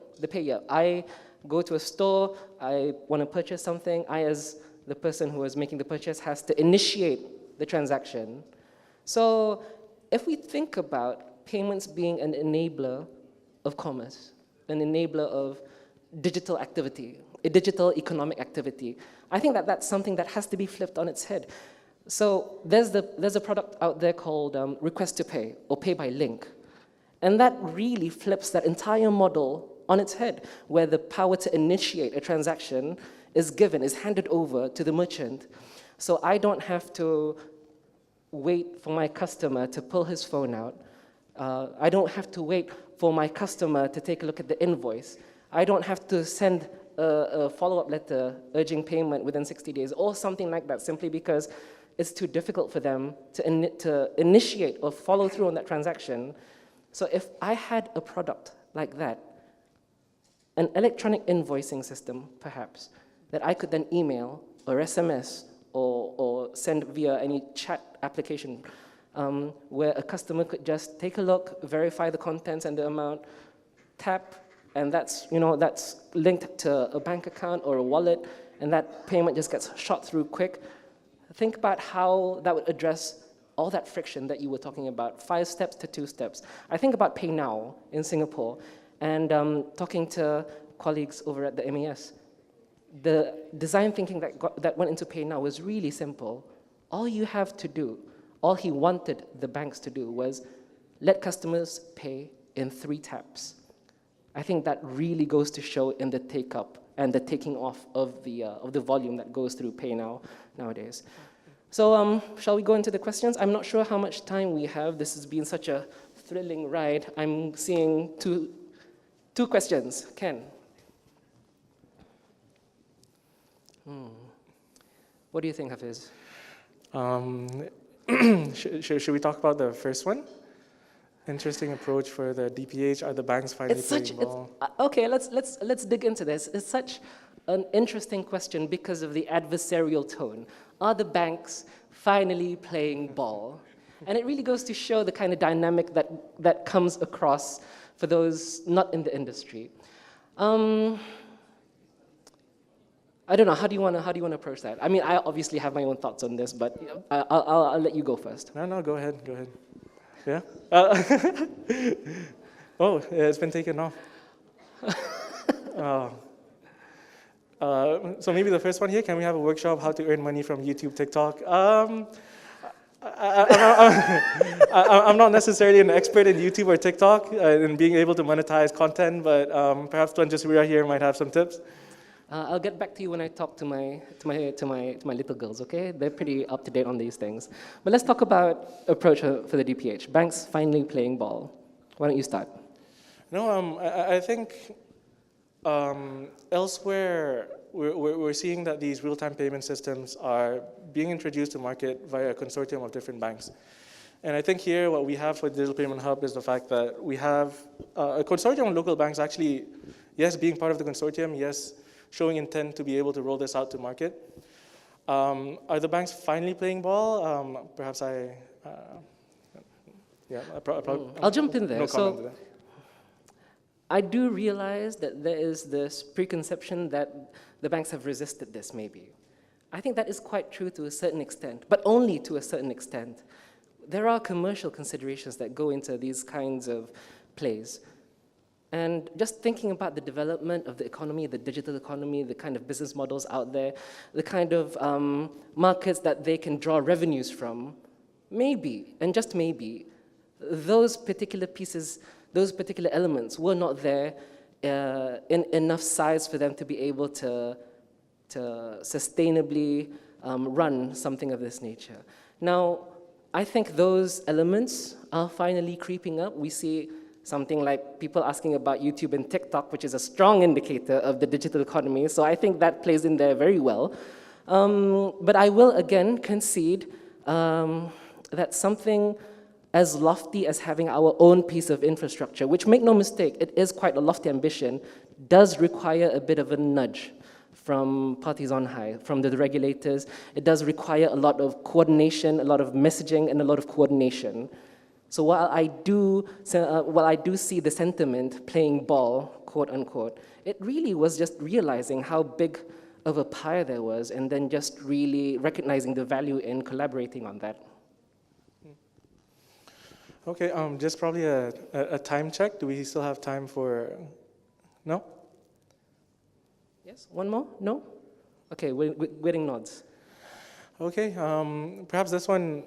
I go to a store, I want to purchase something, I as the person who is making the purchase has to initiate the transaction. So if we think about payments being an enabler of commerce, an enabler of digital activity, a digital economic activity, I think that that's something that has to be flipped on its head. So there's a product out there called Request to Pay or Pay by Link. And that really flips that entire model on its head, where the power to initiate a transaction is handed over to the merchant. So I don't have to wait for my customer to pull his phone out. I don't have to wait for my customer to take a look at the invoice. I don't have to send a follow-up letter urging payment within 60 days or something like that, simply because it's too difficult for them to initiate or follow through on that transaction. So if I had a product like that, an electronic invoicing system, perhaps, that I could then email or SMS or send via any chat application, where a customer could just take a look, verify the contents and the amount, tap, and that's linked to a bank account or a wallet, and that payment just gets shot through quick. Think about how that would address all that friction that you were talking about, 5 steps to 2 steps. I think about Pay Now in Singapore, and talking to colleagues over at the MAS. The design thinking that went into Pay Now was really simple. All you have to do, all he wanted the banks to do was let customers pay in 3 taps. I think that really goes to show in the take-up and the taking off of the volume that goes through Pay Now nowadays. So shall we go into the questions? I'm not sure how much time we have. This has been such a thrilling ride. I'm seeing two questions. Ken? What do you think, Hafiz? Should we talk about the first one? Interesting approach for the DPH. Are the banks finally playing ball? Okay, let's dig into this. It's such an interesting question because of the adversarial tone. Are the banks finally playing ball? And it really goes to show the kind of dynamic that comes across for those not in the industry. I don't know. How do you want to approach that? I mean, I obviously have my own thoughts on this, but I'll let you go first. No, go ahead. Yeah. Oh, it's been taken off. So maybe the first one here. Can we have a workshop how to earn money from YouTube, TikTok? I'm not necessarily an expert in YouTube or TikTok in being able to monetize content, but perhaps Tuan Jaswira here might have some tips. I'll get back to you when I talk to my little girls, okay? They're pretty up to date on these things. But let's talk about approach for the DPH. Banks finally playing ball. Why don't you start? No, I think elsewhere we're seeing that these real-time payment systems are being introduced to market via a consortium of different banks. And I think here what we have for Digital Payment Hub is the fact that we have a consortium of local banks actually, yes, being part of the consortium, yes, showing intent to be able to roll this out to market. Are the banks finally playing ball? Perhaps I'll jump in there. No comment to that. I do realize that there is this preconception that the banks have resisted this, maybe. I think that is quite true to a certain extent, but only to a certain extent. There are commercial considerations that go into these kinds of plays. And just thinking about the development of the economy, the digital economy, the kind of business models out there, the kind of markets that they can draw revenues from, maybe, and just maybe, those particular pieces, those particular elements were not there in enough size for them to be able to sustainably run something of this nature. Now, I think those elements are finally creeping up. We see something like people asking about YouTube and TikTok, which is a strong indicator of the digital economy. So I think that plays in there very well. But I will again concede that something as lofty as having our own piece of infrastructure, which, make no mistake, it is quite a lofty ambition, does require a bit of a nudge from parties on high, from the regulators. It does require a lot of coordination, a lot of messaging, and a lot of coordination. So while I do see the sentiment playing ball, quote unquote, it really was just realizing how big of a pie there was, and then just really recognizing the value in collaborating on that. Okay, just probably a time check. Do we still have time for, no? Yes, one more? No? Okay, we're getting nods. Okay, perhaps this one,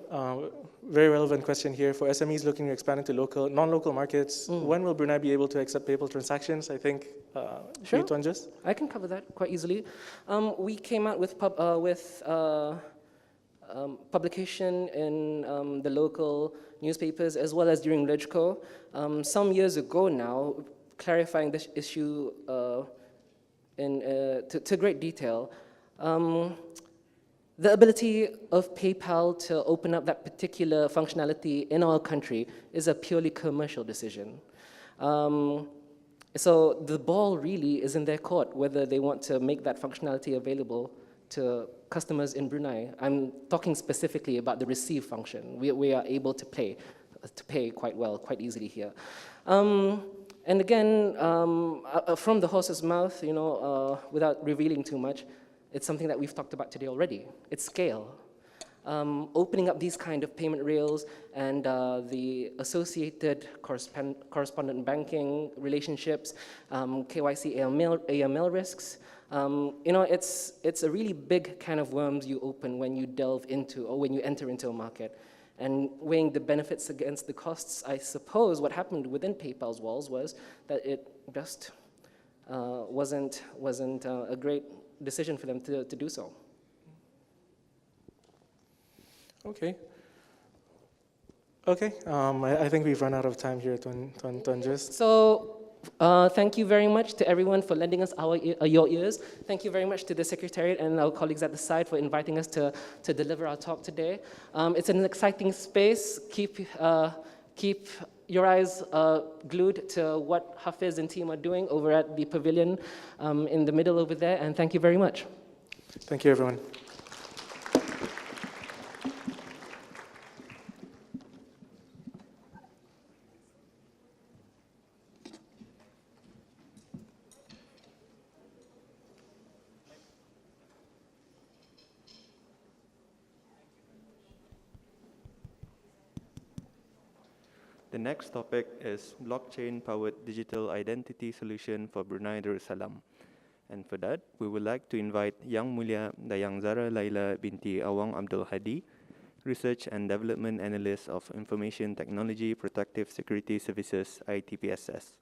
very relevant question here for SMEs looking to expand into non-local markets. When will Brunei be able to accept PayPal transactions? I think, sure. Tuanjas? I can cover that quite easily. We came out with publication in the local newspapers as well as during LegCo. Some years ago now, clarifying this issue to great detail. The ability of PayPal to open up that particular functionality in our country is a purely commercial decision. So the ball really is in their court, whether they want to make that functionality available to customers in Brunei. I'm talking specifically about the receive function. We are able to pay quite well, quite easily here. And again, from the horse's mouth, without revealing too much, it's something that we've talked about today already. It's scale. Opening up these kind of payment rails and the associated correspondent banking relationships, KYC, AML risks. It's a really big can of worms you open when you delve into, or when you enter into a market. And weighing the benefits against the costs, I suppose what happened within PayPal's walls was that it just wasn't a great decision for them to do so. Okay. Okay, I think we've run out of time here, Tuanjas. So, thank you very much to everyone for lending us your ears. Thank you very much to the Secretariat and our colleagues at the side for inviting us to deliver our talk today. It's an exciting space. Keep your eyes glued to what Hafiz and team are doing over at the pavilion in the middle over there, and thank you very much. Thank you, everyone. The next topic is blockchain-powered digital identity solution for Brunei Darussalam. And for that, we would like to invite Yang Mulia Dayang Zara Laila binti Awang Abdul Hadi, Research and Development Analyst of Information Technology Protective Security Services, ITPSS.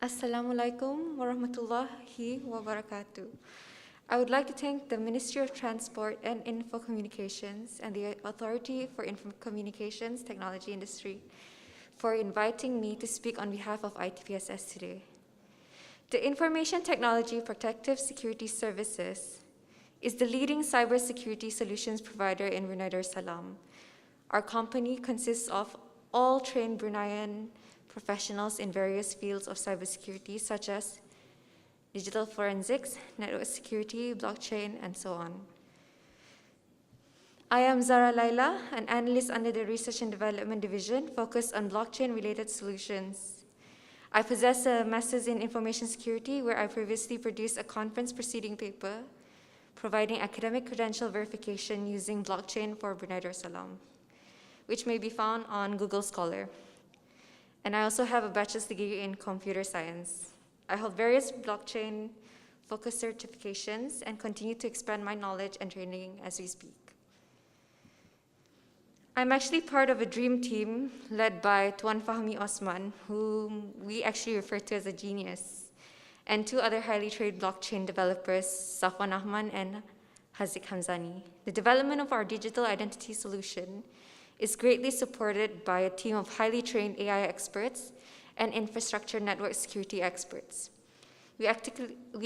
Assalamualaikum warahmatullahi wabarakatuh. I would like to thank the Ministry of Transport and Info Communications and the Authority for Info Communications Technology Industry for inviting me to speak on behalf of ITPSS today. The Information Technology Protective Security Services is the leading cybersecurity solutions provider in Brunei Darussalam. Our company consists of all trained Bruneian professionals in various fields of cybersecurity, such as digital forensics, network security, blockchain, and so on. I am Zara Laila, an analyst under the Research and Development Division focused on blockchain-related solutions. I possess a master's in information security, where I previously produced a conference proceeding paper providing academic credential verification using blockchain for Brunei Darussalam, which may be found on Google Scholar. And I also have a bachelor's degree in computer science. I hold various blockchain-focused certifications and continue to expand my knowledge and training as we speak. I'm actually part of a dream team led by Tuan Fahmi Osman, whom we actually refer to as a genius, and two other highly trained blockchain developers, Safwan Ahman and Hazik Hamzani. The development of our digital identity solution is greatly supported by a team of highly trained AI experts and infrastructure network security experts. We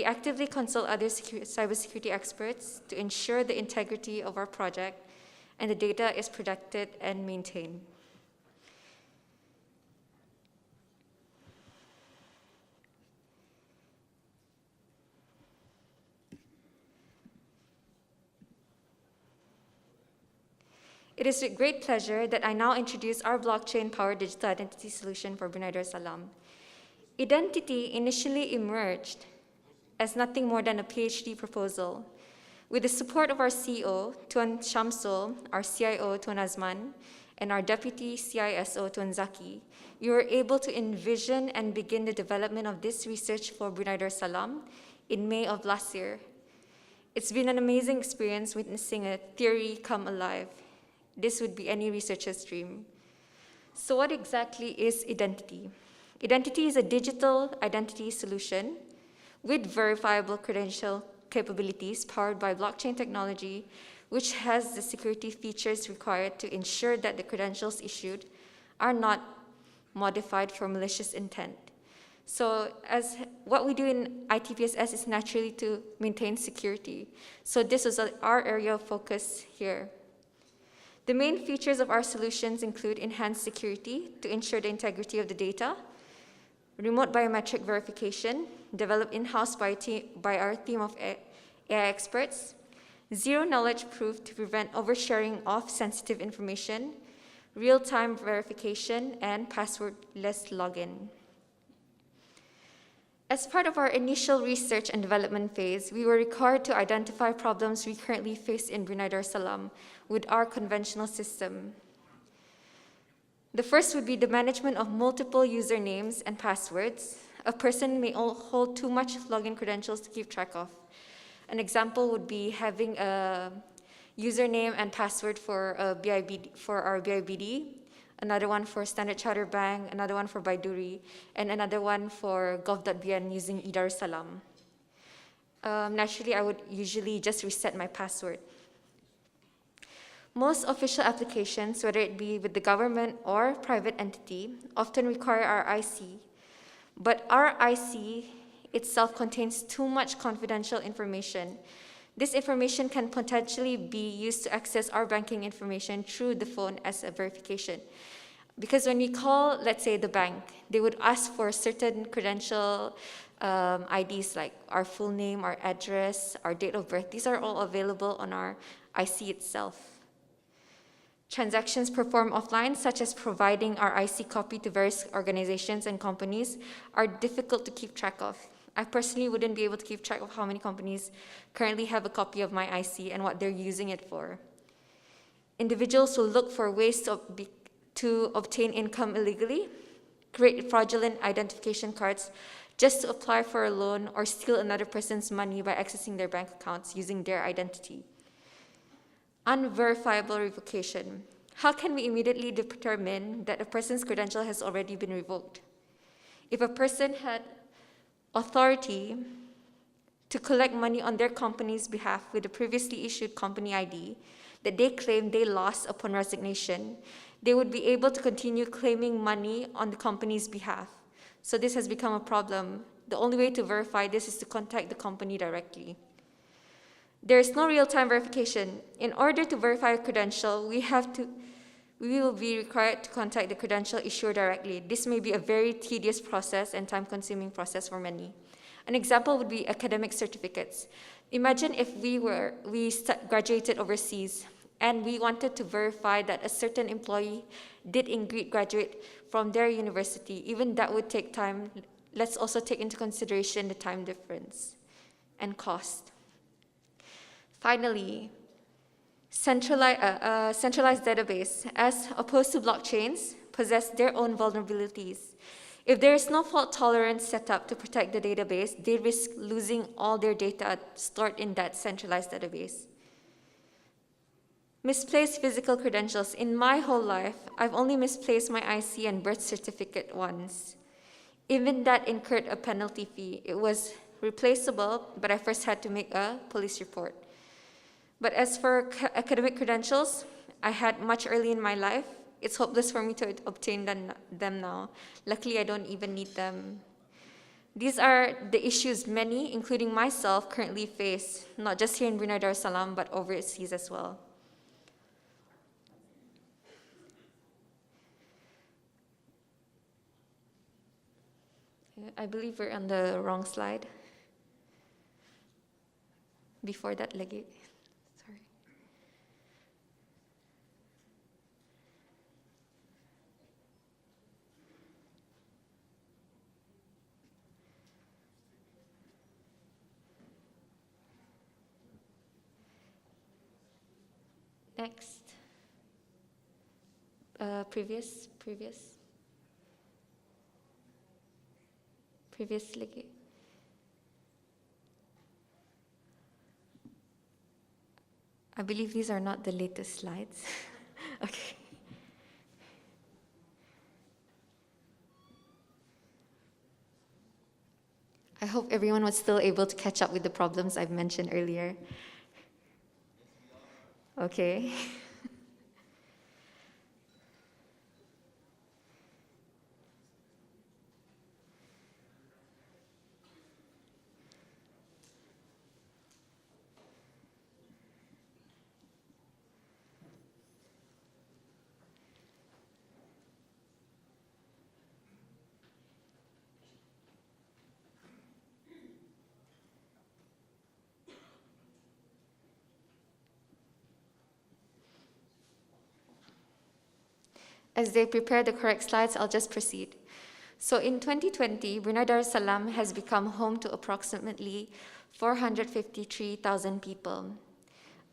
actively consult other cybersecurity experts to ensure the integrity of our project and the data is protected and maintained. It is with great pleasure that I now introduce our blockchain-powered digital identity solution for Brunei Darussalam. Identity initially emerged as nothing more than a PhD proposal. With the support of our CEO, Tuan Shamsul, our CIO, Tuan Azman, and our Deputy CISO, Tuan Zaki, we were able to envision and begin the development of this research for Brunei Darussalam in May of last year. It's been an amazing experience witnessing a theory come alive. This would be any researcher's dream. So what exactly is identity? Identity is a digital identity solution with verifiable credential capabilities powered by blockchain technology, which has the security features required to ensure that the credentials issued are not modified for malicious intent. So as what we do in ITPSS is naturally to maintain security. So this is our area of focus here. The main features of our solutions include enhanced security to ensure the integrity of the data, remote biometric verification, developed in-house by our team of AI experts, zero-knowledge proof to prevent oversharing of sensitive information, real-time verification, and passwordless login. As part of our initial research and development phase, we were required to identify problems we currently face in Brunei Darussalam with our conventional system. The first would be the management of multiple usernames and passwords. A person may hold too much login credentials to keep track of. An example would be having a username and password for our BIBD, another one for Standard Chartered Bank, another one for Baiduri, and another one for gov.bn using eDarussalam. Naturally, I would usually just reset my password. Most official applications, whether it be with the government or private entity, often require our IC, but our IC itself contains too much confidential information. This information can potentially be used to access our banking information through the phone as a verification. Because when we call, let's say, the bank, they would ask for certain credential IDs like our full name, our address, our date of birth. These are all available on our IC itself. Transactions performed offline, such as providing our IC copy to various organizations and companies, are difficult to keep track of. I personally wouldn't be able to keep track of how many companies currently have a copy of my IC and what they're using it for. Individuals will look for ways to obtain income illegally, create fraudulent identification cards just to apply for a loan, or steal another person's money by accessing their bank accounts using their identity. Unverifiable revocation. How can we immediately determine that a person's credential has already been revoked? If a person had authority to collect money on their company's behalf with a previously issued company ID that they claim they lost upon resignation, they would be able to continue claiming money on the company's behalf. So this has become a problem. The only way to verify this is to contact the company directly. There is no real-time verification. In order to verify a credential, we will be required to contact the credential issuer directly. This may be a very tedious process and time-consuming process for many. An example would be academic certificates. Imagine if we graduated overseas and we wanted to verify that a certain employee did indeed graduate from their university. Even that would take time. Let's also take into consideration the time difference and cost. Finally, centralized database, as opposed to blockchains, possess their own vulnerabilities. If there is no fault tolerance set up to protect the database, they risk losing all their data stored in that centralized database. Misplaced physical credentials. In my whole life, I've only misplaced my IC and birth certificate once. Even that incurred a penalty fee. It was replaceable, but I first had to make a police report. But as for academic credentials, I had much early in my life. It's hopeless for me to obtain them now. Luckily, I don't even need them. These are the issues many, including myself, currently face, not just here in Brunei Darussalam, but overseas as well. I believe we're on the wrong slide. Before that, lagi. Sorry. Next. Previous lagi. I believe these are not the latest slides. Okay. I hope everyone was still able to catch up with the problems I've mentioned earlier. Okay. As they prepare the correct slides, I'll just proceed. So in 2020, Brunei Darussalam has become home to approximately 453,000 people,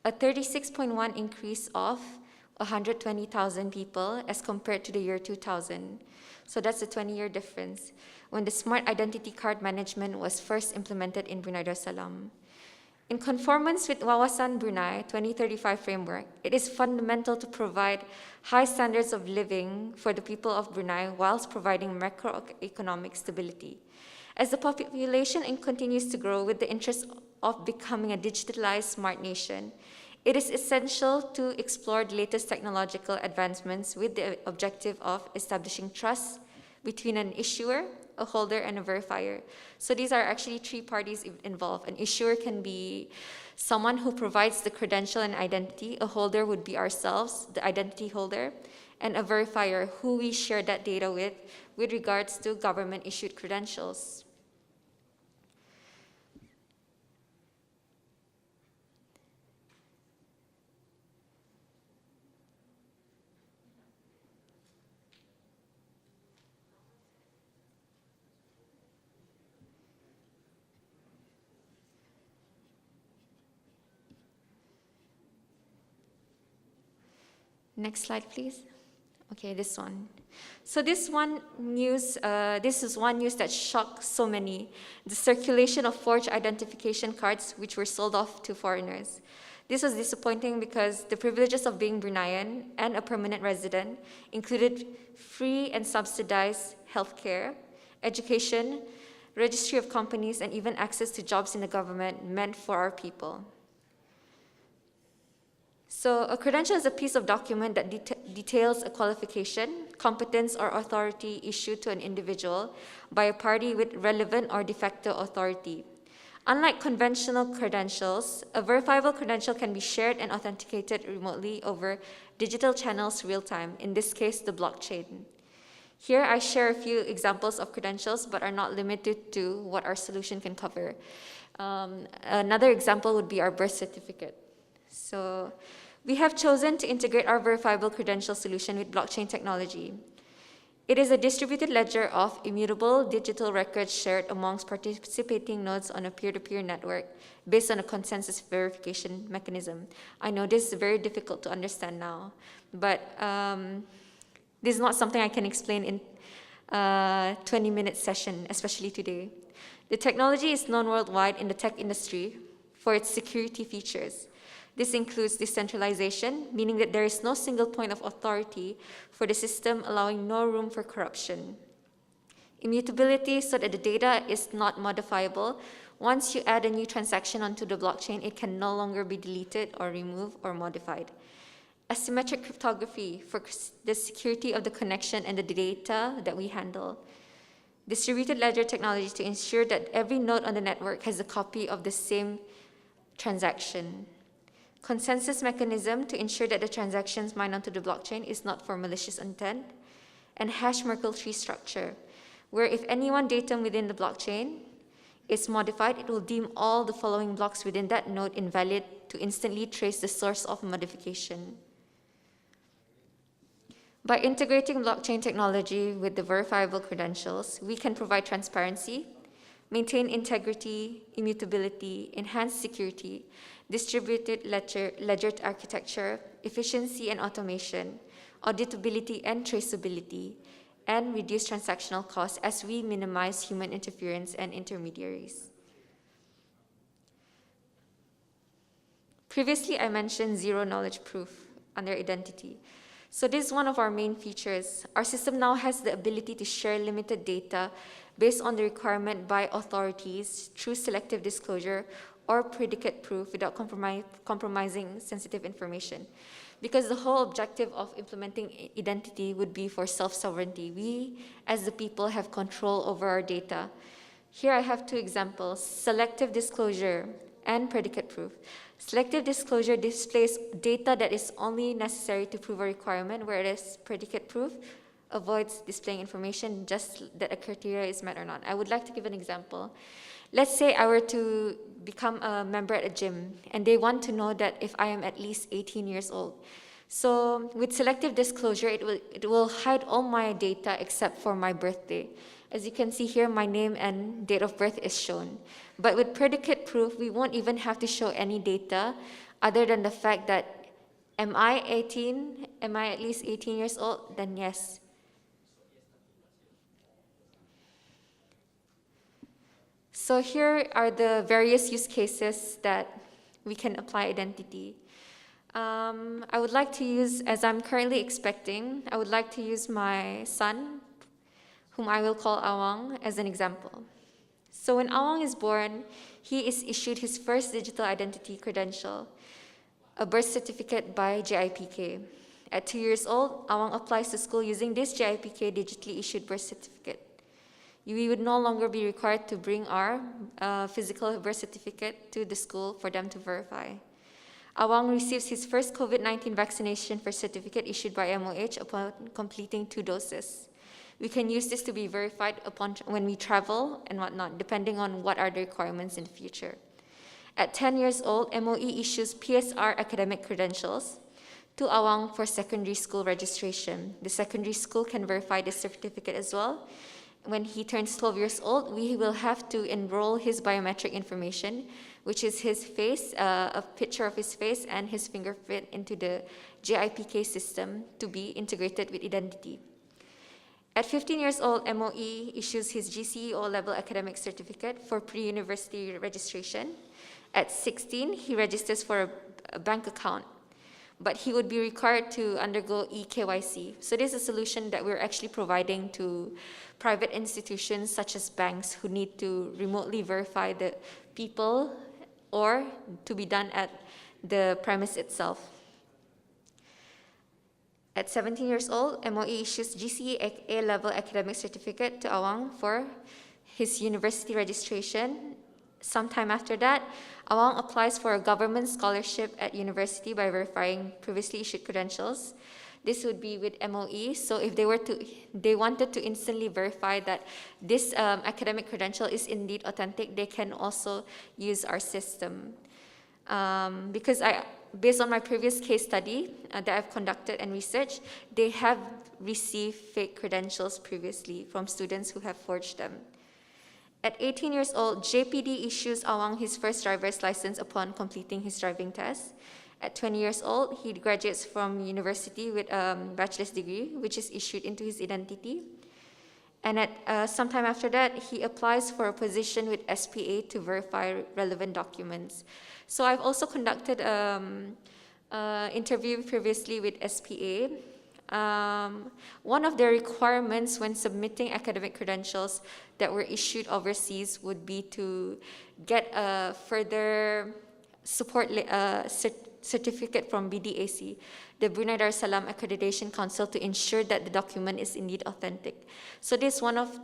a 36.1% increase of 120,000 people as compared to the year 2000. So that's a 20-year difference when the Smart Identity Card Management was first implemented in Brunei Darussalam. In conformance with Wawasan Brunei 2035 framework, it is fundamental to provide high standards of living for the people of Brunei whilst providing macroeconomic stability. As the population continues to grow with the interest of becoming a digitalized smart nation, it is essential to explore the latest technological advancements with the objective of establishing trust between an issuer, a holder, and a verifier. So these are actually three parties involved. An issuer can be someone who provides the credential and identity. A holder would be ourselves, the identity holder, and a verifier who we share that data with regards to government-issued credentials. Next slide, please. Okay, this one. So this is one news that shocked so many. The circulation of forged identification cards which were sold off to foreigners. This was disappointing because the privileges of being Bruneian and a permanent resident included free and subsidized healthcare, education, registry of companies, and even access to jobs in the government meant for our people. So a credential is a piece of document that details a qualification, competence, or authority issued to an individual by a party with relevant or de facto authority. Unlike conventional credentials, a verifiable credential can be shared and authenticated remotely over digital channels real-time, in this case, the blockchain. Here, I share a few examples of credentials, but are not limited to what our solution can cover. Another example would be our birth certificate. So we have chosen to integrate our verifiable credential solution with blockchain technology. It is a distributed ledger of immutable digital records shared amongst participating nodes on a peer-to-peer network based on a consensus verification mechanism. I know this is very difficult to understand now, but this is not something I can explain in a 20-minute session, especially today. The technology is known worldwide in the tech industry for its security features. This includes decentralization, meaning that there is no single point of authority for the system, allowing no room for corruption. Immutability, so that the data is not modifiable. Once you add a new transaction onto the blockchain, it can no longer be deleted or removed or modified. Asymmetric cryptography, for the security of the connection and the data that we handle. Distributed ledger technology to ensure that every node on the network has a copy of the same transaction. Consensus mechanism to ensure that the transactions mined onto the blockchain is not for malicious intent. And hash Merkle tree structure, where if any one datum within the blockchain is modified, it will deem all the following blocks within that node invalid to instantly trace the source of modification. By integrating blockchain technology with the verifiable credentials, we can provide transparency, maintain integrity, immutability, enhance security, distributed ledger architecture, efficiency and automation, auditability and traceability, and reduce transactional costs as we minimize human interference and intermediaries. Previously, I mentioned zero-knowledge proof under identity. So this is one of our main features. Our system now has the ability to share limited data based on the requirement by authorities through selective disclosure or predicate proof without compromising sensitive information. Because the whole objective of implementing identity would be for self-sovereignty. We, as the people, have control over our data. Here I have two examples, selective disclosure and predicate proof. Selective disclosure displays data that is only necessary to prove a requirement, whereas predicate proof avoids displaying information just that a criteria is met or not. I would like to give an example. Let's say I were to become a member at a gym, and they want to know that if I am at least 18 years old. So with selective disclosure, it will hide all my data except for my birthday. As you can see here, my name and date of birth is shown. But with predicate proof, we won't even have to show any data other than the fact that, am I 18? Am I at least 18 years old? Then yes. So here are the various use cases that we can apply identity. I would like to use, as I'm currently expecting, I would like to use my son, whom I will call Awang, as an example. So when Awang is born, he is issued his first digital identity credential, a birth certificate by JIPK. At 2 years old, Awang applies to school using this JIPK digitally issued birth certificate. We would no longer be required to bring our physical birth certificate to the school for them to verify. Awang receives his first COVID-19 vaccination birth certificate issued by MOH upon completing 2 doses. We can use this to be verified upon when we travel and whatnot, depending on what are the requirements in the future. At 10 years old, MOE issues PSR academic credentials to Awang for secondary school registration. The secondary school can verify the certificate as well. When he turns 12 years old, we will have to enroll his biometric information, which is his face, a picture of his face and his fingerprint into the JIPK system to be integrated with identity. At 15 years old, MOE issues his GCE level academic certificate for pre-university registration. At 16, he registers for a bank account. but he would be required to undergo eKYC. So this is a solution that we're actually providing to private institutions such as banks who need to remotely verify the people or to be done at the premise itself. At 17 years old, MOE issues GCE A-level academic certificate to Awang for his university registration. Sometime after that, Awang applies for a government scholarship at university by verifying previously issued credentials. This would be with MOE. So if they wanted to instantly verify that this academic credential is indeed authentic, they can also use our system. Because based on my previous case study that I've conducted and researched, they have received fake credentials previously from students who have forged them. At 18 years old, JPD issues Awang his first driver's license upon completing his driving test. At 20 years old, he graduates from university with a bachelor's degree, which is issued into his identity. And at sometime after that, he applies for a position with SPA to verify relevant documents. So I've also conducted interview previously with SPA. One of the requirements when submitting academic credentials that were issued overseas would be to get a further support certificate from Bdcb, the Brunei Darussalam Accreditation Council, to ensure that the document is indeed authentic. So this is one of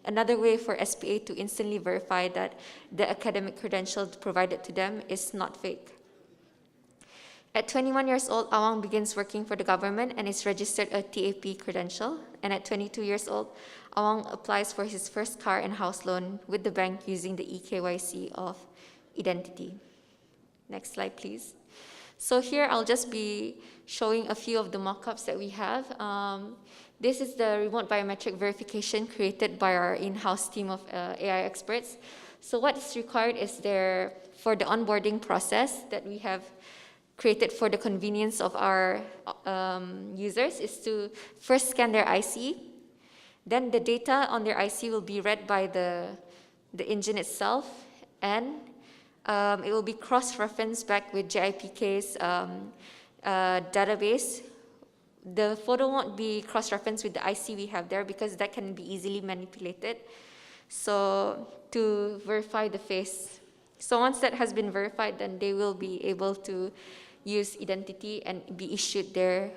another way for SPA to instantly verify that the academic credential provided to them is not fake. At 21 years old, Awang begins working for the government and is registered a TAP credential. And at 22 years old, Awang applies for his first car and house loan with the bank using the eKYC of identity. Next slide, please. So here I'll just be showing a few of the mock-ups that we have. This is the remote biometric verification created by our in-house team of AI experts. So what is required is for the onboarding process that we have created for the convenience of our users is to first scan their IC. Then the data on their IC will be read by the engine itself, and it will be cross-referenced back with JIPK's database. The photo won't be cross-referenced with the IC we have there because that can be easily manipulated. So to verify the face. So once that has been verified, then they will be able to use identity and be issued their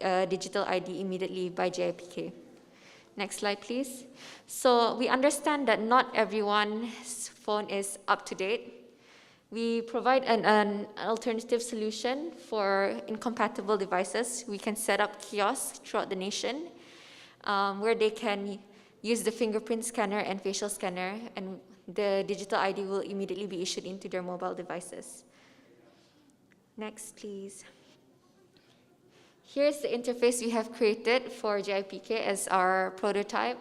digital ID immediately by JIPK. Next slide, please. So we understand that not everyone's phone is up to date. We provide an alternative solution for incompatible devices. We can set up kiosks throughout the nation where they can use the fingerprint scanner and facial scanner, and the digital ID will immediately be issued into their mobile devices. Next, please. Here's the interface we have created for JIPK as our prototype.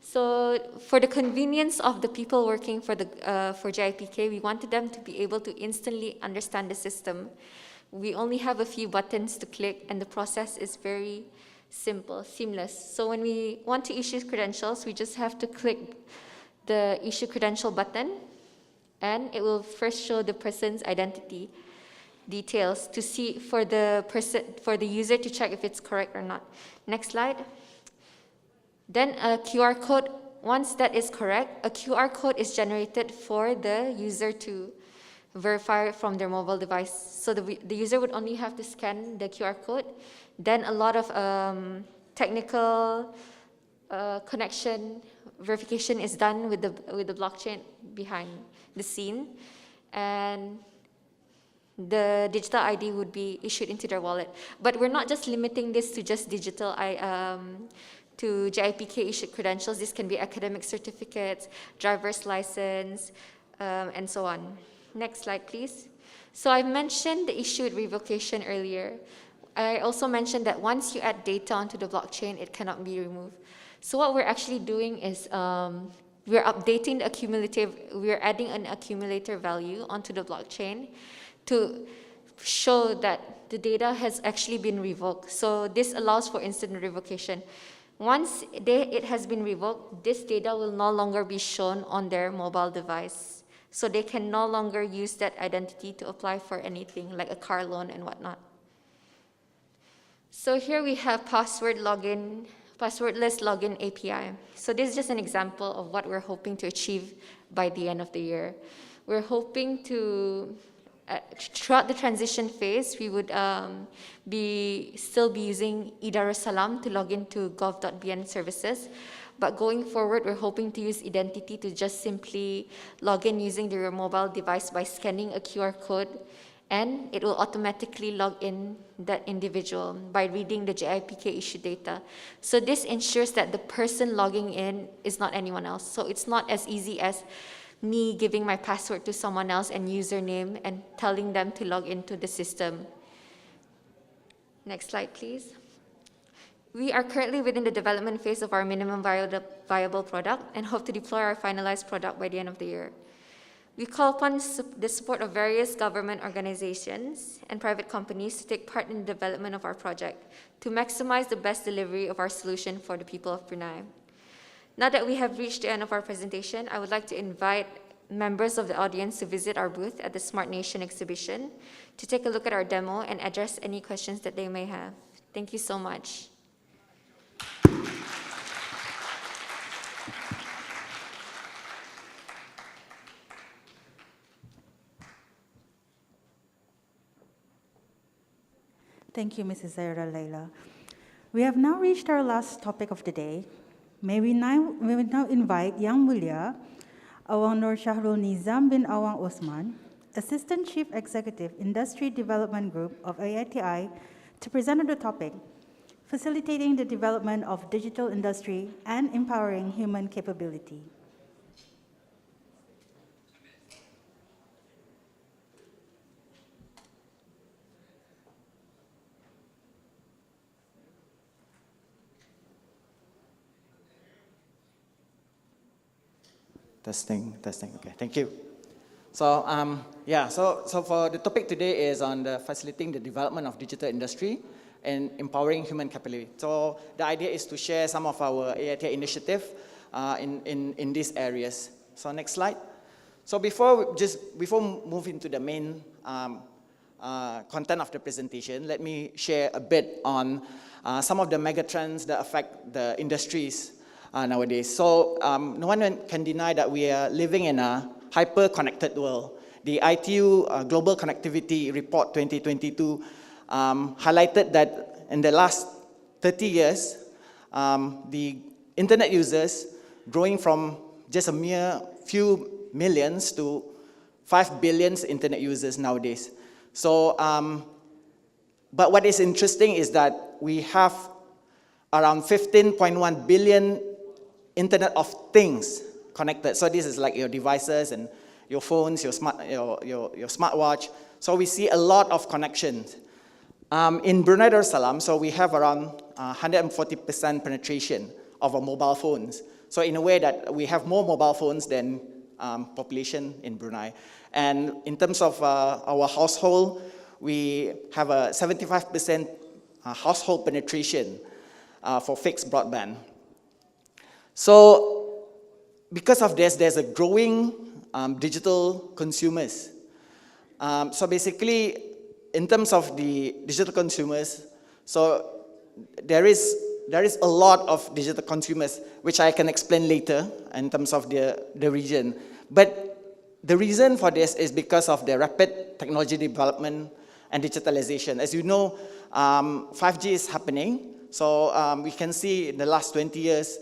So for the convenience of the people working for JIPK, we wanted them to be able to instantly understand the system. We only have a few buttons to click, and the process is very simple, seamless. So when we want to issue credentials, we just have to click the issue credential button, and it will first show the person's identity details to see for the user to check if it's correct or not. Next slide. Then a QR code. Once that is correct, a QR code is generated for the user to verify from their mobile device. So the user would only have to scan the QR code. Then a lot of technical connection verification is done with the blockchain behind the scene, and the digital ID would be issued into their wallet. But we're not just limiting this to just digital to JIPK issued credentials. This can be academic certificates, driver's license, and so on. Next slide, please. So I mentioned the issue with revocation earlier. I also mentioned that once you add data onto the blockchain, it cannot be removed. So what we're actually doing is we're updating the accumulative, we're adding an accumulator value onto the blockchain to show that the data has actually been revoked. So this allows for instant revocation. Once it has been revoked, this data will no longer be shown on their mobile device. So they can no longer use that identity to apply for anything like a car loan and whatnot. So here we have passwordless login API. So this is just an example of what we're hoping to achieve by the end of the year. We're hoping to, throughout the transition phase, we would still be using Darussalam to log into gov.bn services. But going forward, we're hoping to use Identity to just simply log in using your mobile device by scanning a QR code, and it will automatically log in that individual by reading the JIPK issue data. So this ensures that the person logging in is not anyone else. So it's not as easy as me giving my password to someone else and username and telling them to log into the system. Next slide, please. We are currently within the development phase of our minimum viable product and hope to deploy our finalized product by the end of the year. We call upon the support of various government organizations and private companies to take part in the development of our project to maximize the best delivery of our solution for the people of Brunei. Now that we have reached the end of our presentation, I would like to invite members of the audience to visit our booth at the Smart Nation exhibition to take a look at our demo and address any questions that they may have. Thank you so much. Thank you, Mrs. Zaira Laila. We have now reached our last topic of the day. May we now invite Yang Mulia, Awang Nur Shahrul Nizam bin Awang Osman, Assistant Chief Executive, Industry Development Group of AITI, to present on the topic, Facilitating the Development of Digital Industry and Empowering Human Capability. Testing. Okay, thank you. So, so for the topic today is on the facilitating the development of digital industry and empowering human capability. So the idea is to share some of our AITI initiative in these areas. So next slide. So before moving to the main content of the presentation, let me share a bit on some of the megatrends that affect the industries nowadays. So no one can deny that we are living in a hyper-connected world. The ITU Global Connectivity Report 2022 highlighted that in the last 30 years, the internet users growing from just a mere few millions to 5 billion internet users nowadays. So, but what is interesting is that we have around 15.1 billion Internet of Things connected. So this is like your devices and your phones, your smartwatch. So we see a lot of connections. In Brunei Darussalam, so we have around 140% penetration of our mobile phones. So in a way that we have more mobile phones than population in Brunei. And in terms of our household, we have a 75% household penetration for fixed broadband. So because of this, there's a growing digital consumers. So basically, in terms of the digital consumers, so there is a lot of digital consumers, which I can explain later in terms of the region. But the reason for this is because of the rapid technology development and digitalization. As you know, 5G is happening. So we can see in the last 20 years,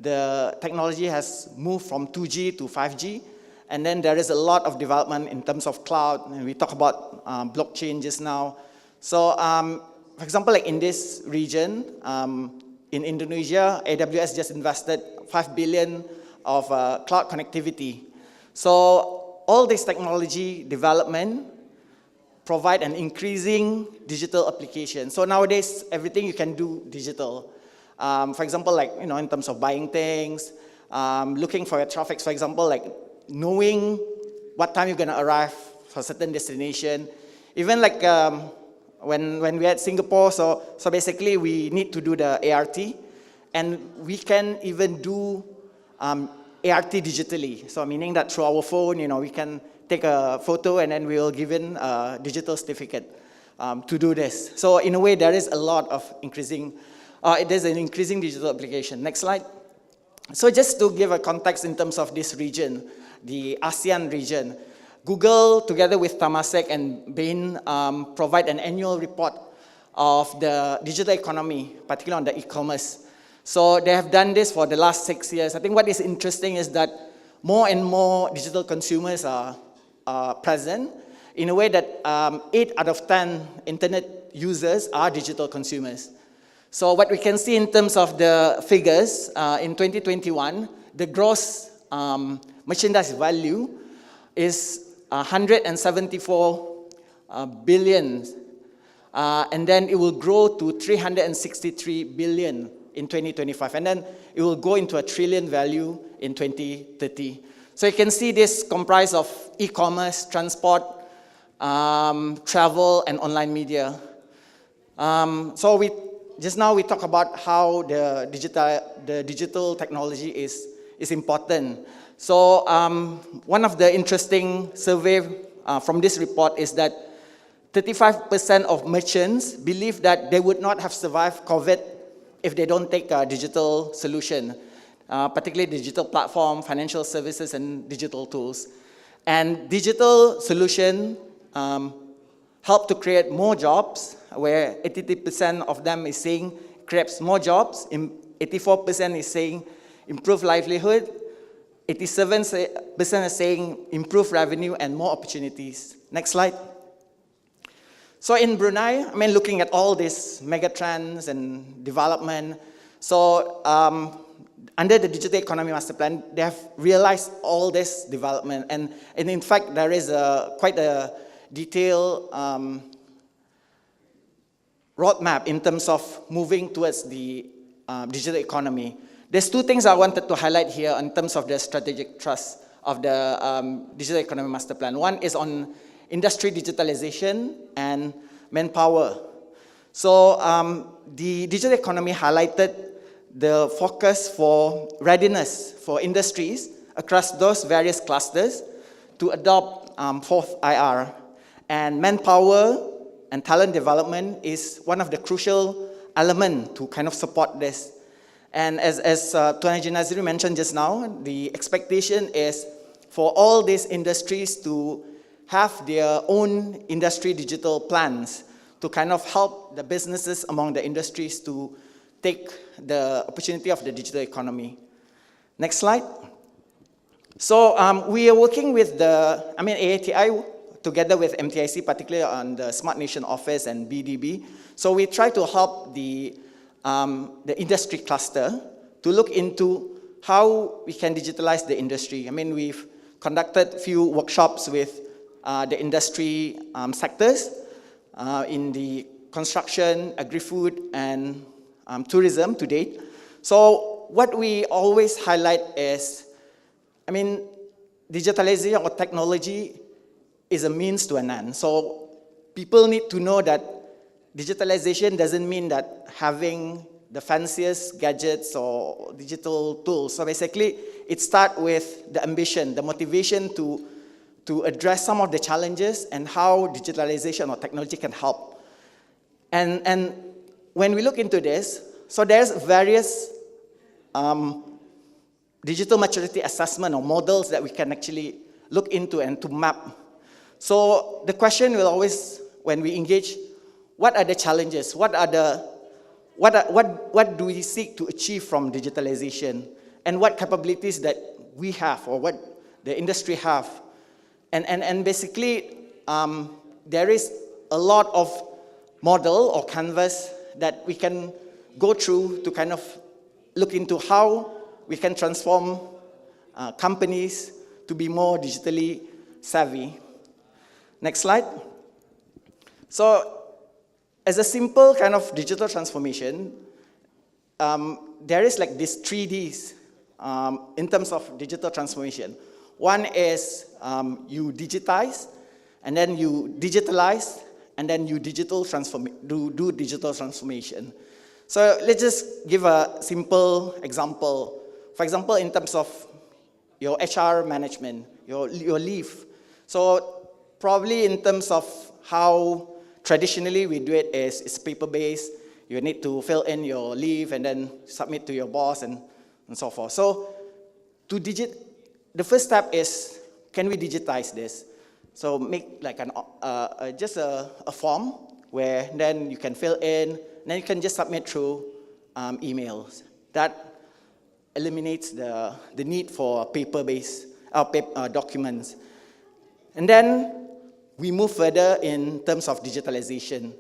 the technology has moved from 2G to 5G. And then there is a lot of development in terms of cloud. And we talk about blockchain just now. So for example, like in this region, in Indonesia, AWS just invested 5 billion of cloud connectivity. So all this technology development provide an increasing digital application. So nowadays, everything you can do digital. For example, like, you know, in terms of buying things, looking for your traffic, for example, like knowing what time you're going to arrive for a certain destination. Even like when we're at Singapore, so basically we need to do the ART, and we can even do ART digitally. So meaning that through our phone, you know, we can take a photo and then we'll give in a digital certificate. to do this. So in a way, there is a lot of increasing, there's an increasing digital application. Next slide. So just to give a context in terms of this region, the ASEAN region, Google, together with Temasek and Bain, provide an annual report of the digital economy, particularly on the e-commerce. So they have done this for the last 6 years. I think what is interesting is that more and more digital consumers are present in a way that 8 out of 10 internet users are digital consumers. So what we can see in terms of the figures, in 2021, the gross merchandise value is 174 billion, and then it will grow to 363 billion in 2025, and then it will go into a trillion value in 2030. So you can see this comprised of e-commerce, transport, travel, and online media. So just now we talked about how the digital technology is important. So one of the interesting survey from this report is that 35% of merchants believe that they would not have survived COVID if they don't take a digital solution, particularly digital platform, financial services, and digital tools. And digital solution help to create more jobs, where 83% of them is saying creates more jobs, 84% is saying improve livelihood, 87% is saying improve revenue and more opportunities. Next slide. So in Brunei, I mean, looking at all these mega trends and development, so under the Digital Economy Master Plan, they have realized all this development. And in fact, there is quite a detailed roadmap in terms of moving towards the digital economy. There's 2 things I wanted to highlight here in terms of the strategic thrust of the Digital Economy Master Plan. One is on industry digitalization and manpower. So the digital economy highlighted the focus for readiness for industries across those various clusters to adopt 4th IR. And manpower and talent development is one of the crucial elements to kind of support this. And as Tuan Haji Nazri mentioned just now, the expectation is for all these industries to have their own industry digital plans to kind of help the businesses among the industries to take the opportunity of the digital economy. Next slide. So we are working with AATI together with MTIC, particularly on the Smart Nation Office and BDB. So we try to help the industry cluster to look into how we can digitalize the industry. I mean, we've conducted a few workshops with the industry sectors in the construction, agri-food, and tourism to date. So what we always highlight is, I mean, digitalization or technology is a means to an end. So people need to know that digitalization doesn't mean that having the fanciest gadgets or digital tools. So basically, it starts with the ambition, the motivation to address some of the challenges and how digitalization or technology can help. And when we look into this, so there's various digital maturity assessment or models that we can actually look into and to map. So the question will always, when we engage, what are the challenges? What do we seek to achieve from digitalization? And what capabilities that we have or what the industry have? And basically, there is a lot of model or canvas that we can go through to kind of look into how we can transform companies to be more digitally savvy. Next slide. So, as a simple kind of digital transformation, there is like these 3Ds in terms of digital transformation. One is you digitize, and then you digitalize, and then you do digital transformation. So let's just give a simple example. For example, in terms of your HR management, your leave. So probably in terms of how traditionally we do it as it's paper-based. You need to fill in your leave and then submit to your boss and so forth. So the first step is, can we digitize this? So make like just a form where then you can fill in, and then you can just submit through emails. That eliminates the need for paper-based documents. And then we move further in terms of digitalization.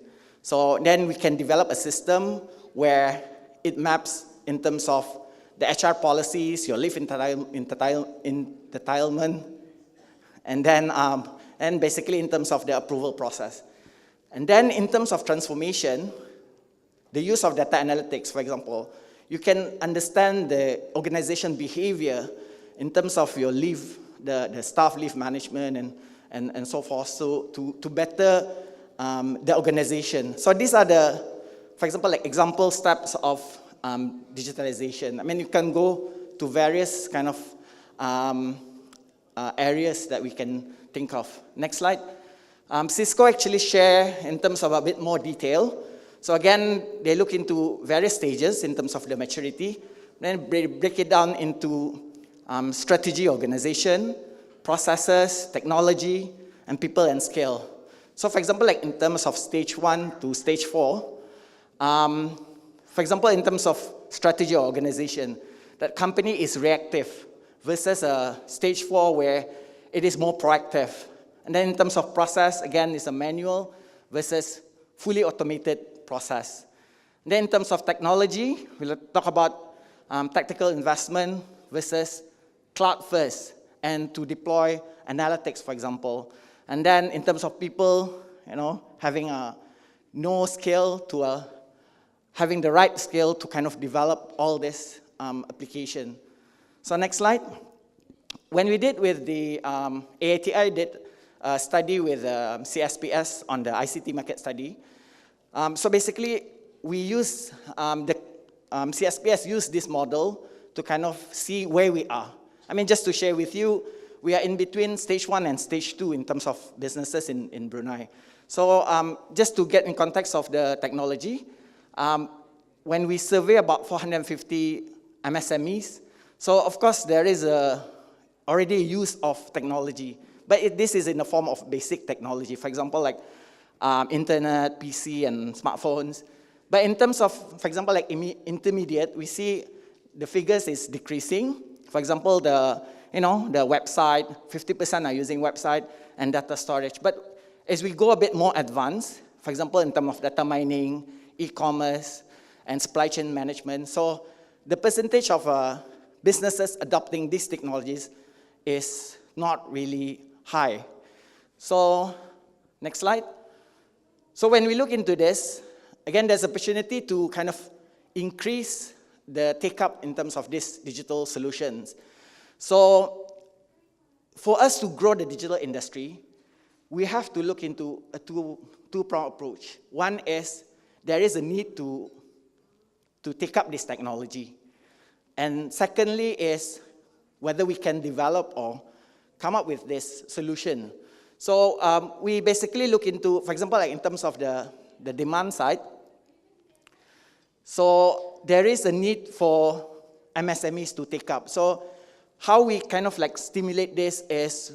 So then we can develop a system where it maps in terms of the HR policies, your leave entitlement, and then and basically in terms of the approval process. And then in terms of transformation, the use of data analytics, for example, you can understand the organization behavior in terms of your leave, the staff leave management and so forth, so to better the organization. So these are the, for example, like example steps of digitalization. I mean, you can go to various kind of areas that we can think of. Next slide. Cisco actually share in terms of a bit more detail. So again, they look into various stages in terms of the maturity. Then they break it down into strategy, organization, processes, technology, and people and scale. So for example, like in terms of stage 1 to stage 4, for example, in terms of strategy or organization, that company is reactive versus stage 4 where it is more proactive. And then in terms of process, again, it's a manual versus fully automated process. And then in terms of technology, we'll talk about tactical investment versus cloud first and to deploy analytics, for example. And then in terms of people, having no skill to having the right skill to kind of develop all this application. So next slide. When we did with the AITI did a study with CSPS on the ICT market study. So basically, we use the CSPS used this model to kind of see where we are. I mean, just to share with you, we are in between stage 1 and stage 2 in terms of businesses in Brunei. So just to get in context of the technology, when we survey about 450 MSMEs, so of course there is already a use of technology, but this is in the form of basic technology, for example, like internet, PC, and smartphones. But in terms of, for example, like intermediate, we see the figures is decreasing. For example, the website, 50% are using website and data storage. But as we go a bit more advanced, for example, in terms of data mining, e-commerce, and supply chain management, so the percentage of businesses adopting these technologies is not really high. So next slide. So when we look into this, again, there's opportunity to kind of increase the take-up in terms of these digital solutions. So for us to grow the digital industry, we have to look into a two-pronged approach. One is there is a need to take up this technology. And secondly is whether we can develop or come up with this solution. So we basically look into, for example, like in terms of the demand side. So there is a need for MSMEs to take up. So how we kind of like stimulate this is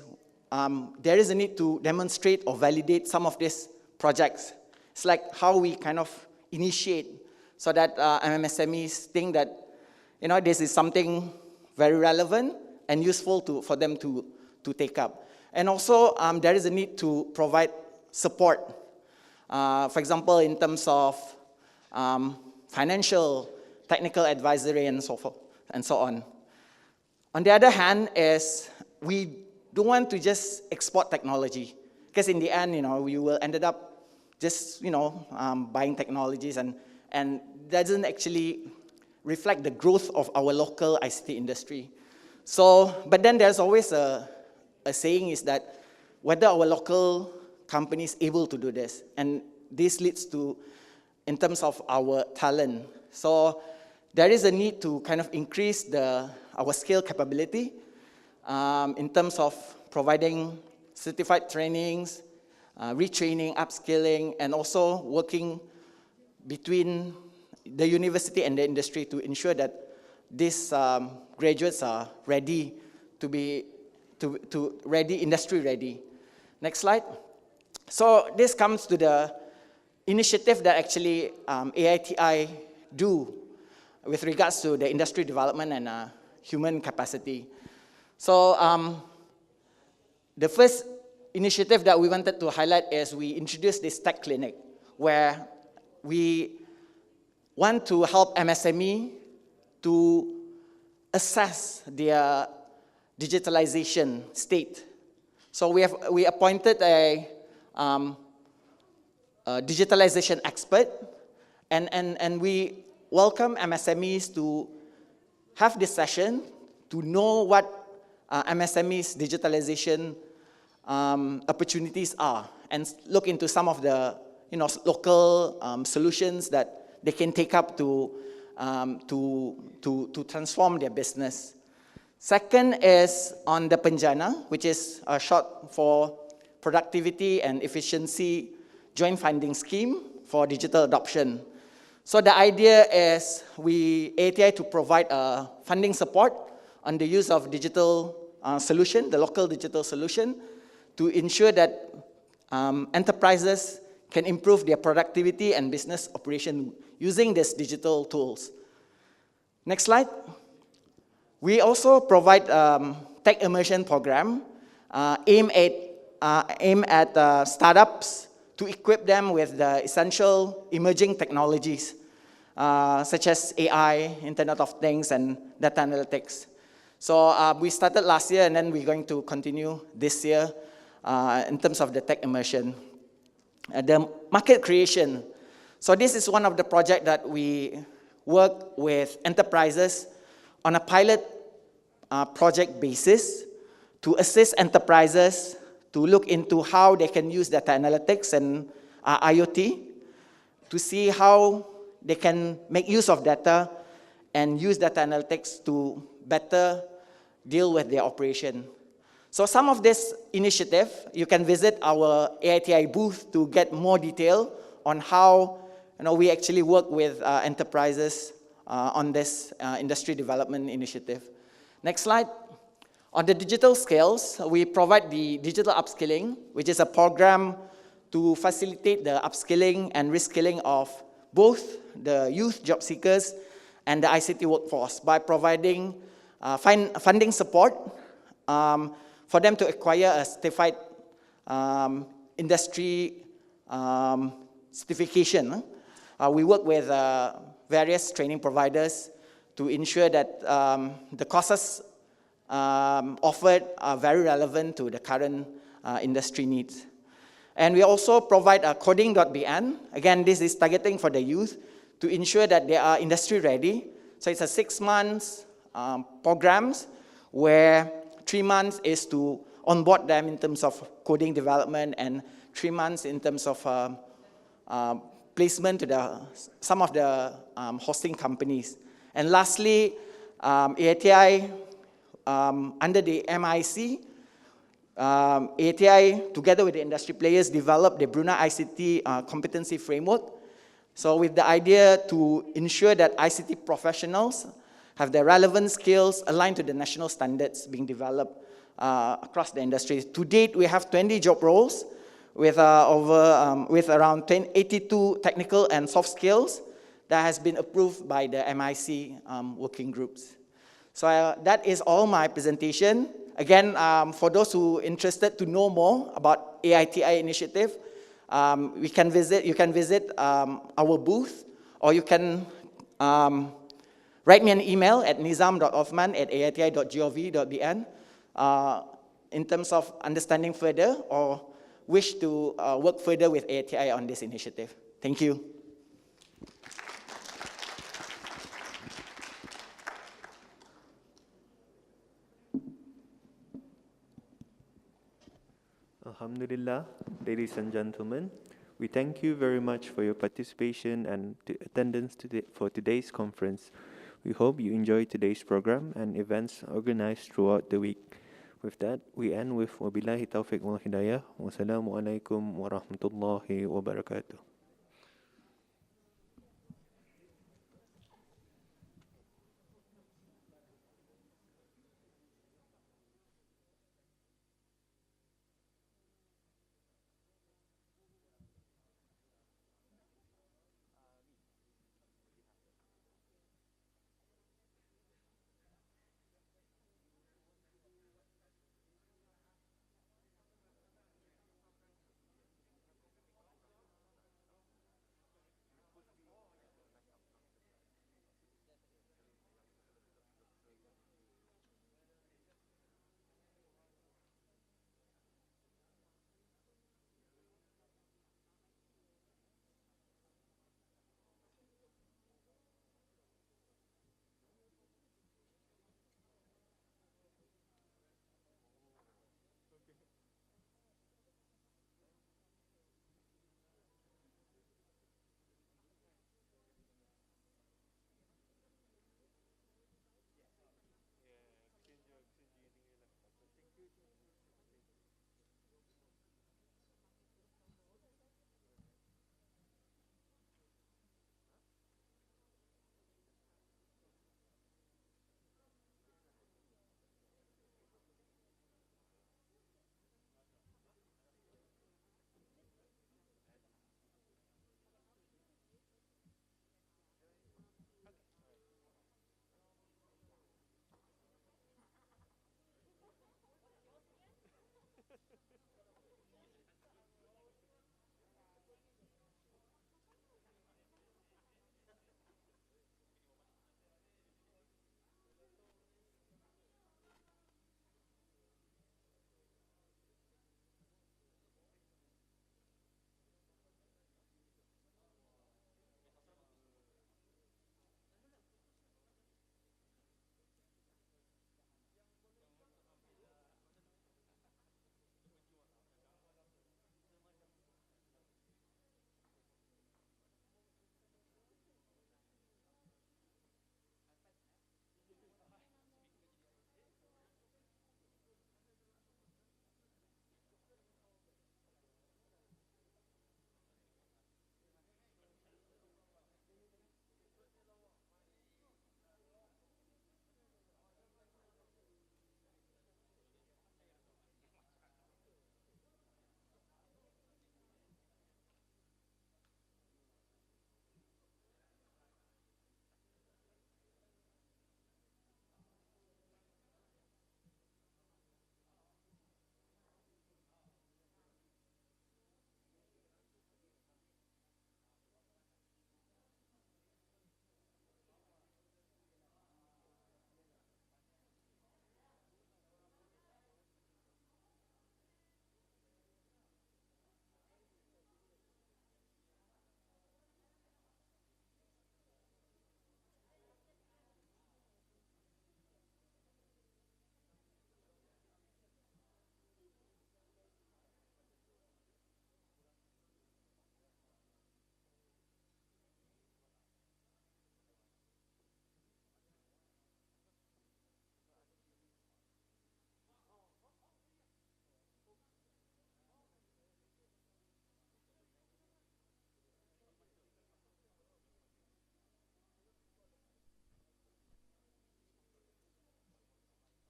there is a need to demonstrate or validate some of these projects. It's like how we kind of initiate so that MSMEs think that this is something very relevant and useful for them to take up. And also there is a need to provide support. For example, in terms of financial, technical advisory, and so forth, and so on. On the other hand, is we don't want to just export technology, because in the end, we will ended up just buying technologies, and doesn't actually reflect the growth of our local ICT industry. So, but then there's always a saying is that whether our local company is able to do this, and this leads to in terms of our talent. So there is a need to kind of increase our skill capability in terms of providing certified trainings, retraining, upskilling, and also working between the university and the industry to ensure that these graduates are ready to be industry ready. Next slide. So this comes to the initiative that actually AITI do with regards to the industry development and human capacity. So the first initiative that we wanted to highlight is we introduced this tech clinic where we want to help MSME to assess their digitalization state. So we appointed a digitalization expert, and we welcome MSMEs to have this session to know what MSMEs digitalization opportunities are, and look into some of the local solutions that they can take up to transform their business. Second is on the Penjana, which is short for Productivity and Efficiency Joint Funding Scheme for Digital Adoption. So the idea is AITI to provide funding support on the use of digital solution, the local digital solution, to ensure that enterprises can improve their productivity and business operation using these digital tools. Next slide. We also provide tech immersion program aimed at startups to equip them with the essential emerging technologies such as AI, Internet of Things, and data analytics. So we started last year, and then we're going to continue this year in terms of the tech immersion. The market creation. So this is one of the projects that we work with enterprises on a pilot project basis to assist enterprises to look into how they can use data analytics and IoT to see how they can make use of data and use data analytics to better deal with their operation. So some of this initiative, you can visit our AITI booth to get more detail on how we actually work with enterprises on this industry development initiative. Next slide. On the digital skills, we provide the digital upskilling, which is a program to facilitate the upskilling and reskilling of both the youth job seekers and the ICT workforce by providing funding support for them to acquire a certified industry certification. We work with various training providers to ensure that the courses offered are very relevant to the current industry needs. And we also provide a coding.bn. Again, this is targeting for the youth to ensure that they are industry ready. So it's a 6 months programs where 3 months is to onboard them in terms of coding development and 3 months in terms of placement to some of the hosting companies. And lastly, AITI, under the MIC, AITI, together with the industry players, developed the Brunei ICT competency framework. So with the idea to ensure that ICT professionals have the relevant skills aligned to the national standards being developed across the industry. To date, we have 20 job roles with around 82 technical and soft skills that has been approved by the MIC working groups. So that is all my presentation. Again, for those who are interested to know more about AITI initiative, you can visit our booth, or you can write me an email at nizam.othman@aiti.gov.bn in terms of understanding further or wish to work further with AITI on this initiative. Thank you. Alhamdulillah, ladies and gentlemen, we thank you very much for your participation and attendance for today's conference. We hope you enjoyed today's program and events organized throughout the week. With that, we end with wabillahi taufiq wal hidayah. Wassalamualaikum warahmatullahi wabarakatuh.